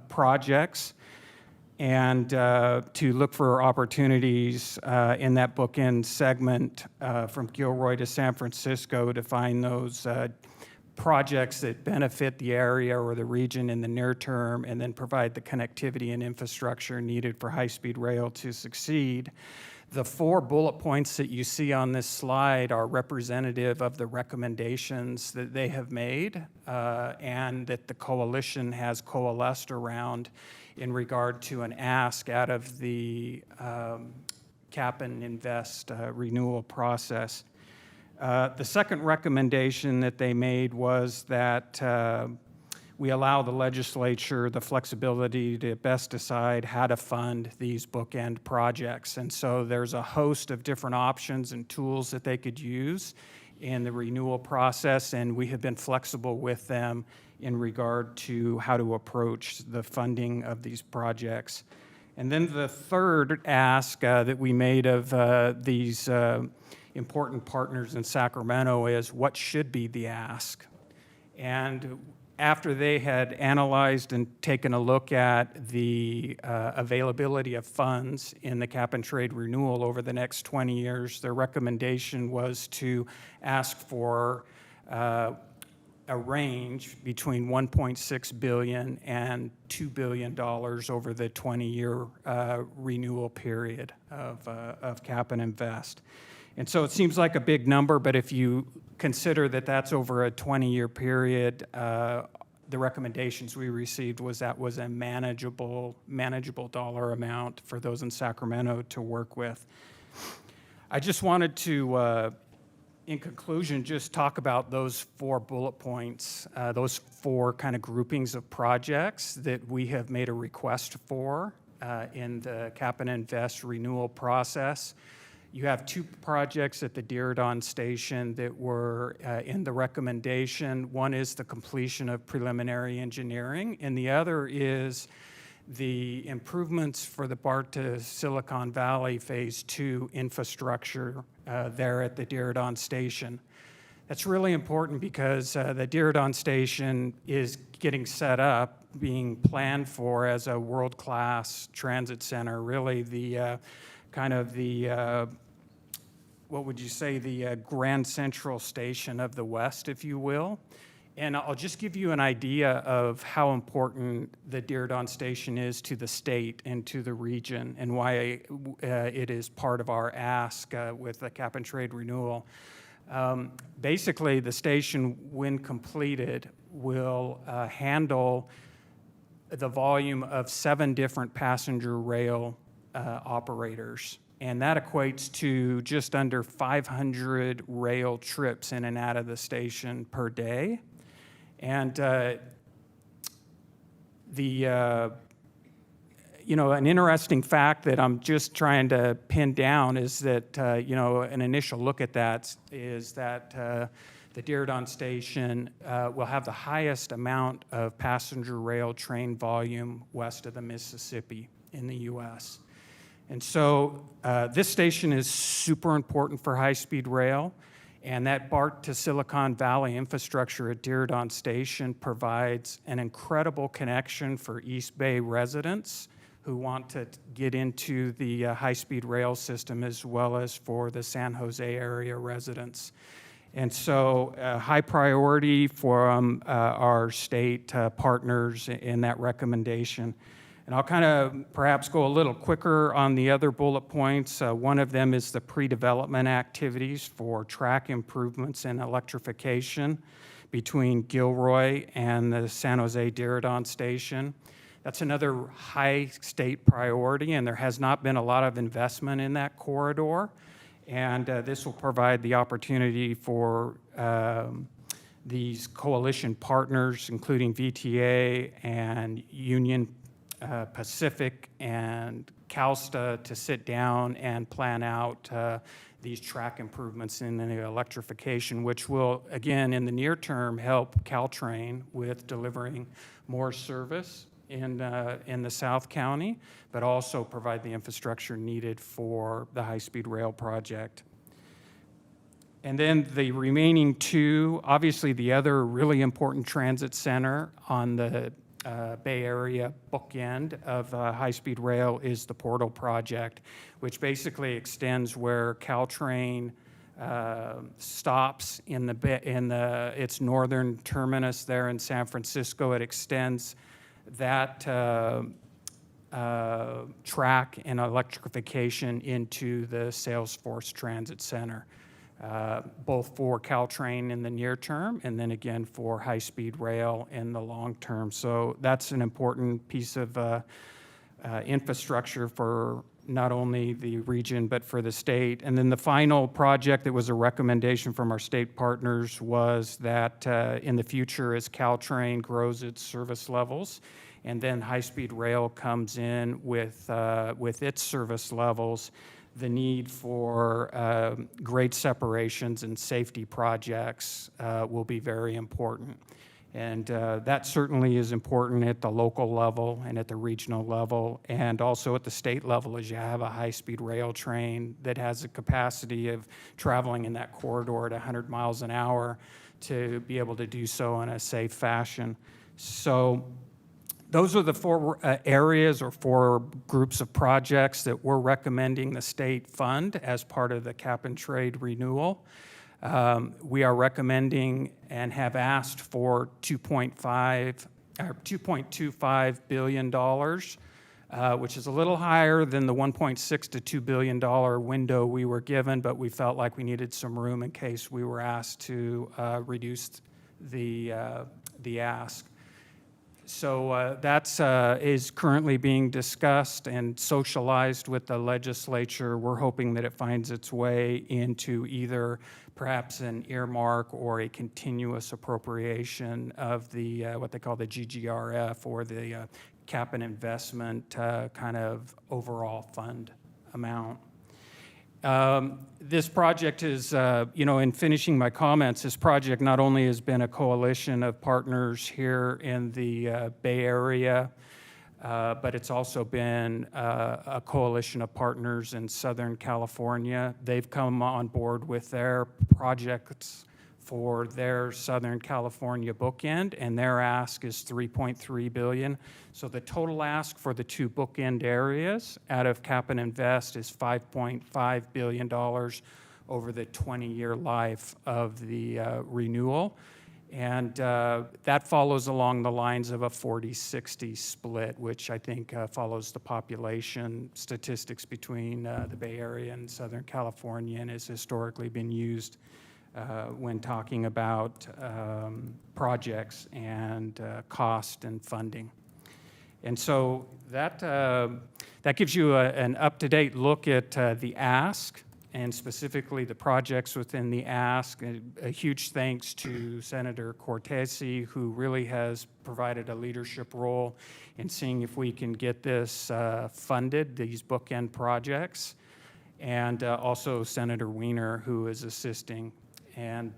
projects and to look for opportunities in that bookend segment from Gilroy to San Francisco to find those projects that benefit the area or the region in the near term and then provide the connectivity and infrastructure needed for high-speed rail to succeed. The 4 bullet points that you see on this slide are representative of the recommendations that they have made and that the coalition has coalesced around in regard to an ask out of the cap and invest renewal process. The second recommendation that they made was that we allow the legislature the flexibility to best decide how to fund these bookend projects. And so there's a host of different options and tools that they could use in the renewal process, and we have been flexible with them in regard to how to approach the funding of these projects. And then the third ask that we made of these important partners in Sacramento is what should be the ask. And after they had analyzed and taken a look at the availability of funds in the cap and trade renewal over the next 20 years, their recommendation was to ask for a range between $1.6 billion and $2 billion over the 20-year renewal period of cap and invest. And so it seems like a big number, but if you consider that that's over a 20-year period, the recommendations we received was that was a manageable dollar amount for those in Sacramento to work with. I just wanted to, in conclusion, just talk about those 4 bullet points, those 4 kind of groupings of projects that we have made a request for in the cap and invest renewal process. You have 2 projects at the Diridon station that were in the recommendation. One is the completion of preliminary engineering, and the other is the improvements for the BART to Silicon Valley Phase 2 infrastructure there at the Diridon station. That's really important because the Diridon station is getting set up, being planned for as a world-class transit center, really the what would you say, the Grand Central Station of the West, if you will. And I'll just give you an idea of how important the Diridon station is to the state and to the region and why it is part of our ask with the cap and trade renewal. Basically, the station, when completed, will handle the volume of 7 different passenger rail operators. And that equates to just under 500 rail trips in and out of the station per day. And an interesting fact that I'm just trying to pin down is that, an initial look at that is that the Diridon station will have the highest amount of passenger rail train volume west of the Mississippi in the U.S. And so this station is super important for high-speed rail, and that BART to Silicon Valley infrastructure at Diridon Station provides an incredible connection for East Bay residents who want to get into the high-speed rail system, as well as for the San Jose area residents. And so high priority for our state partners in that recommendation. And I'll kind of perhaps go a little quicker on the other bullet points. One of them is the pre-development activities for track improvements and electrification between Gilroy and the San Jose Diridon Station. That's another high state priority, and there has not been a lot of investment in that corridor. And this will provide the opportunity for these coalition partners, including VTA and Union Pacific and CalSTA, to sit down and plan out these track improvements in the electrification, which will, again, in the near term, help Caltrain with delivering more service in the South County, but also provide the infrastructure needed for the high-speed rail project. And then the remaining two, obviously the other really important transit center on the Bay Area bookend of high-speed rail is the Portal project, which basically extends where Caltrain stops in its northern terminus there in San Francisco. It extends that track and electrification into the Salesforce Transit Center, both for Caltrain in the near term and then again for high-speed rail in the long term. So that's an important piece of infrastructure for not only the region but for the state. And then the final project that was a recommendation from our state partners was that in the future, as Caltrain grows its service levels and then high-speed rail comes in with its service levels, the need for grade separations and safety projects will be very important. And that certainly is important at the local level and at the regional level, and also at the state level, as you have a high-speed rail train that has the capacity of traveling in that corridor at 100 miles an hour to be able to do so in a safe fashion. So those are the four areas or four groups of projects that we're recommending the state fund as part of the cap and trade renewal. We are recommending and have asked for $2.25 billion, which is a little higher than the $1.6 to $2 billion window we were given, but we felt like we needed some room in case we were asked to reduce the ask. So that is currently being discussed and socialized with the legislature. We're hoping that it finds its way into either perhaps an earmark or a continuous appropriation of the what they call the GGRF, or the cap and investment kind of overall fund amount. This project is, in finishing my comments, this project not only has been a coalition of partners here in the Bay Area, but it's also been a coalition of partners in Southern California. They've come on board with their projects for their Southern California bookend, and their ask is $3.3 billion. So the total ask for the two bookend areas out of Cap and Invest is $5.5 billion over the 20-year life of the renewal. And that follows along the lines of a 40-60 split, which I think follows the population statistics between the Bay Area and Southern California, and has historically been used when talking about projects and cost and funding. And so that gives you an up-to-date look at the ask, and specifically the projects within the ask. A huge thanks to Senator Cortese, who really has provided a leadership role in seeing if we can get this funded, these bookend projects, and also Senator Wiener, who is assisting. And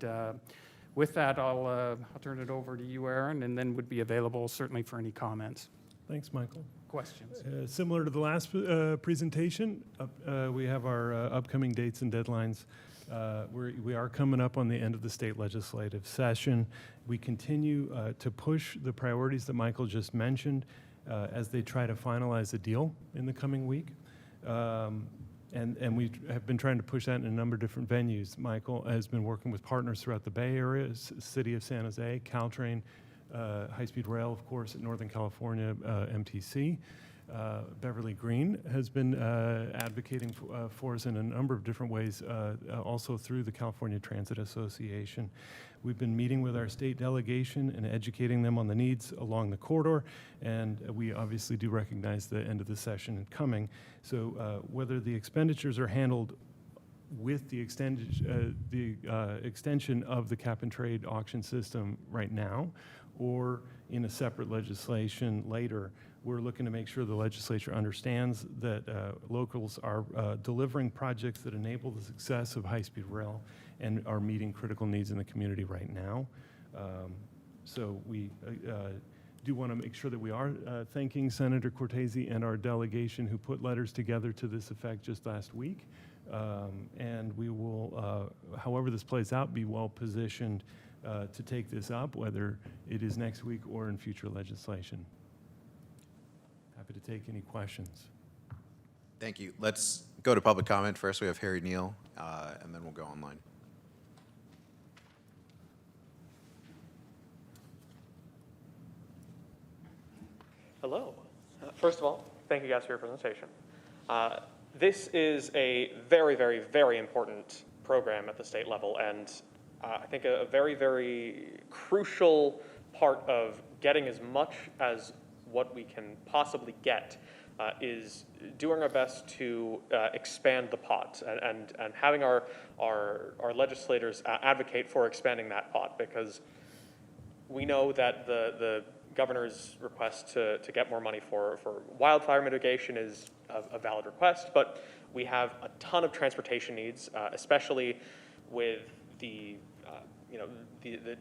with that, I'll turn it over to you, Aaron, and then would be available certainly for any comments.
Thanks, Michael.
questions.
Similar to the last presentation, we have our upcoming dates and deadlines. We are coming up on the end of the state legislative session. We continue to push the priorities that Michael just mentioned as they try to finalize a deal in the coming week. And we have been trying to push that in a number of different venues. Michael has been working with partners throughout the Bay Area, City of San Jose, Caltrain, high-speed rail, of course, at Northern California, MTC. Beverly Green has been advocating for us in a number of different ways, also through the California Transit Association. We've been meeting with our state delegation and educating them on the needs along the corridor, and we obviously do recognize the end of the session coming. So whether the expenditures are handled with the extension of the cap and trade auction system right now, or in a separate legislation later, we're looking to make sure the legislature understands that locals are delivering projects that enable the success of high-speed rail and are meeting critical needs in the community right now. So we do want to make sure that we are thanking Senator Cortese and our delegation who put letters together to this effect just last week. And we will, however this plays out, be well positioned to take this up, whether it is next week or in future legislation. Happy to take any questions.
Thank you. Let's go to public comment. First, we have Harry Neal, and then we'll go online.
Hello. First of all, thank you guys for your presentation. This is a very, very, very important program at the state level, and I think a very, very crucial part of getting as much as what we can possibly get is doing our best to expand the pot and having our legislators advocate for expanding that pot, because we know that the governor's request to get more money for wildfire mitigation is a valid request, but we have a ton of transportation needs, especially with the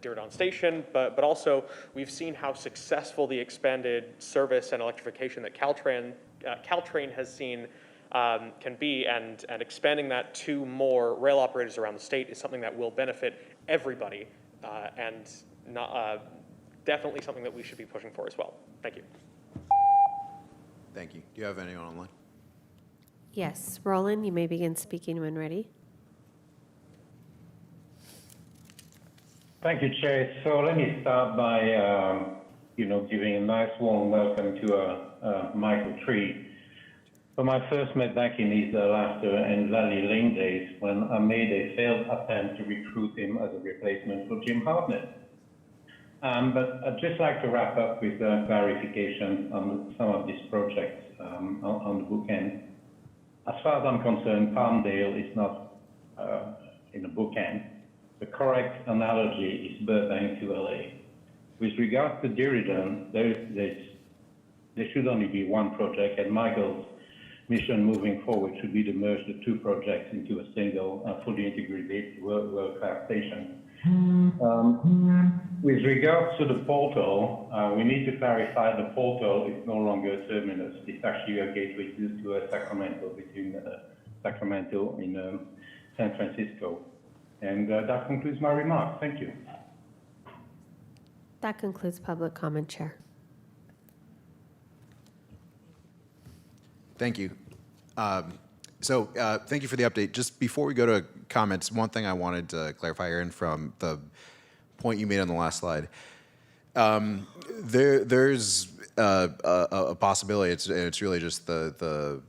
Diridon station, but also we've seen how successful the expanded service and electrification that Caltrain has seen can be, and expanding that to more rail operators around the state is something that will benefit everybody, and definitely something that we should be pushing for as well. Thank you.
Thank you. Do you have anyone online?
Yes, Roland, you may begin speaking when ready.
Thank you, Chair. So let me start by, giving a nice warm welcome to Michael Tree. When I first met back in his laughter and Valley Lane days, when I made a failed attempt to recruit him as a replacement for Jim Hartnett. But I'd just like to wrap up with clarification on some of these projects on the bookend. As far as I'm concerned, Palmdale is not in the bookend. The correct analogy is Burbank to LA. With regards to Diridon, there should only be one project, and Michael's mission moving forward should be to merge the two projects into a single, fully integrated world-class station. With regards to the portal, we need to clarify the portal is no longer a terminus. It's actually a gateway to Sacramento, between Sacramento and San Francisco. And that concludes my remarks. Thank you.
That concludes public comment, Chair.
Thank you. So thank you for the update. Just before we go to comments, one thing I wanted to clarify, Aaron, from the point you made on the last slide. There's a possibility, it's really just the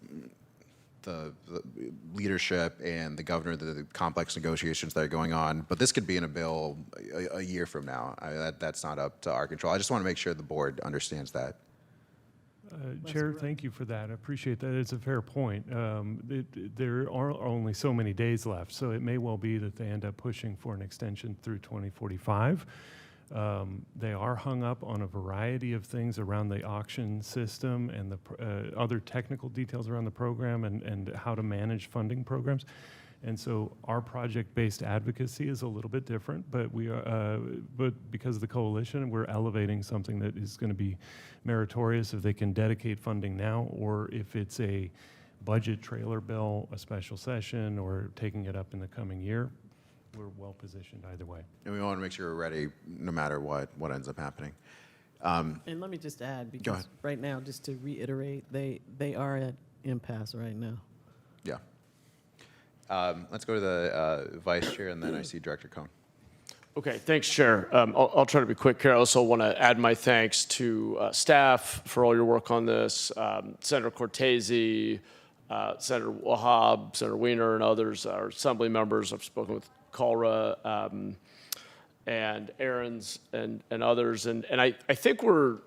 leadership and the governor, the complex negotiations that are going on, but this could be in a bill a year from now. That's not up to our control. I just want to make sure the board understands that.
Chair, thank you for that. I appreciate that. It's a fair point. There are only so many days left, so it may well be that they end up pushing for an extension through 2045. They are hung up on a variety of things around the auction system and the other technical details around the program and how to manage funding programs. And so our project-based advocacy is a little bit different, but but because of the coalition, we're elevating something that is going to be meritorious if they can dedicate funding now, or if it's a budget trailer bill, a special session, or taking it up in the coming year. We're well positioned either way.
And we want to make sure we're ready no matter what ends up happening.
And let me just add, because right now, just to reiterate, they are at impasse right now.
Yeah. Let's go to the Vice Chair, and then I see Director Cohn.
Okay, thanks, Chair. I'll try to be quick here. I also want to add my thanks to staff for all your work on this, Senator Cortese, Senator Wahab, Senator Wiener, and others, our assembly members. I've spoken with Kalra and Aaron's and others. And I think we're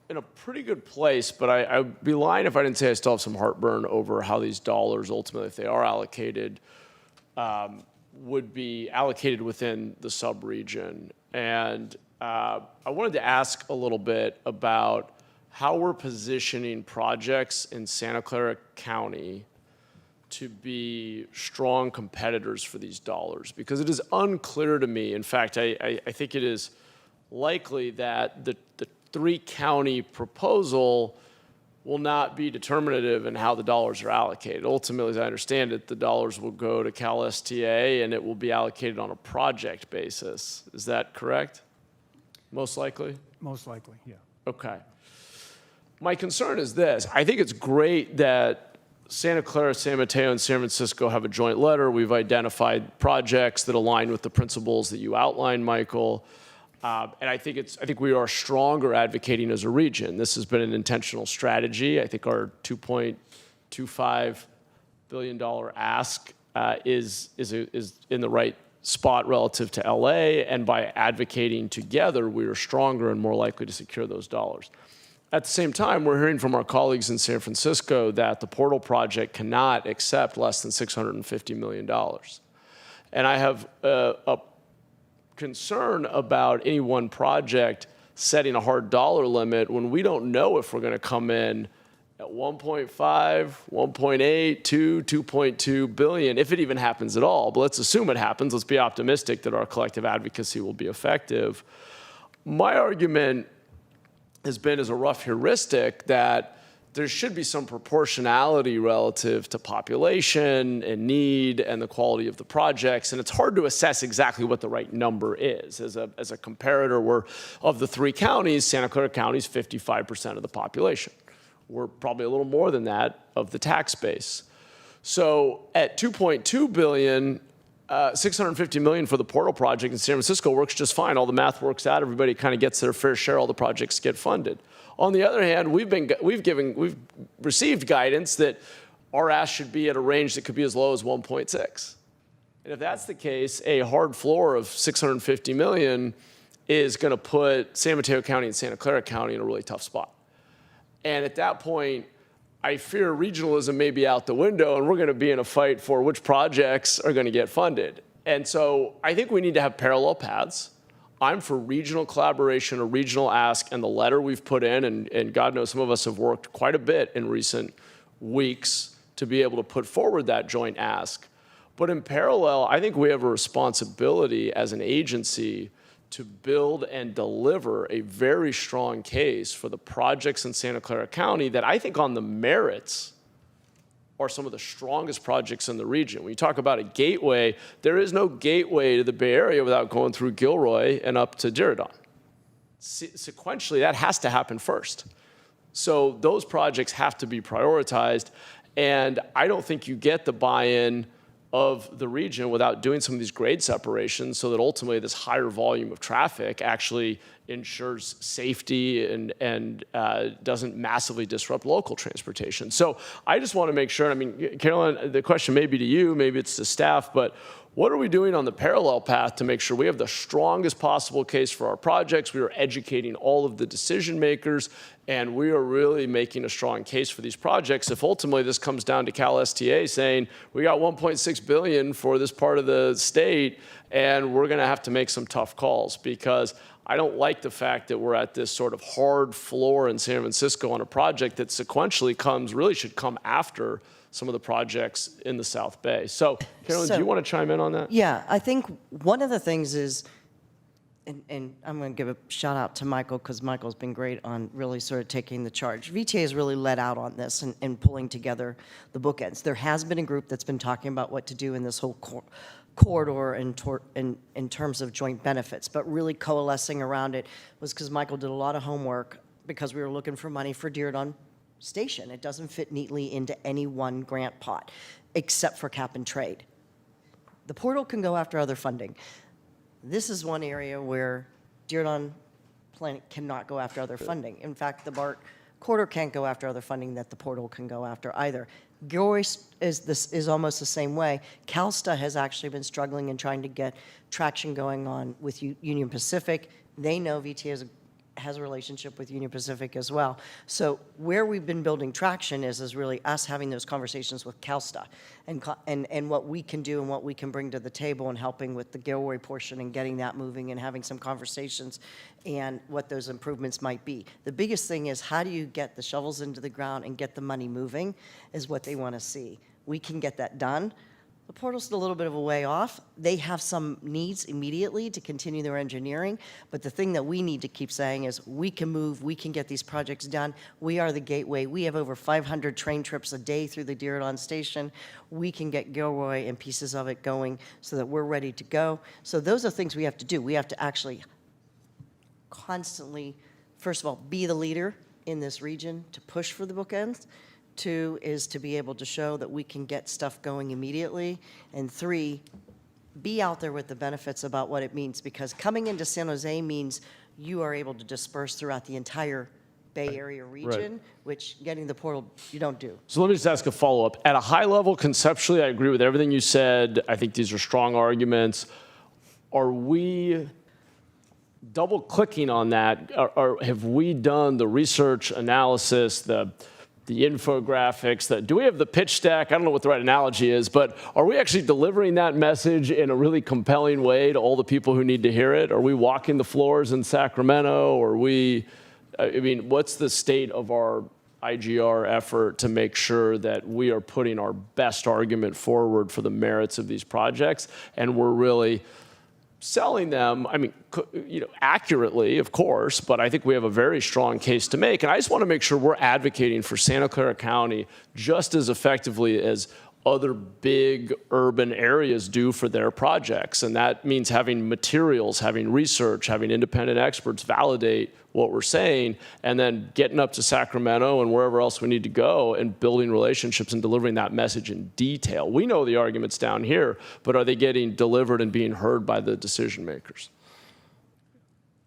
in a pretty good place, but I'd be lying if I didn't say I still have some heartburn over how these dollars ultimately, if they are allocated, would be allocated within the sub-region. And I wanted to ask a little bit about how we're positioning projects in Santa Clara County to be strong competitors for these dollars, because it is unclear to me. In fact, I think it is likely that the three-county proposal will not be determinative in how the dollars are allocated. Ultimately, as I understand it, the dollars will go to Cal STA, and it will be allocated on a project basis. Is that correct? Most likely?
Most likely.
Yeah.
Okay. My concern is this. I think it's great that Santa Clara, San Mateo, and San Francisco have a joint letter. We've identified projects that align with the principles that you outlined, Michael. And I think we are stronger advocating as a region. This has been an intentional strategy. I think our $2.25 billion ask is in the right spot relative to LA, and by advocating together, we are stronger and more likely to secure those dollars. At the same time, we're hearing from our colleagues in San Francisco that the Portal project cannot accept less than $650 million. And I have a concern about any one project setting a hard dollar limit when we don't know if we're going to come in at 1.5, 1.8, 2, 2.2 billion, if it even happens at all. But let's assume it happens. Let's be optimistic that our collective advocacy will be effective. My argument has been, as a rough heuristic, that there should be some proportionality relative to population and need and the quality of the projects. And it's hard to assess exactly what the right number is. As a comparator, we're, of the three counties, Santa Clara County is 55% of the population. We're probably a little more than that of the tax base. So at $2.2 billion, $650 million for the Portal project in San Francisco works just fine. All the math works out. Everybody kind of gets their fair share. All the projects get funded. On the other hand, we've received guidance that our ask should be at a range that could be as low as 1.6. And if that's the case, a hard floor of $650 million is going to put San Mateo County and Santa Clara County in a really tough spot. And at that point, I fear regionalism may be out the window, and we're going to be in a fight for which projects are going to get funded. And so I think we need to have parallel paths. I'm for regional collaboration, a regional ask, and the letter we've put in, and God knows some of us have worked quite a bit in recent weeks to be able to put forward that joint ask. But in parallel, I think we have a responsibility as an agency to build and deliver a very strong case for the projects in Santa Clara County that I think on the merits are some of the strongest projects in the region. When you talk about a gateway, there is no gateway to the Bay Area without going through Gilroy and up to Diridon. Sequentially, that has to happen first. So those projects have to be prioritized, and I don't think you get the buy-in of the region without doing some of these grade separations so that ultimately this higher volume of traffic actually ensures safety and doesn't massively disrupt local transportation. So I just want to make sure, I mean, Caroline, the question may be to you, maybe it's to staff, but what are we doing on the parallel path to make sure we have the strongest possible case for our projects? We are educating all of the decision makers, and we are really making a strong case for these projects. If ultimately this comes down to Cal STA saying, we got $1.6 billion for this part of the state, and we're going to have to make some tough calls, because I don't like the fact that we're at this sort of hard floor in San Francisco on a project that sequentially really should come after some of the projects in the South Bay. So, Carolyn, do
So-
you want to chime in on that?
Yeah, I think one of the things is, and I'm going to give a shout out to Michael, because Michael's been great on really sort of taking the charge. VTA has really led out on this and pulling together the bookends. There has been a group that's been talking about what to do in this whole corridor in terms of joint benefits, but really coalescing around it was because Michael did a lot of homework because we were looking for money for Dearborn Station. It doesn't fit neatly into any one grant pot, except for cap and trade. The portal can go after other funding. This is one area where Dearborn Planet cannot go after other funding. In fact, the BART corridor can't go after other funding that the portal can go after either. Gilroy is almost the same way. CalSTA has actually been struggling and trying to get traction going on with Union Pacific. They know VTA has a relationship with Union Pacific as well. So where we've been building traction is really us having those conversations with CalSTA and what we can do and what we can bring to the table and helping with the Gilroy portion and getting that moving and having some conversations and what those improvements might be. The biggest thing is how do you get the shovels into the ground and get the money moving is what they want to see. We can get that done. The portal's a little bit of a way off. They have some needs immediately to continue their engineering, but the thing that we need to keep saying is we can move, we can get these projects done. We are the gateway. We have over 500 train trips a day through the Dearborn Station. We can get Gilroy and pieces of it going so that we're ready to go. So those are things we have to do. We have to actually constantly, first of all, be the leader in this region to push for the bookends. 2 is to be able to show that we can get stuff going immediately. And 3, be out there with the benefits about what it means, because coming into San Jose means you are able to disperse throughout the entire Bay Area region, which getting the portal, you don't do.
So let me just ask a follow-up. At a high level, conceptually, I agree with everything you said. I think these are strong arguments. Are we double-clicking on that? Or have we done the research analysis, the infographics, do we have the pitch deck? I don't know what the right analogy is, but are we actually delivering that message in a really compelling way to all the people who need to hear it? Are we walking the floors in Sacramento? Or what's the state of our IGR effort to make sure that we are putting our best argument forward for the merits of these projects and we're really selling them, accurately, of course, but I think we have a very strong case to make. And I just want to make sure we're advocating for Santa Clara County just as effectively as other big urban areas do for their projects. And that means having materials, having research, having independent experts validate what we're saying, and then getting up to Sacramento and wherever else we need to go and building relationships and delivering that message in detail. We know the arguments down here, but are they getting delivered and being heard by the decision makers?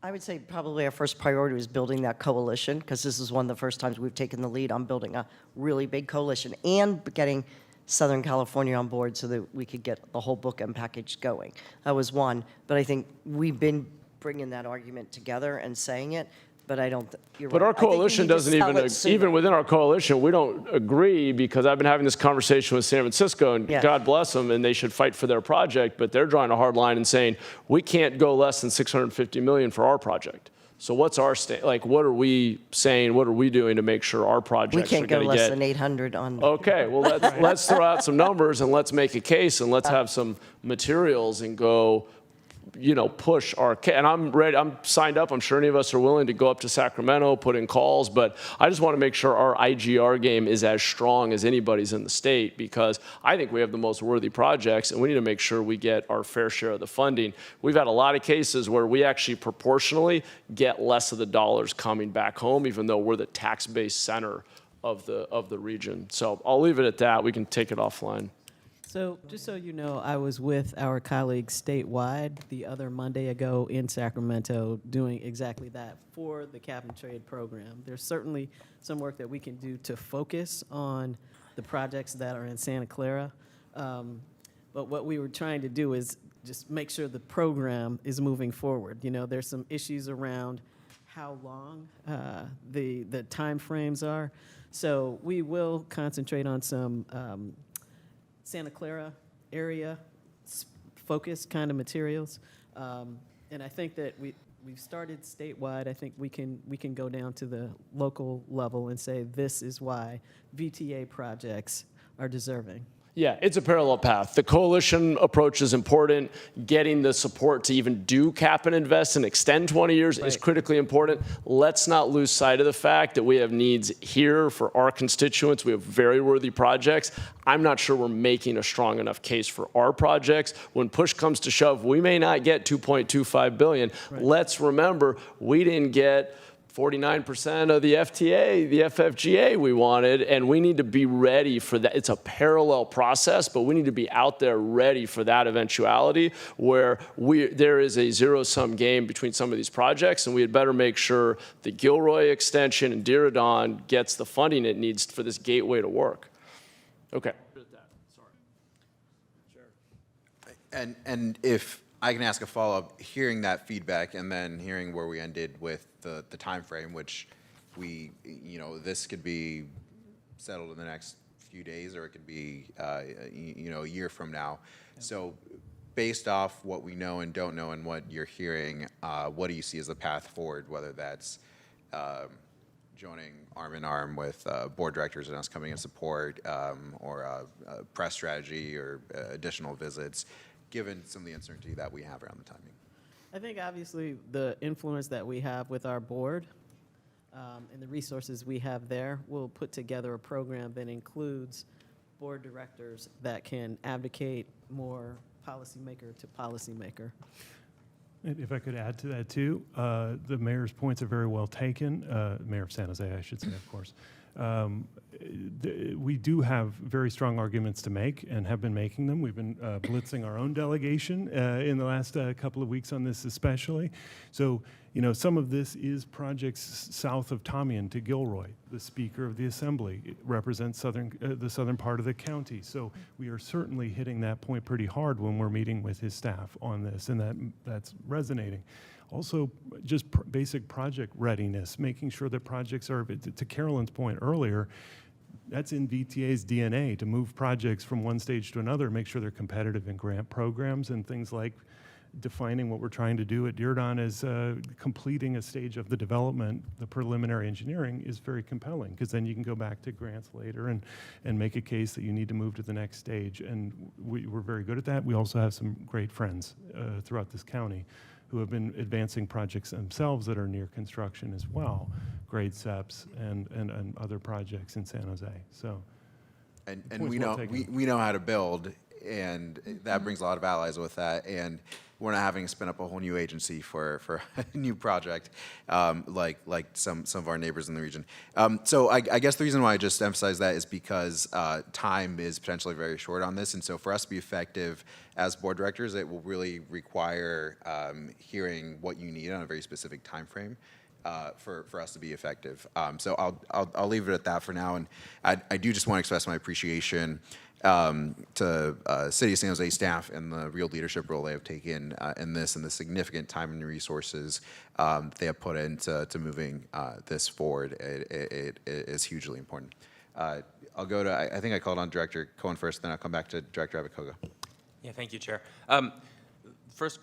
I would say probably our first priority was building that coalition, because this is one of the first times we've taken the lead on building a really big coalition and getting Southern California on board so that we could get the whole bookend package going. That was one, but I think we've been bringing that argument together and saying it, but I don't, you're
But
right.
our coalition doesn't even within our coalition, we don't agree, because I've been having this conversation with San Francisco, and God bless them, and they should fight for their project, but they're drawing a hard line and saying, we can't go less than $650 million for our project. So what's our what are we saying, what are we doing to make sure our projects
We
are
can't
going
go
to
less
get...
than 800 on.
Okay, well, let's throw out some numbers and let's make a case and let's have some materials and go, push our case. And I'm ready, I'm signed up. I'm sure any of us are willing to go up to Sacramento, put in calls, but I just want to make sure our IGR game is as strong as anybody's in the state, because I think we have the most worthy projects and we need to make sure we get our fair share of the funding. We've had a lot of cases where we actually proportionally get less of the dollars coming back home, even though we're the tax-based center of the region. So I'll leave it at that. We can take it offline.
So just so you know, I was with our colleagues statewide the other Monday ago in Sacramento doing exactly that for the cap and trade program. There's certainly some work that we can do to focus on the projects that are in Santa Clara. But what we were trying to do is just make sure the program is moving forward. There's some issues around how long the time frames are. So we will concentrate on some Santa Clara area focused kind of materials, and I think that we've started statewide. I think we can go down to the local level and say this is why VTA projects are deserving.
Yeah, it's a parallel path. The coalition approach is important. Getting the support to even do cap and invest and extend 20 years is critically important. Let's not lose sight of the fact that we have needs here for our constituents. We have very worthy projects. I'm not sure we're making a strong enough case for our projects. When push comes to shove, we may not get $2.25 billion. Let's remember, we didn't get 49% of the FTA, the FFGA we wanted, and we need to be ready for that. It's a parallel process, but we need to be out there ready for that eventuality where there is a zero-sum game between some of these projects, and we had better make sure the Gilroy extension and Diridon gets the funding it needs for this gateway to work. Okay.
And if I can ask a follow-up, hearing that feedback and then hearing where we ended with the time frame, which this could be settled in the next few days, or it could be, a year from now. So based off what we know and don't know and what you're hearing, what do you see as the path forward, whether that's joining arm in arm with board directors and us coming in support, or a press strategy or additional visits, given some of the uncertainty that we have around the timing?
I think obviously the influence that we have with our board and the resources we have there, we'll put together a program that includes board directors that can advocate more policymaker to policymaker.
And if I could add to that too, the mayor's points are very well taken. Mayor of San Jose, I should say, of course. We do have very strong arguments to make and have been making them. We've been blitzing our own delegation in the last couple of weeks on this especially. So, some of this is projects south of Tomian to Gilroy. The Speaker of the Assembly represents the southern part of the county. So we are certainly hitting that point pretty hard when we're meeting with his staff on this, and that's resonating. Also, just basic project readiness, making sure that projects are, to Carolyn's point earlier, that's in VTA's DNA, to move projects from one stage to another, make sure they're competitive in grant programs and things like defining what we're trying to do at Diridon as completing a stage of the development. The preliminary engineering is very compelling because then you can go back to grants later and make a case that you need to move to the next stage. And we're very good at that. We also have some great friends throughout this county who have been advancing projects themselves that are near construction as well, grade SEPs and other projects in San Jose. So,
and we know how to build, and that brings a lot of allies with that. And we're not having to spin up a whole new agency for a new project, like some of our neighbors in the region. So I guess the reason why I just emphasize that is because time is potentially very short on this, and so for us to be effective as board directors, it will really require hearing what you need on a very specific time frame for us to be effective. So I'll leave it at that for now, and I do just want to express my appreciation to City of San Jose staff and the real leadership role they have taken in this, and the significant time and resources they have put into moving this forward. It is hugely important. I'll go to, I think I called on Director Cohen first, then I'll come back to Director Abakoga.
Yeah, thank you, Chair. First,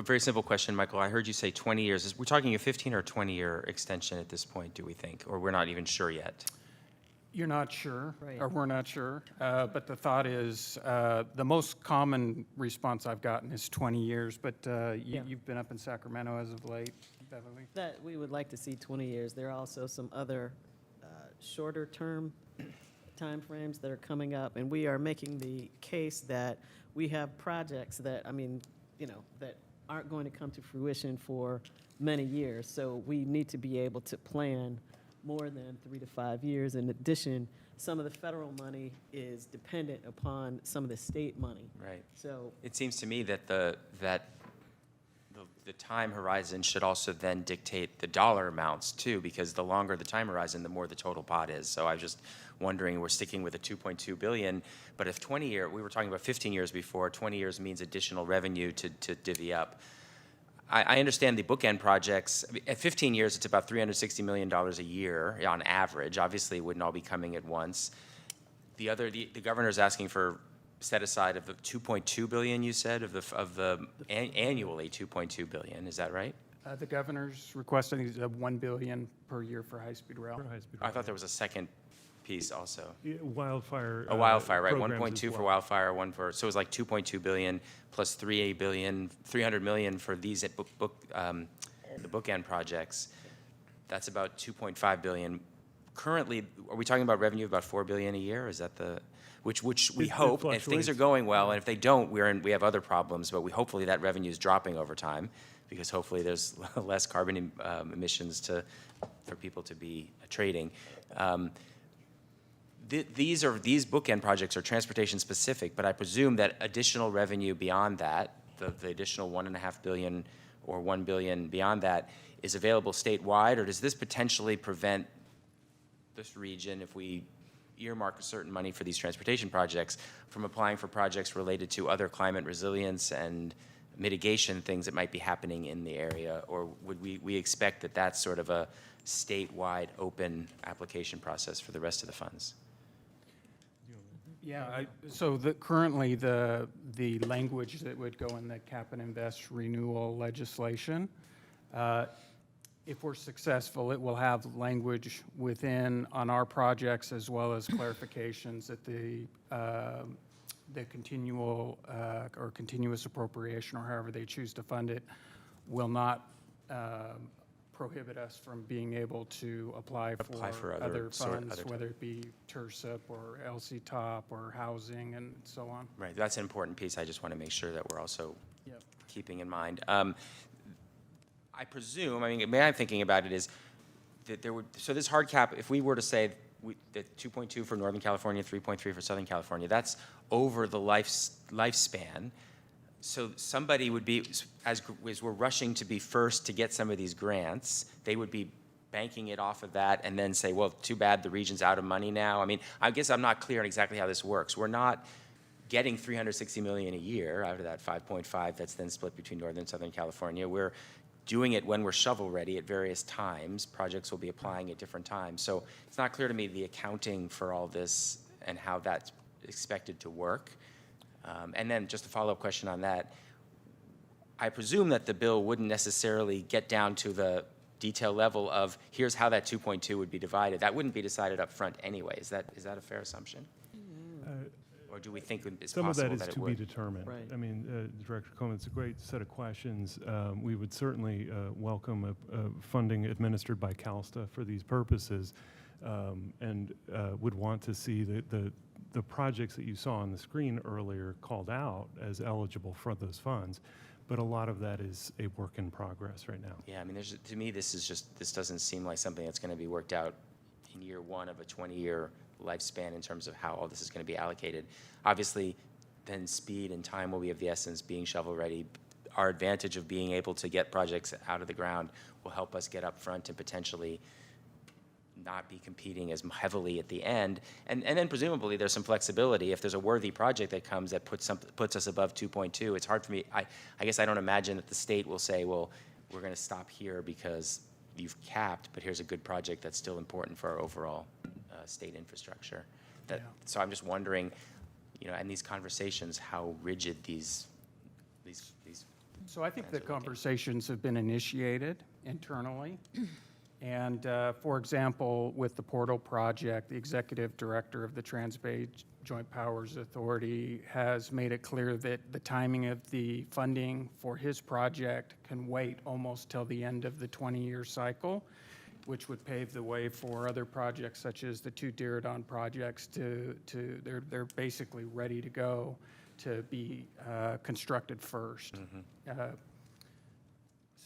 very simple question, Michael. I heard you say 20 years. We're talking a 15 or 20-year extension at this point, do we think? Or we're not even sure yet?
You're not sure, or we're not sure, but the thought is, the most common response I've gotten is 20 years, but you've been up in Sacramento as of late, Beverly?
That we would like to see 20 years. There are also some other shorter term timeframes that are coming up, and we are making the case that we have projects that, that aren't going to come to fruition for many years, so we need to be able to plan more than 3 to 5 years. In addition, some of the federal money is dependent upon some of the state money.
Right.
So
it seems to me that the time horizon should also then dictate the dollar amounts too, because the longer the time horizon, the more the total pot is. So I was just wondering, we're sticking with a $2.2 billion, but if 20 years, we were talking about 15 years before, 20 years means additional revenue to divvy up. I understand the bookend projects. At 15 years, it's about $360 million a year on average. Obviously, it wouldn't all be coming at once. The governor's asking for set aside of the $2.2 billion, you said, annually $2.2 billion. Is that right?
The governor's requesting is $1 billion per year for high-speed rail.
I thought there was a second piece also.
Yeah, wildfire.
A wildfire, right?
programs
1.2
as
for
well.
wildfire, one for, so it was like 2.2 billion plus 300 million for these the bookend projects. That's about 2.5 billion. Currently, are we talking about revenue of about 4 billion a year? Is that the, which we
It
hope, if things are
fluctuates.
going well, and if they don't, we have other problems, but hopefully that revenue is dropping over time, because hopefully there's less carbon emissions for people to be trading. These bookend projects are transportation specific, but I presume that additional revenue beyond that, the additional 1.5 billion or 1 billion beyond that, is available statewide, or does this potentially prevent this region, if we earmark a certain money for these transportation projects, from applying for projects related to other climate resilience and mitigation things that might be happening in the area? Or would we expect that that's sort of a statewide open application process for the rest of the funds?
Yeah, so currently the language that would go in the cap and invest renewal legislation, if we're successful, it will have language within on our projects as well as clarifications that the continual or continuous appropriation, or however they choose to fund it, will not prohibit us from being able to apply for other funds, whether it be TIRSIP or LC-TOP or housing and so on.
Right, that's an important piece. I just want to make sure that we're also keeping in mind. I presume, the way I'm thinking about it is that so this hard cap, if we were to say that 2.2 for Northern California, 3.3 for Southern California, that's over the lifespan. So somebody would be, as we're rushing to be first to get some of these grants, they would be banking it off of that and then say, well, too bad the region's out of money now. I guess I'm not clear on exactly how this works. We're not getting $360 million a year out of that 5.5 that's then split between Northern and Southern California. We're doing it when we're shovel ready at various times. Projects will be applying at different times. So it's not clear to me the accounting for all this and how that's expected to work. And then just a follow-up question on that. I presume that the bill wouldn't necessarily get down to the detail level of here's how that 2.2 would be divided. That wouldn't be decided up front anyway. Is that a fair assumption? Or do we think it's
Some
possible
of that
that
is
it
to
would?
be determined.
Right.
Director Coleman, it's a great set of questions. We would certainly welcome funding administered by CalSTA for these purposes, and would want to see the projects that you saw on the screen earlier called out as eligible for those funds. But a lot of that is a work in progress right now.
Yeah, to me, this doesn't seem like something that's going to be worked out in year one of a 20-year lifespan in terms of how all this is going to be allocated. Obviously, then speed and time will be of the essence, being shovel ready. Our advantage of being able to get projects out of the ground will help us get up front and potentially not be competing as heavily at the end. And then presumably there's some flexibility. If there's a worthy project that comes that puts us above 2.2, it's hard for me. I guess I don't imagine that the state will say, well, we're going to stop here because you've capped, but here's a good project that's still important for our overall state infrastructure. So I'm just wondering, in these conversations, how rigid these
So I think the conversations have been initiated internally. And for example, with the Portal project, the executive director of the Trans-Bay Joint Powers Authority has made it clear that the timing of the funding for his project can wait almost till the end of the 20-year cycle, which would pave the way for other projects such as the two Diridon projects they're basically ready to go to be constructed first.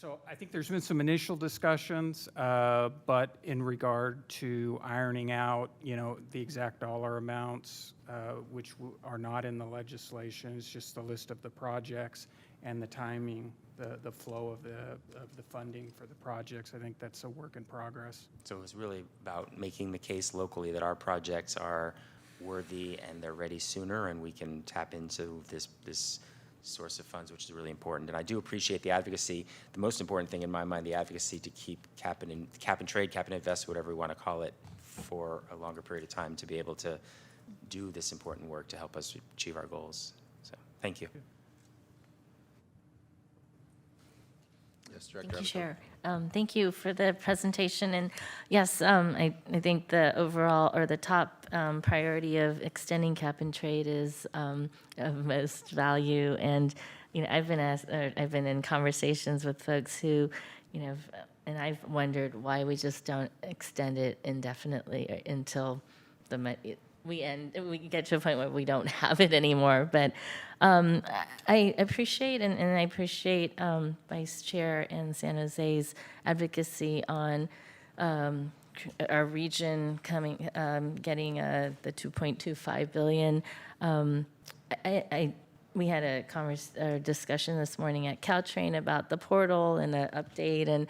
So I think there's been some initial discussions, but in regard to ironing out, the exact dollar amounts, which are not in the legislation, it's just the list of the projects and the timing, the flow of the funding for the projects. I think that's a work in progress.
So it's really about making the case locally that our projects are worthy and they're ready sooner, and we can tap into this source of funds, which is really important. And I do appreciate the advocacy. The most important thing in my mind, the advocacy to keep cap and trade, cap and invest, whatever we want to call it, for a longer period of time to be able to do this important work to help us achieve our goals. So thank you.
Yes, Director.
Thank you, Chair. Thank you for the presentation. And yes, I think the overall or the top priority of extending cap and trade is of most value. And I've been in conversations with folks who, and I've wondered why we just don't extend it indefinitely until we get to a point where we don't have it anymore. But I appreciate and I appreciate Vice Chair and San Jose's advocacy on our region getting the 2.25 billion. We had a discussion this morning at Caltrain about the portal and an update and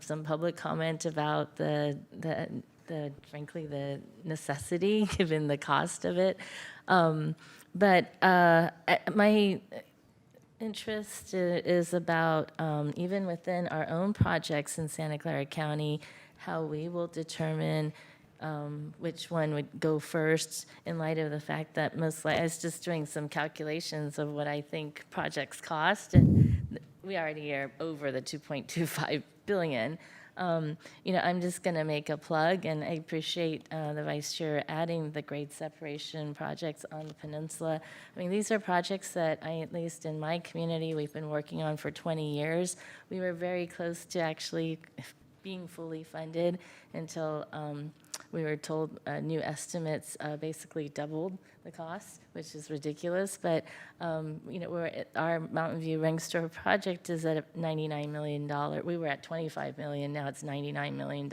some public comment about frankly, the necessity given the cost of it. But my interest is about, even within our own projects in Santa Clara County, how we will determine which one would go first in light of the fact that I was just doing some calculations of what I think projects cost, and we already are over the 2.25 billion. I'm just going to make a plug, and I appreciate the Vice Chair adding the grade separation projects on the peninsula. I mean, these are projects that at least in my community, we've been working on for 20 years. We were very close to actually being fully funded until we were told new estimates basically doubled the cost, which is ridiculous. But our Mountain View Ring Store project is at a $99 million. We were at $25 million. Now it's $99 million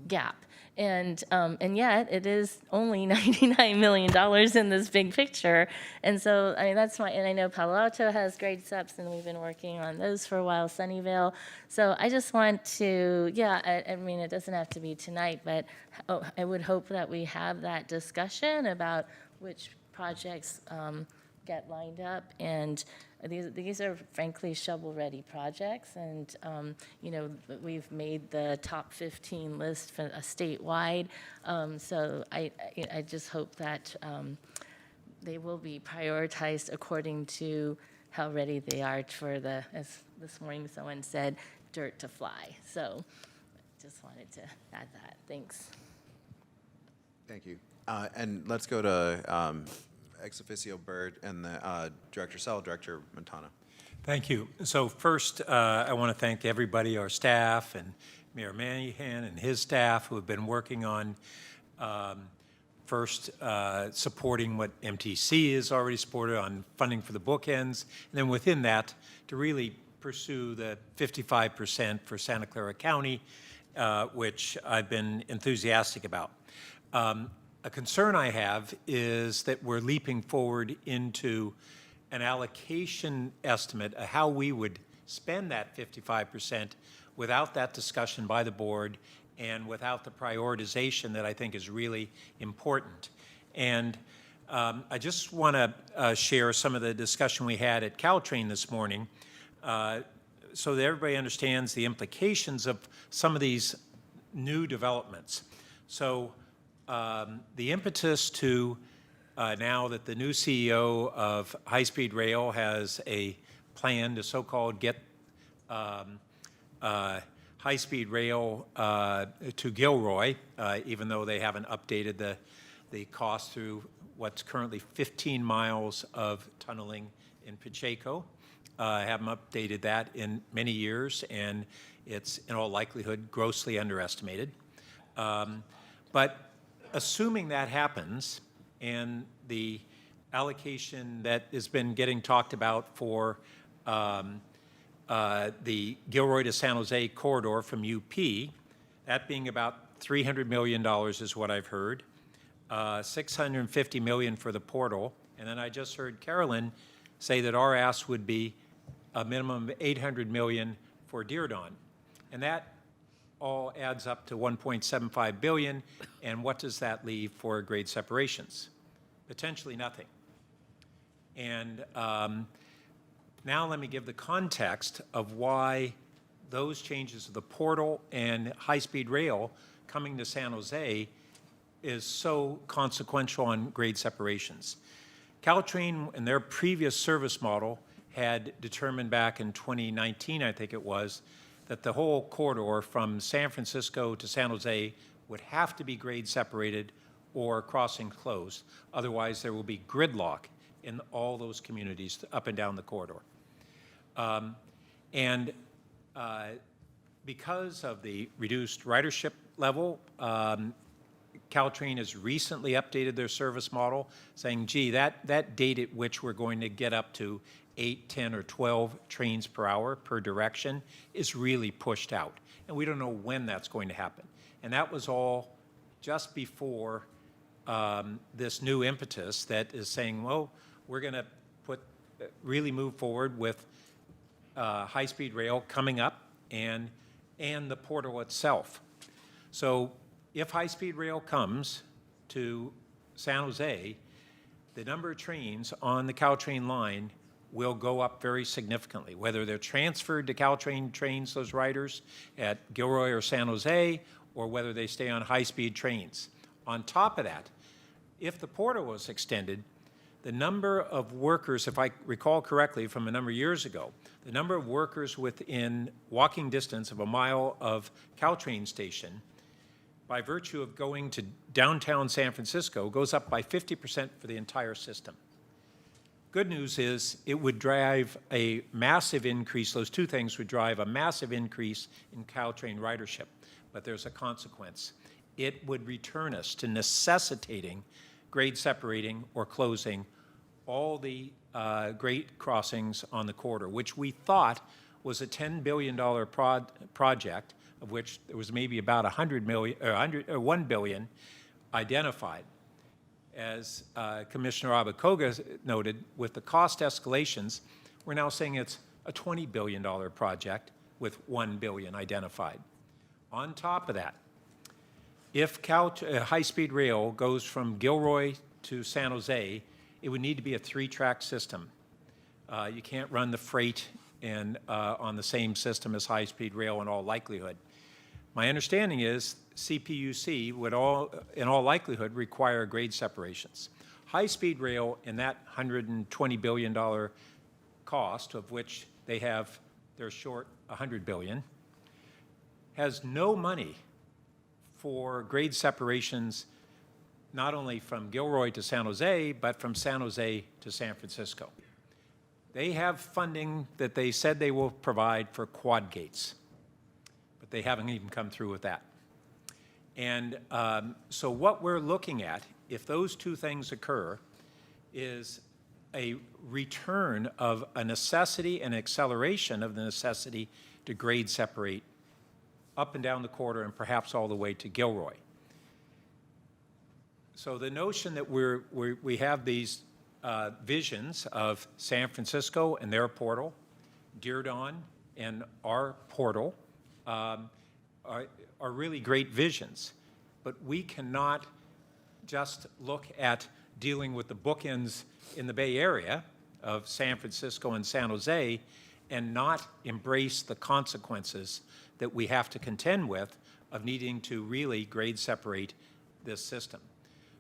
gap. And yet it is only $99 million in this big picture. And so, I mean, that's why, and I know Palo Alto has grade subs, and we've been working on those for a while, Sunnyvale. So I just want to, I mean, it doesn't have to be tonight, but I would hope that we have that discussion about which projects get lined up. And these are frankly shovel-ready projects, and we've made the top 15 list for a statewide. So I just hope that they will be prioritized according to how ready they are for as this morning someone said, dirt to fly. So just wanted to add that. Thanks.
Thank you. And let's go to ex officio Byrd and the Director Sell, Director Montano.
Thank you. So first, I want to thank everybody, our staff and Mayor Manahan and his staff who have been working on first supporting what MTC has already supported on funding for the bookends, and then within that to really pursue the 55% for Santa Clara County, which I've been enthusiastic about. A concern I have is that we're leaping forward into an allocation estimate of how we would spend that 55% without that discussion by the board and without the prioritization that I think is really important. And I just want to share some of the discussion we had at Caltrain this morning so that everybody understands the implications of some of these new developments. So the impetus to now that the new CEO of high-speed rail has a plan to so-called get high-speed rail to Gilroy, even though they haven't updated the cost through what's currently 15 miles of tunneling in Pacheco. Haven't updated that in many years, and it's in all likelihood grossly underestimated. But assuming that happens, and the allocation that has been getting talked about for the Gilroy to San Jose corridor from UP, that being about $300 million is what I've heard, $650 million for the portal, and then I just heard Carolyn say that our ask would be a minimum of $800 million for Dearborn, and that all adds up to $1.75 billion, and what does that leave for grade separations? Potentially nothing. And now let me give the context of why those changes of the portal and high-speed rail coming to San Jose is so consequential on grade separations. Caltrain, in their previous service model, had determined back in 2019, I think it was, that the whole corridor from San Francisco to San Jose would have to be grade separated or crossing closed. Otherwise, there will be gridlock in all those communities up and down the corridor. Because of the reduced ridership level, Caltrain has recently updated their service model, saying, gee, that date at which we're going to get up to 8, 10, or 12 trains per hour per direction is really pushed out. And we don't know when that's going to happen. And that was all just before this new impetus that is saying, well, we're going to really move forward with high-speed rail coming up and the portal itself. So if high-speed rail comes to San Jose, the number of trains on the Caltrain line will go up very significantly, whether they're transferred to Caltrain trains, those riders at Gilroy or San Jose, or whether they stay on high-speed trains. On top of that, if the portal was extended, the number of workers, if I recall correctly from a number of years ago, the number of workers within walking distance of a mile of Caltrain station, by virtue of going to downtown San Francisco, goes up by 50% for the entire system. Good news is it would drive a massive increase, those two things would drive a massive increase in Caltrain ridership, but there's a consequence. It would return us to necessitating grade separating or closing all the grade crossings on the corridor, which we thought was a $10 billion project, of which there was maybe about $1 billion identified. As Commissioner Abacoga noted, with the cost escalations, we're now saying it's a $20 billion project with $1 billion identified. On top of that, if high-speed rail goes from Gilroy to San Jose, it would need to be a 3-track system. You can't run the freight on the same system as high-speed rail in all likelihood. My understanding is CPUC would in all likelihood require grade separations. High-speed rail in that $120 billion cost, of which they're short $100 billion, has no money for grade separations not only from Gilroy to San Jose, but from San Jose to San Francisco. They have funding that they said they will provide for quad gates, but they haven't even come through with that. And so what we're looking at, if those two things occur, is a return of a necessity and acceleration of the necessity to grade separate up and down the corridor and perhaps all the way to Gilroy. So the notion that we have these visions of San Francisco and their portal, Diridon and our portal, are really great visions, but we cannot just look at dealing with the bookends in the Bay Area of San Francisco and San Jose and not embrace the consequences that we have to contend with of needing to really grade separate this system.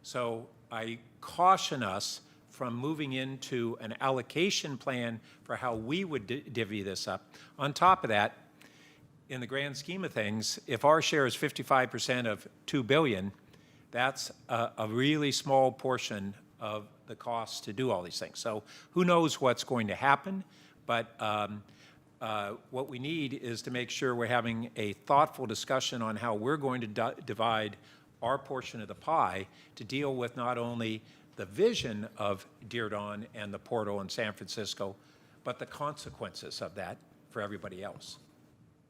So I caution us from moving into an allocation plan for how we would divvy this up. On top of that, in the grand scheme of things, if our share is 55% of $2 billion, that's a really small portion of the cost to do all these things. So who knows what's going to happen, but what we need is to make sure we're having a thoughtful discussion on how we're going to divide our portion of the pie to deal with not only the vision of Diridon and the portal in San Francisco, but the consequences of that for everybody else.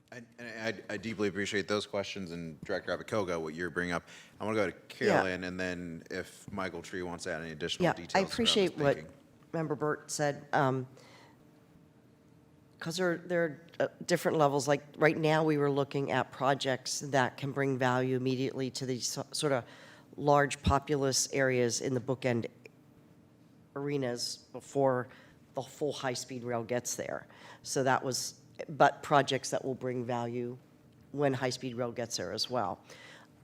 I deeply appreciate those questions, and Director Abacoga, what you're bringing up. I want to go to Carolyn, and then if Michael Tree wants to add any additional details.
I appreciate what Member Burt said, because there are different levels. Like right now, we were looking at projects that can bring value immediately to these sort of large populous areas in the bookend arenas before the full high-speed rail gets there. So that was, but projects that will bring value when high-speed rail gets there as well.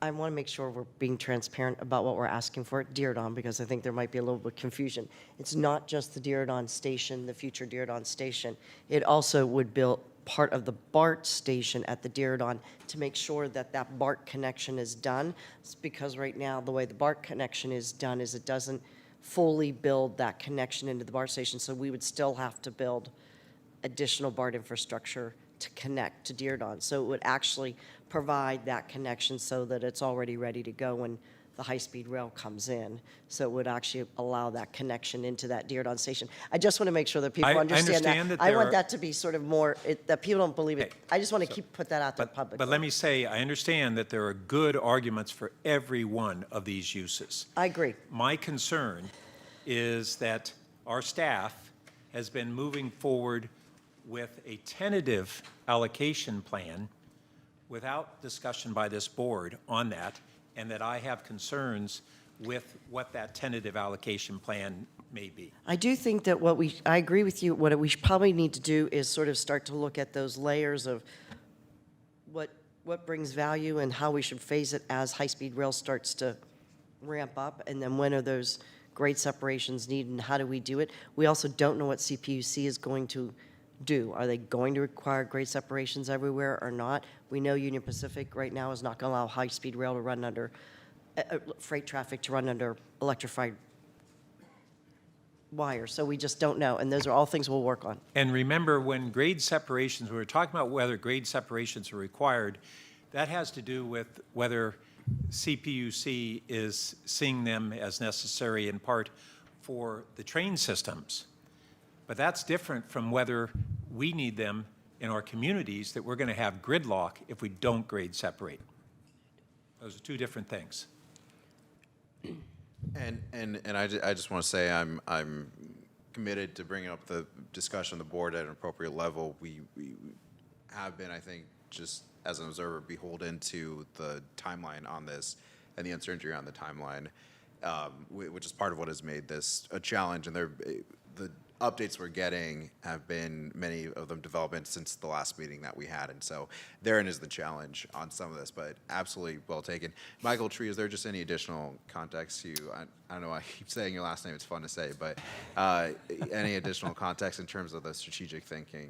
I want to make sure we're being transparent about what we're asking for at Diridon, because I think there might be a little bit of confusion. It's not just the Diridon station, the future Diridon station. It also would build part of the BART station at the Diridon to make sure that that BART connection is done. It's because right now, the way the BART connection is done is it doesn't fully build that connection into the BART station, so we would still have to build additional BART infrastructure to connect to Diridon. So it would actually provide that connection so that it's already ready to go when the high-speed rail comes in. So it would actually allow that connection into that Diridon station. I just want to make sure that people
I
understand
understand that
I
there
want
are-
that to be sort of more, that people don't believe it. I just want to put that out there publicly.
But let me say, I understand that there are good arguments for every one of these uses.
I agree.
My concern is that our staff has been moving forward with a tentative allocation plan without discussion by this board on that, and that I have concerns with what that tentative allocation plan may be.
I do think that I agree with you, what we probably need to do is sort of start to look at those layers of what brings value and how we should phase it as high-speed rail starts to ramp up, and then when are those grade separations needed and how do we do it? We also don't know what CPUC is going to do. Are they going to require grade separations everywhere or not? We know Union Pacific right now is not going to allow high-speed rail to run under, freight traffic to run under electrified wire, so we just don't know, and those are all things we'll work on.
And remember, when grade separations, we were talking about whether grade separations are required, that has to do with whether CPUC is seeing them as necessary in part for the train systems. But that's different from whether we need them in our communities, that we're going to have gridlock if we don't grade separate. Those are two different things.
And I just want to say I'm committed to bringing up the discussion of the board at an appropriate level. We have been, I think, just as an observer, beholden to the timeline on this and the uncertainty around the timeline, which is part of what has made this a challenge. And the updates we're getting have been, many of them, developments since the last meeting that we had. And so therein is the challenge on some of this, but absolutely well taken. Michael Tree, is there just any additional context I don't know, I keep saying your last name, it's fun to say, but any additional context in terms of the strategic thinking?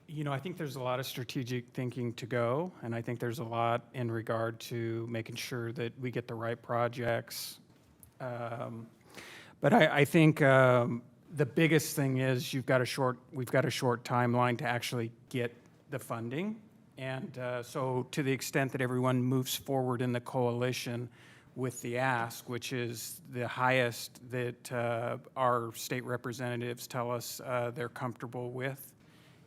You know, I think there's a lot of strategic thinking to go, and I think there's a lot in regard to making sure that we get the right projects. But I think the biggest thing is we've got a short timeline to actually get the funding. And so to the extent that everyone moves forward in the coalition with the ask, which is the highest that our state representatives tell us they're comfortable with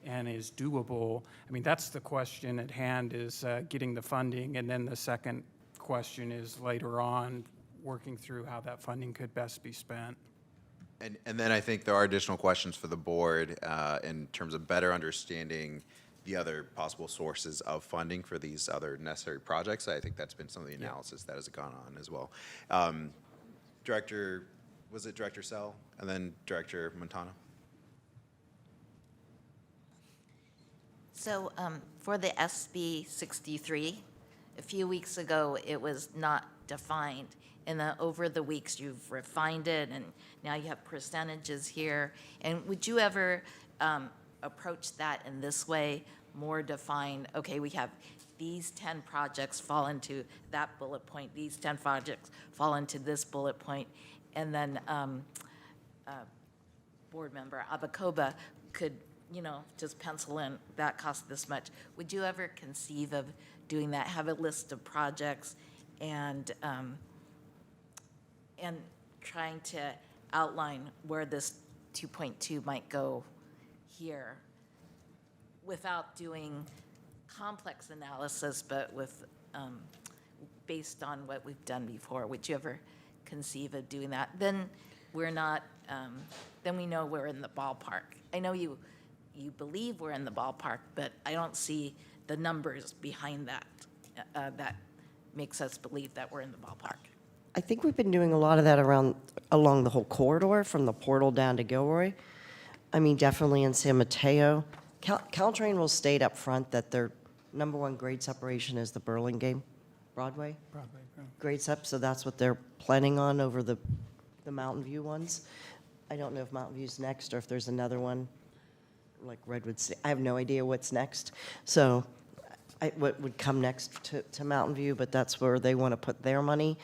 and is doable, I mean, that's the question at hand, is getting the funding. And then the second question is later on working through how that funding could best be spent.
And then I think there are additional questions for the board in terms of better understanding the other possible sources of funding for these other necessary projects. I think that's been some of the analysis that has gone on as well. Director Sell and then Director Montano?
So for the SB 63, a few weeks ago, it was not defined. And over the weeks, you've refined it, and now you have percentages here. And would you ever approach that in this way, more defined? Okay, we have these 10 projects fall into that bullet point, these 10 projects fall into this bullet point, and then board member Abacoba could, just pencil in, that costs this much. Would you ever conceive of doing that, have a list of projects and trying to outline where this 2.2 might go here without doing complex analysis, but with based on what we've done before? Would you ever conceive of doing that? Then we're not, then we know we're in the ballpark. I know you believe we're in the ballpark, but I don't see the numbers behind that that makes us believe that we're in the ballpark.
I think we've been doing a lot of that along the whole corridor, from the portal down to Gilroy. I mean, definitely in San Mateo. Caltrain will state up front that their #1 grade separation is the Burlingame Broadway?
Broadway.
Grade SEP, so that's what they're planning on over the Mountain View ones. I don't know if Mountain View's next or if there's another one, like Redwood City. I have no idea what's next. So what would come next to Mountain View, but that's where they want to put their money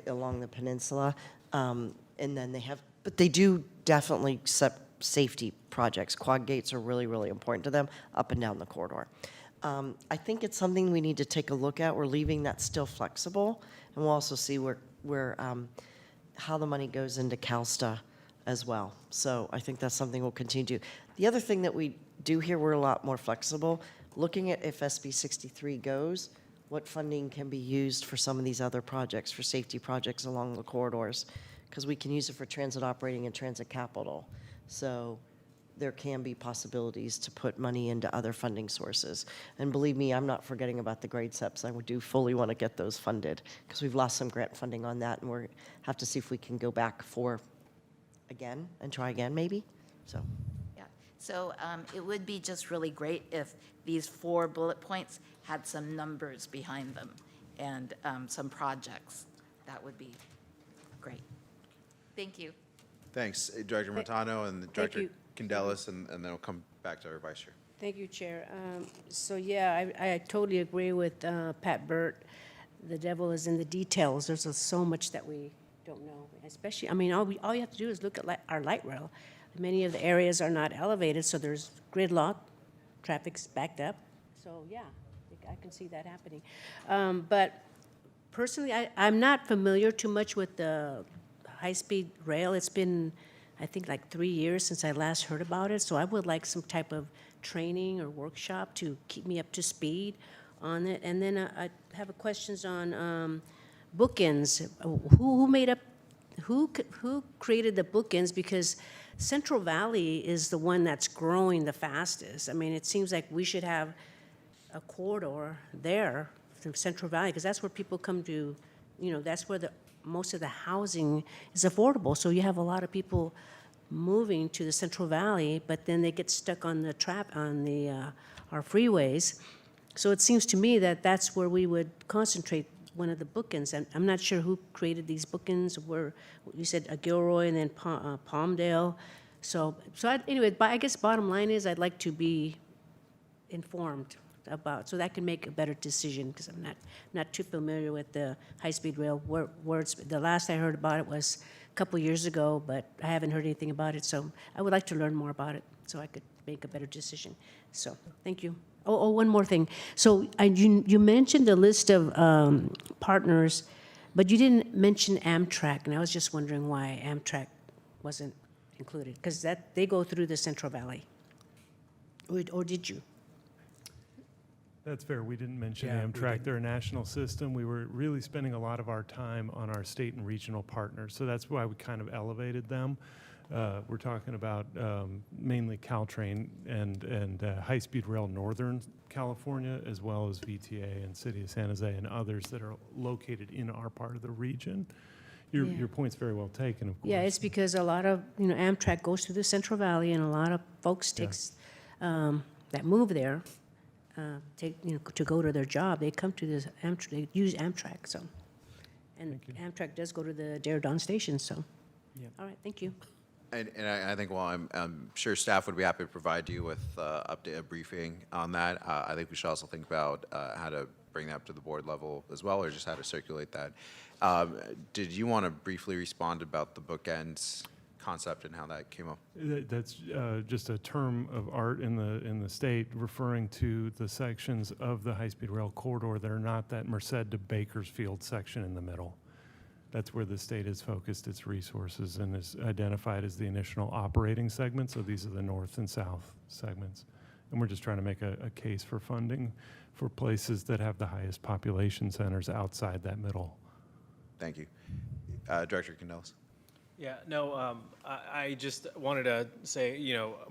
along the peninsula. And then but they do definitely safety projects. Quad gates are really, really important to them up and down the corridor. I think it's something we need to take a look at. We're leaving that still flexible, and we'll also see how the money goes into CalSTA as well. So I think that's something we'll continue to do. The other thing that we do here, we're a lot more flexible. Looking at if SB 63 goes, what funding can be used for some of these other projects, for safety projects along the corridors, because we can use it for transit operating and transit capital. So there can be possibilities to put money into other funding sources. And believe me, I'm not forgetting about the grade SEPs. I do fully want to get those funded, because we've lost some grant funding on that, and we have to see if we can go back again and try again, maybe. So.
So it would be just really great if these 4 bullet points had some numbers behind them and some projects. That would be great. Thank you.
Thanks, Director Montano and Director Candelas, and then we'll come back to our Vice Chair.
Thank you, Chair. So yeah, I totally agree with Pat Burt. The devil is in the details. There's so much that we don't know, especially, I mean, all you have to do is look at our light rail. Many of the areas are not elevated, so there's gridlock, traffic's backed up. So yeah, I can see that happening. But personally, I'm not familiar too much with the high-speed rail. It's been, I think, like 3 years since I last heard about it, so I would like some type of training or workshop to keep me up to speed on it. And then I have questions on bookends. Who created the bookends? Because Central Valley is the one that's growing the fastest. I mean, it seems like we should have a corridor there from Central Valley, because that's where people come to, that's where most of the housing is affordable. So you have a lot of people moving to the Central Valley, but then they get stuck on our freeways. So it seems to me that that's where we would concentrate one of the bookends. And I'm not sure who created these bookends. Where you said Gilroy and then Palmdale. Anyway, but I guess bottom line is I'd like to be informed about, so that I can make a better decision, because I'm not too familiar with the high-speed rail. The last I heard about it was a couple years ago, but I haven't heard anything about it. So I would like to learn more about it so I could make a better decision. So thank you. Oh, one more thing. So you mentioned the list of partners, but you didn't mention Amtrak, and I was just wondering why Amtrak wasn't included, because they go through the Central Valley. Or did you?
That's fair. We didn't mention Amtrak. They're a national system. We were really spending a lot of our time on our state and regional partners, so that's why we kind of elevated them. We're talking about mainly Caltrain and high-speed rail Northern California, as well as VTA and City of San Jose and others that are located in our part of the region. Your point's very well taken, of course.
Yeah, it's because a lot of, Amtrak goes through the Central Valley, and a lot of folks that move there, to go to their job, they come to this Amtrak, they use Amtrak, so. And Amtrak does go to the Daredon station, so.
Yeah.
All right, thank you.
And I think, well, I'm sure staff would be happy to provide you with a briefing on that. I think we should also think about how to bring that up to the board level as well, or just how to circulate that. Did you want to briefly respond about the bookends concept and how that came up?
That's just a term of art in the state referring to the sections of the high-speed rail corridor that are not that Merced to Bakersfield section in the middle. That's where the state has focused its resources and is identified as the initial operating segments. So these are the north and south segments. And we're just trying to make a case for funding for places that have the highest population centers outside that middle.
Thank you. Director Candelas.
Yeah, no, I just wanted to say,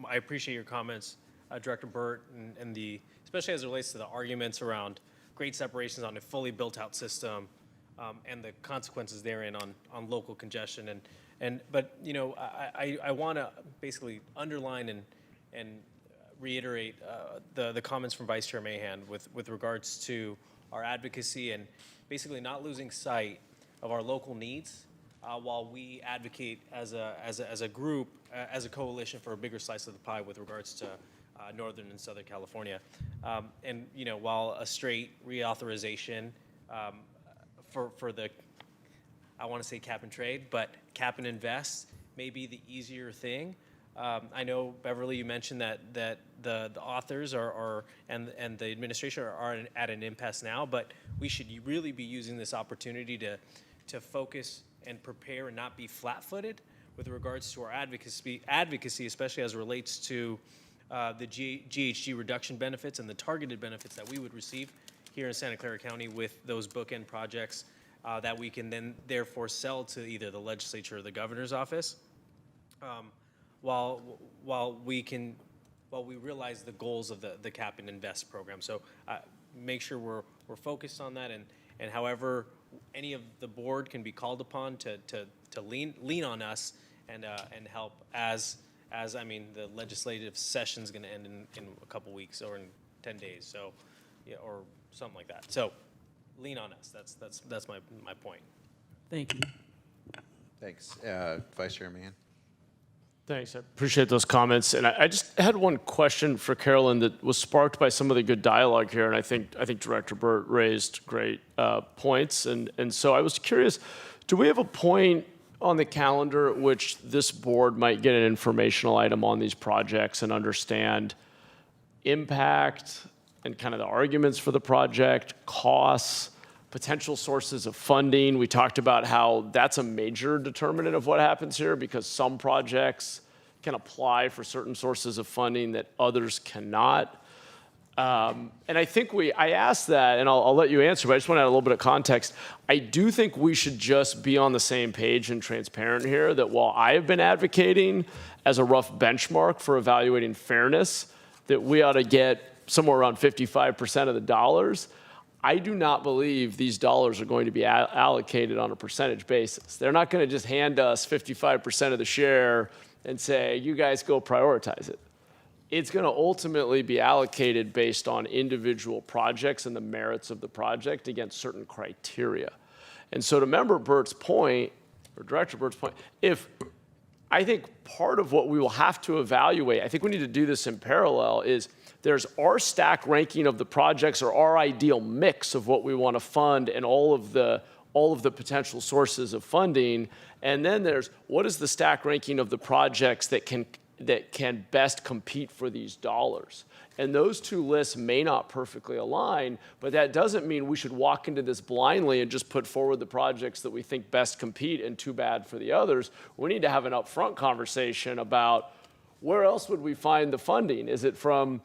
I appreciate your comments, Director Burt, and especially as it relates to the arguments around grade separations on a fully built-out system, and the consequences therein on local congestion. But I want to basically underline and reiterate the comments from Vice Chair Mahan with regards to our advocacy basically not losing sight of our local needs while we advocate as a group, as a coalition for a bigger slice of the pie with regards to Northern and Southern California. And, you know, while a straight reauthorization for the, I want to say cap and trade, but cap and invest may be the easier thing. I know, Beverly, you mentioned that the authors and the administration are at an impasse now, but we should really be using this opportunity to focus and prepare and not be flat-footed with regards to our advocacy, especially as it relates to the GHG reduction benefits and the targeted benefits that we would receive here in Santa Clara County with those bookend projects that we can then therefore sell to either the legislature or the governor's office. While we realize the goals of the Cap and Invest program. So make sure we're focused on that, and however any of the board can be called upon to lean on us and help as I mean, the legislative session's going to end in a couple weeks or in 10 days, so yeah, or something like that. So lean on us. That's my point.
Thank you.
Thanks. Vice Chair Mahan.
Thanks. I appreciate those comments. And I just had one question for Carolyn that was sparked by some of the good dialogue here. And I think Director Burt raised great points. And so I was curious, do we have a point on the calendar at which this board might get an informational item on these projects and understand impact and kind of the arguments for the project, costs, potential sources of funding? We talked about how that's a major determinant of what happens here because some projects can apply for certain sources of funding that others cannot. And I think I asked that, and I'll let you answer, but I just want to add a little bit of context. I do think we should just be on the same page and transparent here that while I have been advocating as a rough benchmark for evaluating fairness, that we ought to get somewhere around 55% of the dollars, I do not believe these dollars are going to be allocated on a percentage basis. They're not going to just hand us 55% of the share and say, you guys go prioritize it. It's going to ultimately be allocated based on individual projects and the merits of the project against certain criteria. And so to member Burt's point, or Director Burt's point, I think part of what we will have to evaluate, I think we need to do this in parallel, is there's our stack ranking of the projects or our ideal mix of what we want to fund and all of the potential sources of funding. And then there's what is the stack ranking of the projects that can best compete for these dollars. And those two lists may not perfectly align, but that doesn't mean we should walk into this blindly and just put forward the projects that we think best compete and too bad for the others. We need to have an upfront conversation about where else would we find the funding? Is it from,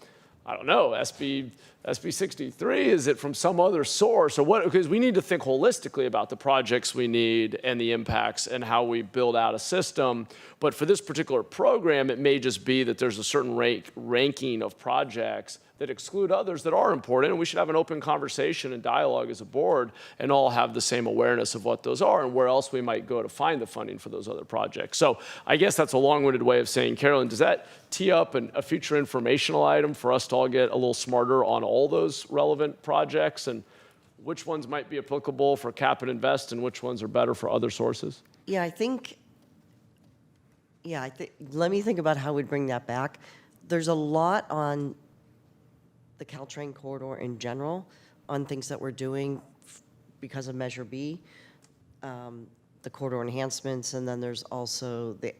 I don't know, SB 63? Is it from some other source? Or what? Because we need to think holistically about the projects we need and the impacts and how we build out a system. But for this particular program, it may just be that there's a certain ranking of projects that exclude others that are important, and we should have an open conversation and dialogue as a board and all have the same awareness of what those are and where else we might go to find the funding for those other projects. So I guess that's a long-winded way of saying, Carolyn, does that tee up a future informational item for us to all get a little smarter on all those relevant projects and which ones might be applicable for Cap and Invest and which ones are better for other sources?
Yeah, let me think about how we'd bring that back. There's a lot on the Caltrain corridor in general, on things that we're doing because of Measure B, the corridor enhancements, and then there's also the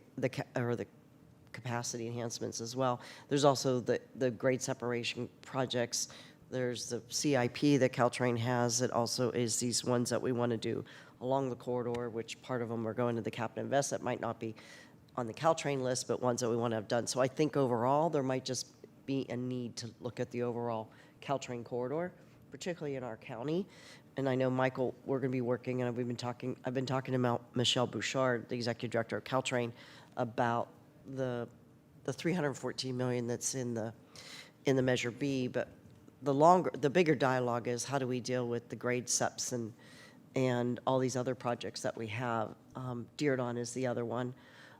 capacity enhancements as well. There's also the grade separation projects. There's the CIP that Caltrain has. It also is these ones that we want to do along the corridor, which part of them are going to the Cap and Invest that might not be on the Caltrain list, but ones that we want to have done. So I think overall there might just be a need to look at the overall Caltrain corridor, particularly in our county. And I know, Michael, we're going to be working, and I've been talking to Michelle Bouchard, the executive director of Caltrain, about the $314 million that's in the Measure B. But the bigger dialogue is how do we deal with the grade SEPs and all these other projects that we have. Deardon is the other one.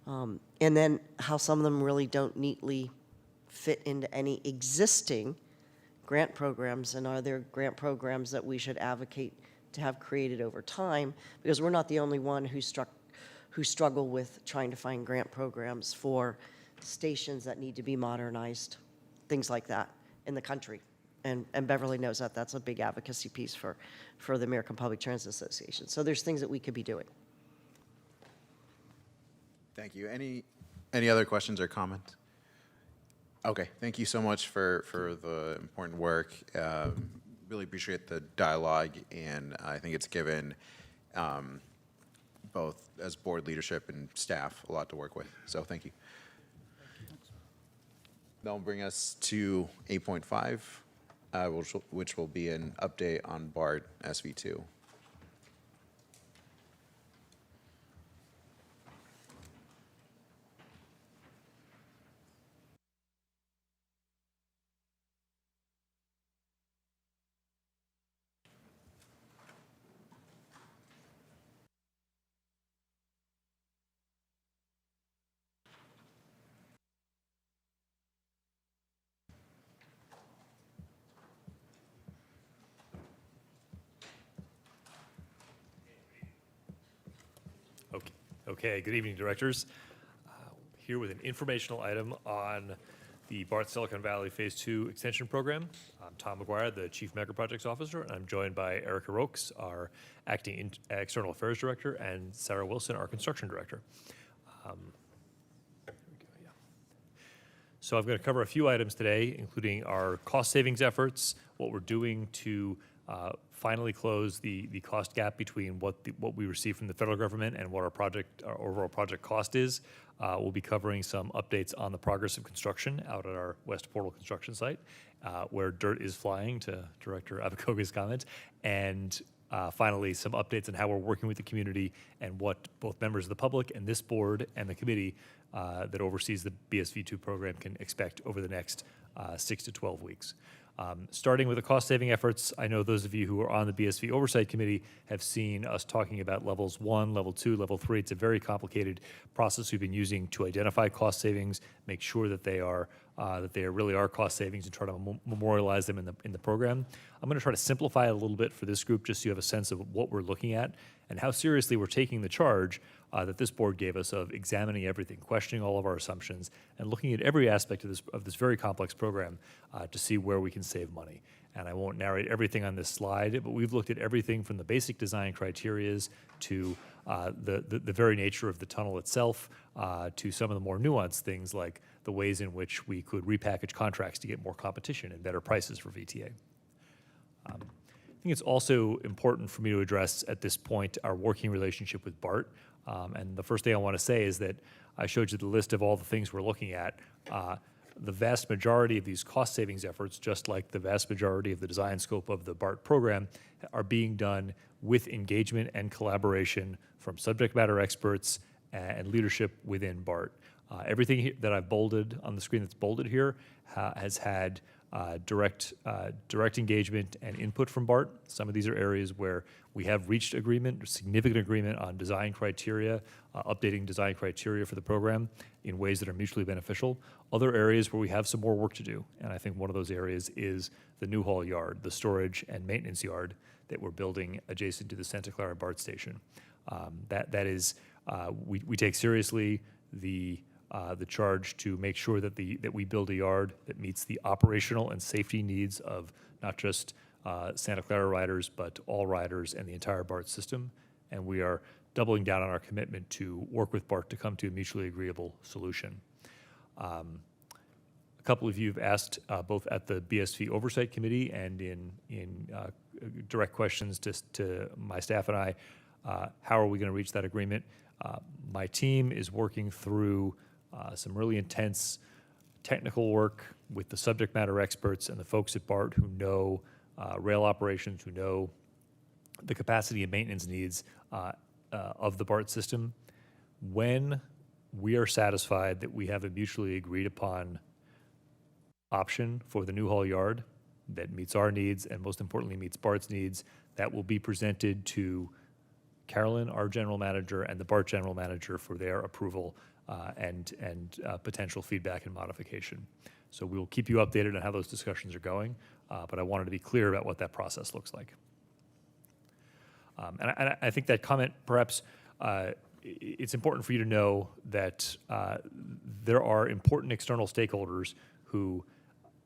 And then how some of them really don't neatly fit into any existing grant programs, and are there grant programs that we should advocate to have created over time, because we're not the only one who struggle with trying to find grant programs for stations that need to be modernized, things like that in the country. And Beverly knows that that's a big advocacy piece for the American Public Transit Association. So there's things that we could be doing.
Thank you. Any other questions or comments? Okay, thank you so much for the important work. Really appreciate the dialogue, and I think it's given both as board leadership and staff a lot to work with. So thank you. That'll bring us to 8.5, which will be an update on BART SV2.
Okay, good evening, directors. Here with an informational item on the BART Silicon Valley Phase 2 Extension Program. I'm Tom McGuire, the Chief Mega Projects Officer, and I'm joined by Erica Rokes, our Acting External Affairs Director, and Sarah Wilson, our Construction Director. So I'm going to cover a few items today, including our cost savings efforts, what we're doing to finally close the cost gap between what we receive from the federal government and what our overall project cost is. We'll be covering some updates on the progress of construction out at our West Portal construction site, where dirt is flying, to Director Abakoga's comment, and finally some updates on how we're working with the community and what both members of the public and this board and the committee that oversees the BSV2 program can expect over the next 6 to 12 weeks. Starting with the cost-saving efforts, I know those of you who are on the BSV Oversight Committee have seen us talking about levels 1, level 2, level 3. It's a very complicated process we've been using to identify cost savings, make sure that they really are cost savings, and try to memorialize them in the program. I'm going to try to simplify it a little bit for this group, just so you have a sense of what we're looking at and how seriously we're taking the charge that this board gave us of examining everything, questioning all of our assumptions, and looking at every aspect of this very complex program to see where we can save money. And I won't narrate everything on this slide, but we've looked at everything from the basic design criterias to the very nature of the tunnel itself, to some of the more nuanced things like the ways in which we could repackage contracts to get more competition and better prices for VTA. I think it's also important for me to address at this point our working relationship with BART. And the first thing I want to say is that I showed you the list of all the things we're looking at. The vast majority of these cost savings efforts, just like the vast majority of the design scope of the BART program, are being done with engagement and collaboration from subject matter experts and leadership within BART. Everything that I've bolded on the screen that's bolded here has had direct engagement and input from BART. Some of these are areas where we have reached agreement, significant agreement on design criteria, updating design criteria for the program in ways that are mutually beneficial. Other areas where we have some more work to do, and I think one of those areas is the Newhall Yard, the storage and maintenance yard that we're building adjacent to the Santa Clara BART station. We take seriously the charge to make sure that we build a yard that meets the operational and safety needs of not just Santa Clara riders, but all riders and the entire BART system. And we are doubling down on our commitment to work with BART to come to a mutually agreeable solution. A couple of you have asked, both at the BSV Oversight Committee and in direct questions to my staff and I, how are we going to reach that agreement? My team is working through some really intense technical work with the subject matter experts and the folks at BART who know rail operations, who know the capacity and maintenance needs of the BART system. When we are satisfied that we have a mutually agreed upon option for the Newhall Yard that meets our needs and most importantly meets BART's needs, that will be presented to Carolyn, our general manager, and the BART general manager for their approval and potential feedback and modification. So we will keep you updated on how those discussions are going, but I wanted to be clear about what that process looks like. And I think that comment, perhaps, it's important for you to know that there are important external stakeholders who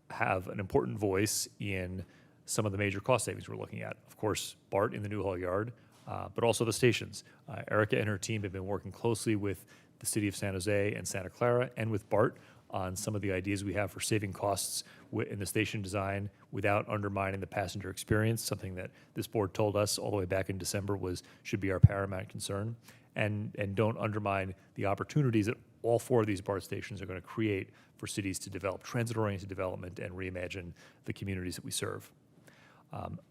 have an important voice in some of the major cost savings we're looking at. Of course, BART in the Newhall Yard, but also the stations. Erica and her team have been working closely with the City of San Jose and Santa Clara and with BART on some of the ideas we have for saving costs in the station design without undermining the passenger experience, something that this board told us all the way back in December should be our paramount concern, and don't undermine the opportunities that all 4 of these BART stations are going to create for cities to develop transit-oriented development and reimagine the communities that we serve.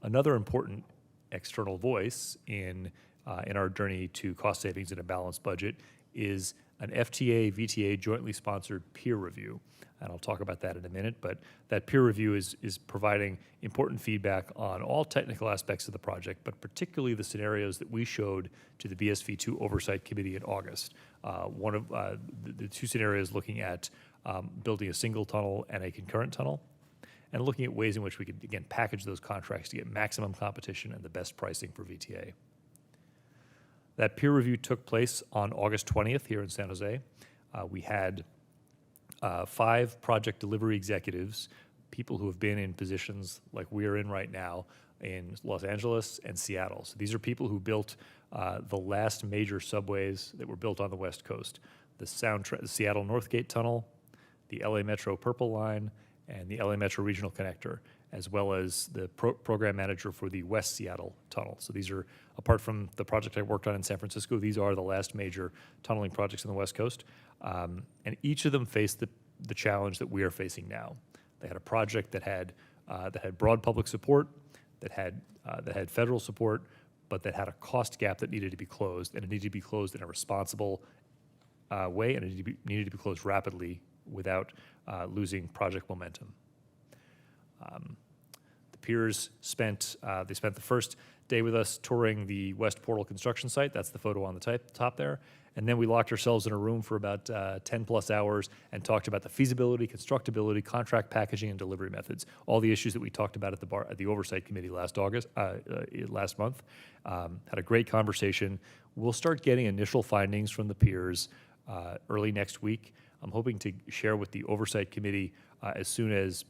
Another important external voice in our journey to cost savings and a balanced budget is an FTA, VTA jointly sponsored peer review. And I'll talk about that in a minute, but that peer review is providing important feedback on all technical aspects of the project, but particularly the scenarios that we showed to the BSV2 Oversight Committee in August. One of the 2 scenarios looking at building a single tunnel and a concurrent tunnel, and looking at ways in which we could, again, package those contracts to get maximum competition and the best pricing for VTA. That peer review took place on August 20th here in San Jose. We had 5 project delivery executives, people who have been in positions like we're in right now in Los Angeles and Seattle. So these are people who built the last major subways that were built on the West Coast. The Seattle Northgate Tunnel, the LA Metro Purple Line, and the LA Metro Regional Connector, as well as the program manager for the West Seattle Tunnel. So these are, apart from the project I worked on in San Francisco, these are the last major tunneling projects on the West Coast. And each of them faced the challenge that we are facing now. They had a project that had broad public support, that had federal support, but that had a cost gap that needed to be closed, and it needed to be closed in a responsible way, and it needed to be closed rapidly without losing project momentum. The peers spent the first day with us touring the West Portal construction site. That's the photo on the top there. And then we locked ourselves in a room for about 10 plus hours and talked about the feasibility, constructability, contract packaging, and delivery methods. All the issues that we talked about at the Oversight Committee last month. Had a great conversation. We'll start getting initial findings from the peers early next week. I'm hoping to share with the Oversight Committee as soon as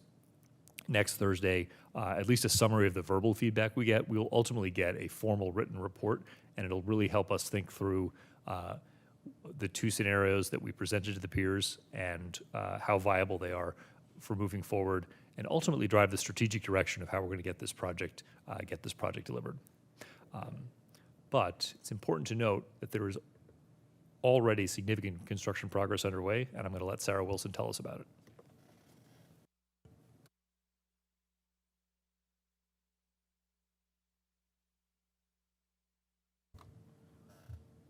next Thursday, at least a summary of the verbal feedback we get. We will ultimately get a formal written report, and it'll really help us think through the 2 scenarios that we presented to the peers and how viable they are for moving forward, and ultimately drive the strategic direction of how we're going to get this project delivered. But it's important to note that there is already significant construction progress underway, and I'm going to let Sarah Wilson tell us about it.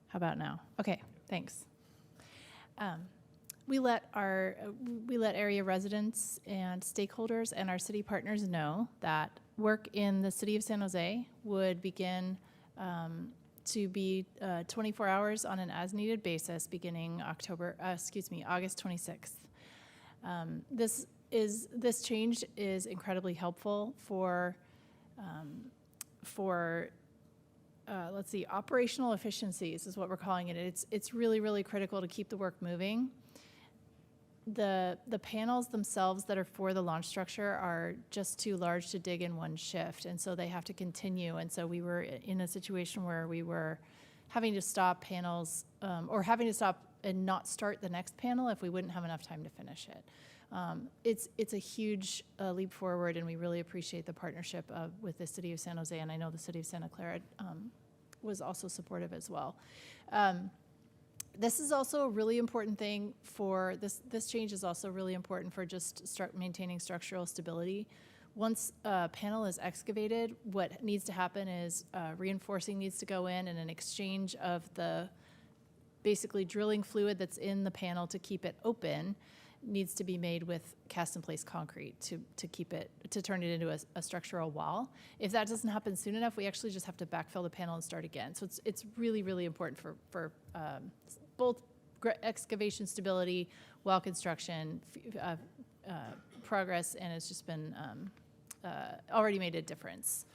How about now? Okay, thanks. We let area residents and stakeholders and our city partners know that work in the city of San Jose would begin to be 24 hours on an as-needed basis beginning August 26th. This change is incredibly helpful for operational efficiencies is what we're calling it. It's really, really critical to keep the work moving. The panels themselves that are for the launch structure are just too large to dig in one shift, and so they have to continue. And so we were in a situation where we were having to stop panels or having to stop and not start the next panel if we wouldn't have enough time to finish it. It's a huge leap forward, and we really appreciate the partnership with the City of San Jose, and I know the City of Santa Clara was also supportive as well. This is also a really important thing for this change is also really important for just maintaining structural stability. Once a panel is excavated, what needs to happen is reinforcing needs to go in, and an exchange of the basically drilling fluid that's in the panel to keep it open needs to be made with cast-in-place concrete to turn it into a structural wall. If that doesn't happen soon enough, we actually just have to backfill the panel and start again. So it's really, really important for both excavation stability, wall construction, progress, and it's just been already made a difference.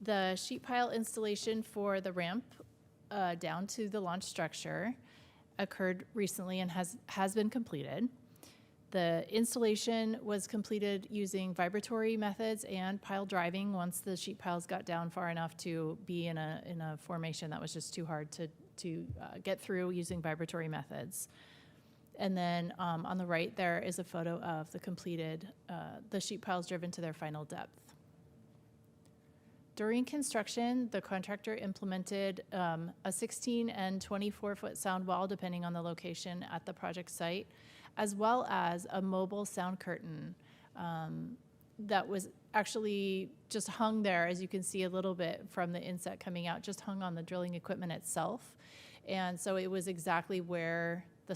The sheet pile installation for the ramp down to the launch structure occurred recently and has been completed. The installation was completed using vibratory methods and pile driving once the sheet piles got down far enough to be in a formation that was just too hard to get through using vibratory methods. And then on the right there is a photo of the completed, the sheet piles driven to their final depth. During construction, the contractor implemented a 16 and 24-foot sound wall, depending on the location at the project site, as well as a mobile sound curtain that was actually just hung there, as you can see a little bit from the inset coming out, just hung on the drilling equipment itself. And so it was exactly where the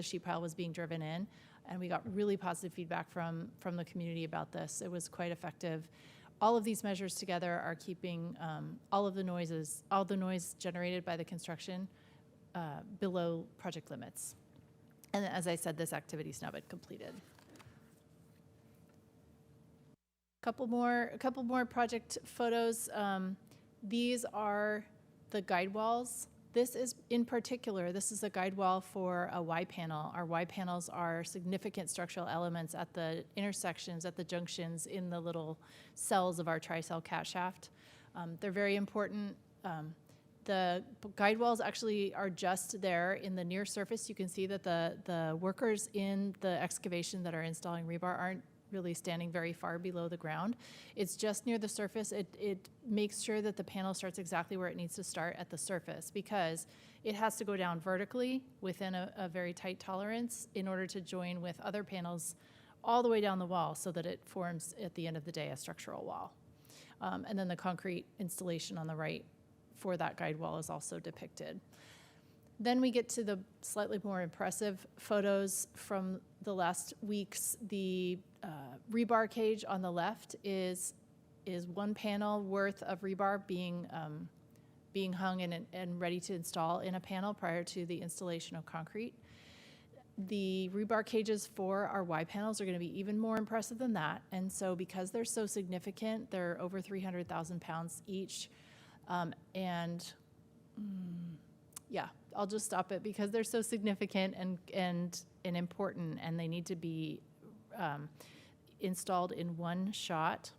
sheet pile was being driven in. And we got really positive feedback from the community about this. It was quite effective. All of these measures together are keeping all the noise generated by the construction below project limits. And as I said, this activity's now been completed. Couple more project photos. These are the guide walls. This is, in particular, this is a guide wall for a Y panel. Our Y panels are significant structural elements at the intersections, at the junctions in the little cells of our tri-cell cat shaft. They're very important. The guide walls actually are just there in the near surface. You can see that the workers in the excavation that are installing rebar aren't really standing very far below the ground. It's just near the surface. It makes sure that the panel starts exactly where it needs to start at the surface, because it has to go down vertically within a very tight tolerance in order to join with other panels all the way down the wall so that it forms, at the end of the day, a structural wall. And then the concrete installation on the right for that guide wall is also depicted. Then we get to the slightly more impressive photos from the last weeks. The rebar cage on the left is one panel worth of rebar being hung and ready to install in a panel prior to the installation of concrete. The rebar cages for our Y panels are going to be even more impressive than that. And so because they're so significant, they're over 300,000 pounds each. Yeah, I'll just stop it because they're so significant and important, and they need to be installed in one shot.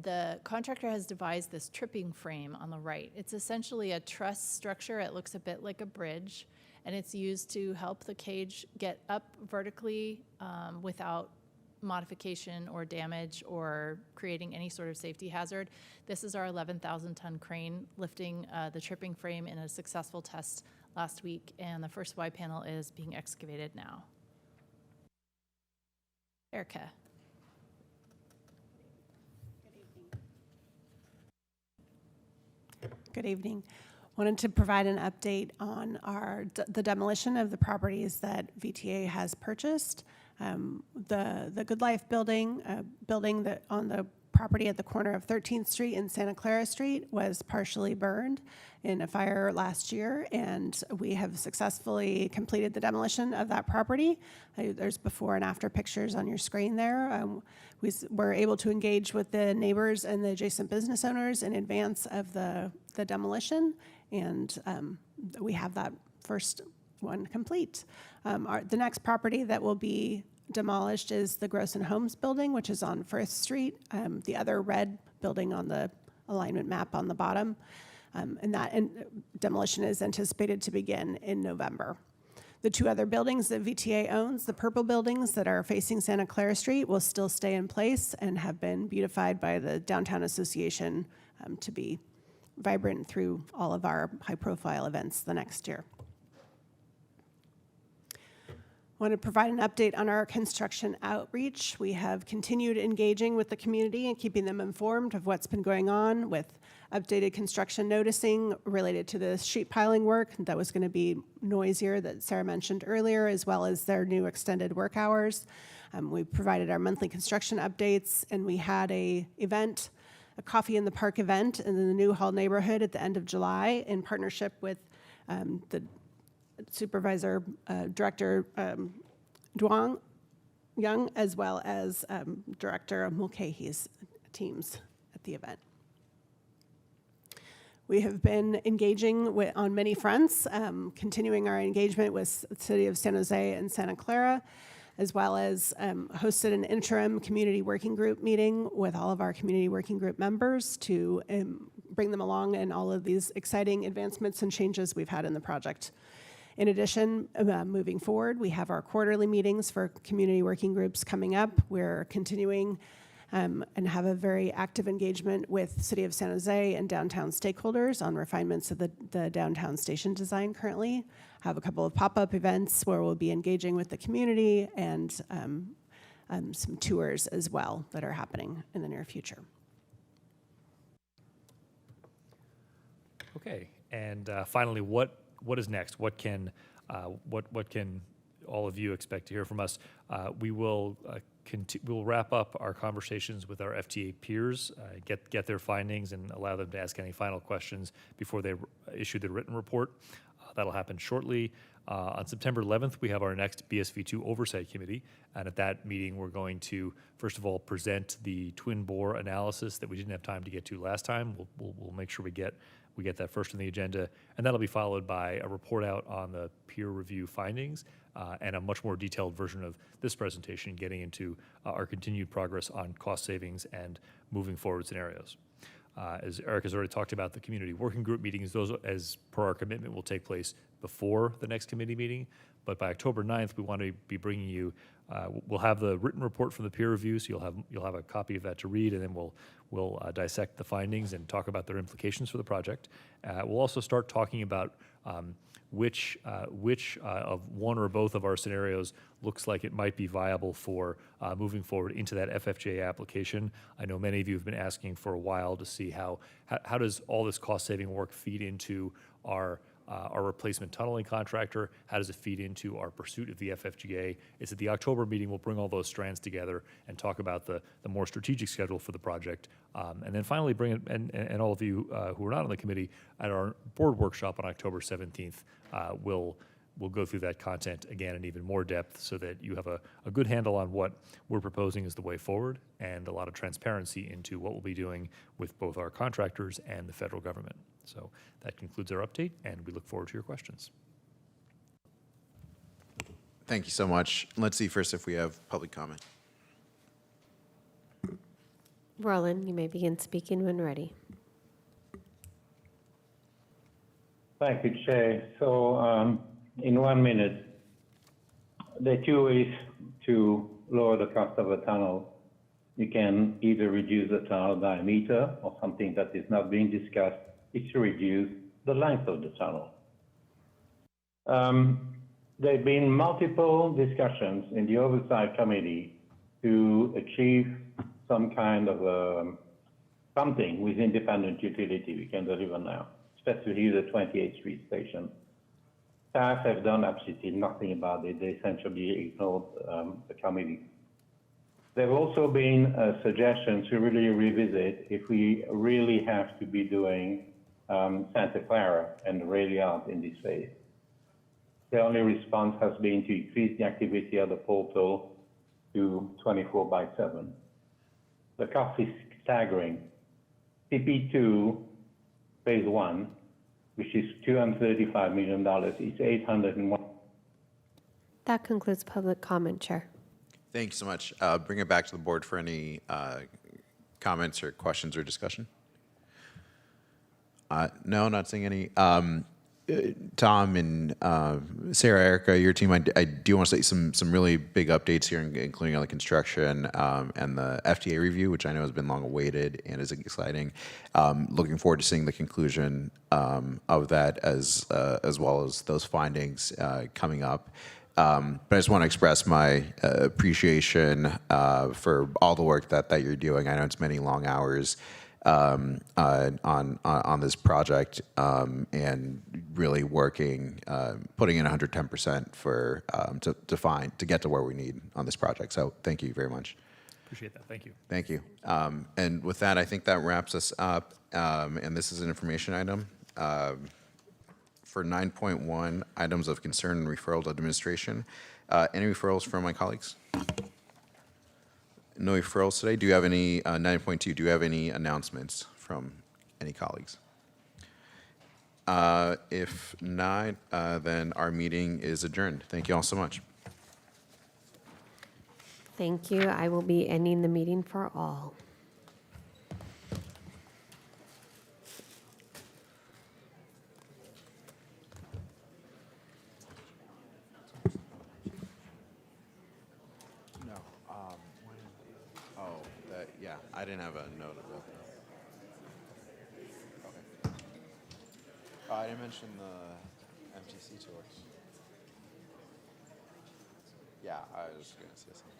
The contractor has devised this tripping frame on the right. It's essentially a truss structure. It looks a bit like a bridge, and it's used to help the cage get up vertically without modification or damage or creating any sort of safety hazard. This is our 11,000-ton crane lifting the tripping frame in a successful test last week, and the first Y panel is being excavated now. Erica.
Good evening. Wanted to provide an update on the demolition of the properties that VTA has purchased. The Good Life building, building that on the property at the corner of 13th Street and Santa Clara Street was partially burned in a fire last year, and we have successfully completed the demolition of that property. There's before and after pictures on your screen there. We were able to engage with the neighbors and the adjacent business owners in advance of the demolition, and we have that first one complete. The next property that will be demolished is the Gross & Homes building, which is on Firth Street, the other red building on the alignment map on the bottom. And demolition is anticipated to begin in November. The two other buildings that VTA owns, the purple buildings that are facing Santa Clara Street, will still stay in place and have been beautified by the Downtown Association to be vibrant through all of our high-profile events the next year. I want to provide an update on our construction outreach. We have continued engaging with the community and keeping them informed of what's been going on with updated construction noticing related to the sheet piling work that was going to be noisier that Sarah mentioned earlier, as well as their new extended work hours. We provided our monthly construction updates, and we had a Coffee in the Park event in the Newhall neighborhood at the end of July in partnership with the Supervisor Director Duong Young, as well as Director Mulcahy's teams the event. We have been engaging on many fronts, continuing our engagement with the City of San Jose and Santa Clara, as well as hosted an interim community working group meeting with all of our community working group members to bring them along in all of these exciting advancements and changes we've had in the project. In addition, moving forward, we have our quarterly meetings for community working groups coming up. We're continuing and have a very active engagement with City of San Jose and downtown stakeholders on refinements of the downtown station design currently. Have a couple of pop-up events where we'll be engaging with the community and some tours as well that are happening in the near future.
Okay, and finally, what is next? What can all of you expect to hear from us? We will wrap up our conversations with our FTA peers, get their findings, and allow them to ask any final questions before they issue the written report. That'll happen shortly. On September 11th, we have our next BSV2 Oversight Committee, and at that meeting, we're going to, first of all, present the twin bore analysis that we didn't have time to get to last time. We'll make sure we get that first on the agenda, and that'll be followed by a report out on the peer review findings and a much more detailed version of this presentation, getting into our continued progress on cost savings and moving forward scenarios. As Eric has already talked about, the community working group meetings, those, as per our commitment, will take place before the next committee meeting. But by October 9th, we want to be bringing you, we'll have the written report from the peer review, so you'll have a copy of that to read, and then we'll dissect the findings and talk about their implications for the project. We'll also start talking about which of one or both of our scenarios looks like it might be viable for moving forward into that FFJ application. I know many of you have been asking for a while to see how does all this cost-saving work feed into our replacement tunneling contractor? How does it feed into our pursuit of the FFGA? It's at the October meeting, we'll bring all those strands together and talk about the more strategic schedule for the project. And then finally bring it, and all of you who are not on the committee, at our board workshop on October 17th, we'll go through that content again in even more depth so that you have a good handle on what we're proposing as the way forward and a lot of transparency into what we'll be doing with both our contractors and the federal government. So that concludes our update, and we look forward to your questions.
Thank you so much. Let's see first if we have public comment.
Roland, you may begin speaking when ready.
Thank you, Chair. So in 1 minute, there are two ways to lower the cost of a tunnel. You can either reduce the tunnel diameter, or something that is not being discussed is to reduce the length of the tunnel. There have been multiple discussions in the Oversight Committee to achieve some kind of something with independent utility we can deliver now, especially the 28th Street station. Staff have done absolutely nothing about it. They essentially ignored the committee. There have also been suggestions to really revisit if we really have to be doing Santa Clara and the rail yard in this phase. The only response has been to increase the activity of the portal to 24/7. The cost is staggering. CP2 phase 1, which is $235 million, is $801.
That concludes public comment, Chair.
Thank you so much. Bring it back to the board for any comments or questions or discussion. No, not seeing any. Tom and Sarah, Erica, your team, I do want to say some really big updates here, including on the construction and the FTA review, which I know has been long awaited and is exciting. Looking forward to seeing the conclusion of that as well as those findings coming up. But I just want to express my appreciation for all the work that you're doing. I know it's many long hours on this project and really working, putting in 110% for to get to where we need on this project. So thank you very much.
Appreciate that. Thank you.
Thank you. And with that, I think that wraps us up. And this is an information item. For 9.1, items of concern and referral to administration. Any referrals from my colleagues? no referrals today. Do you have any, 9.2, do you have any announcements from any colleagues? If not, then our meeting is adjourned. Thank you all so much.
Thank you. I will be ending the meeting for all.
No, yeah, I didn't have a note of it. Okay. Oh, I didn't mention the MTC tours. Yeah, I was gonna say something.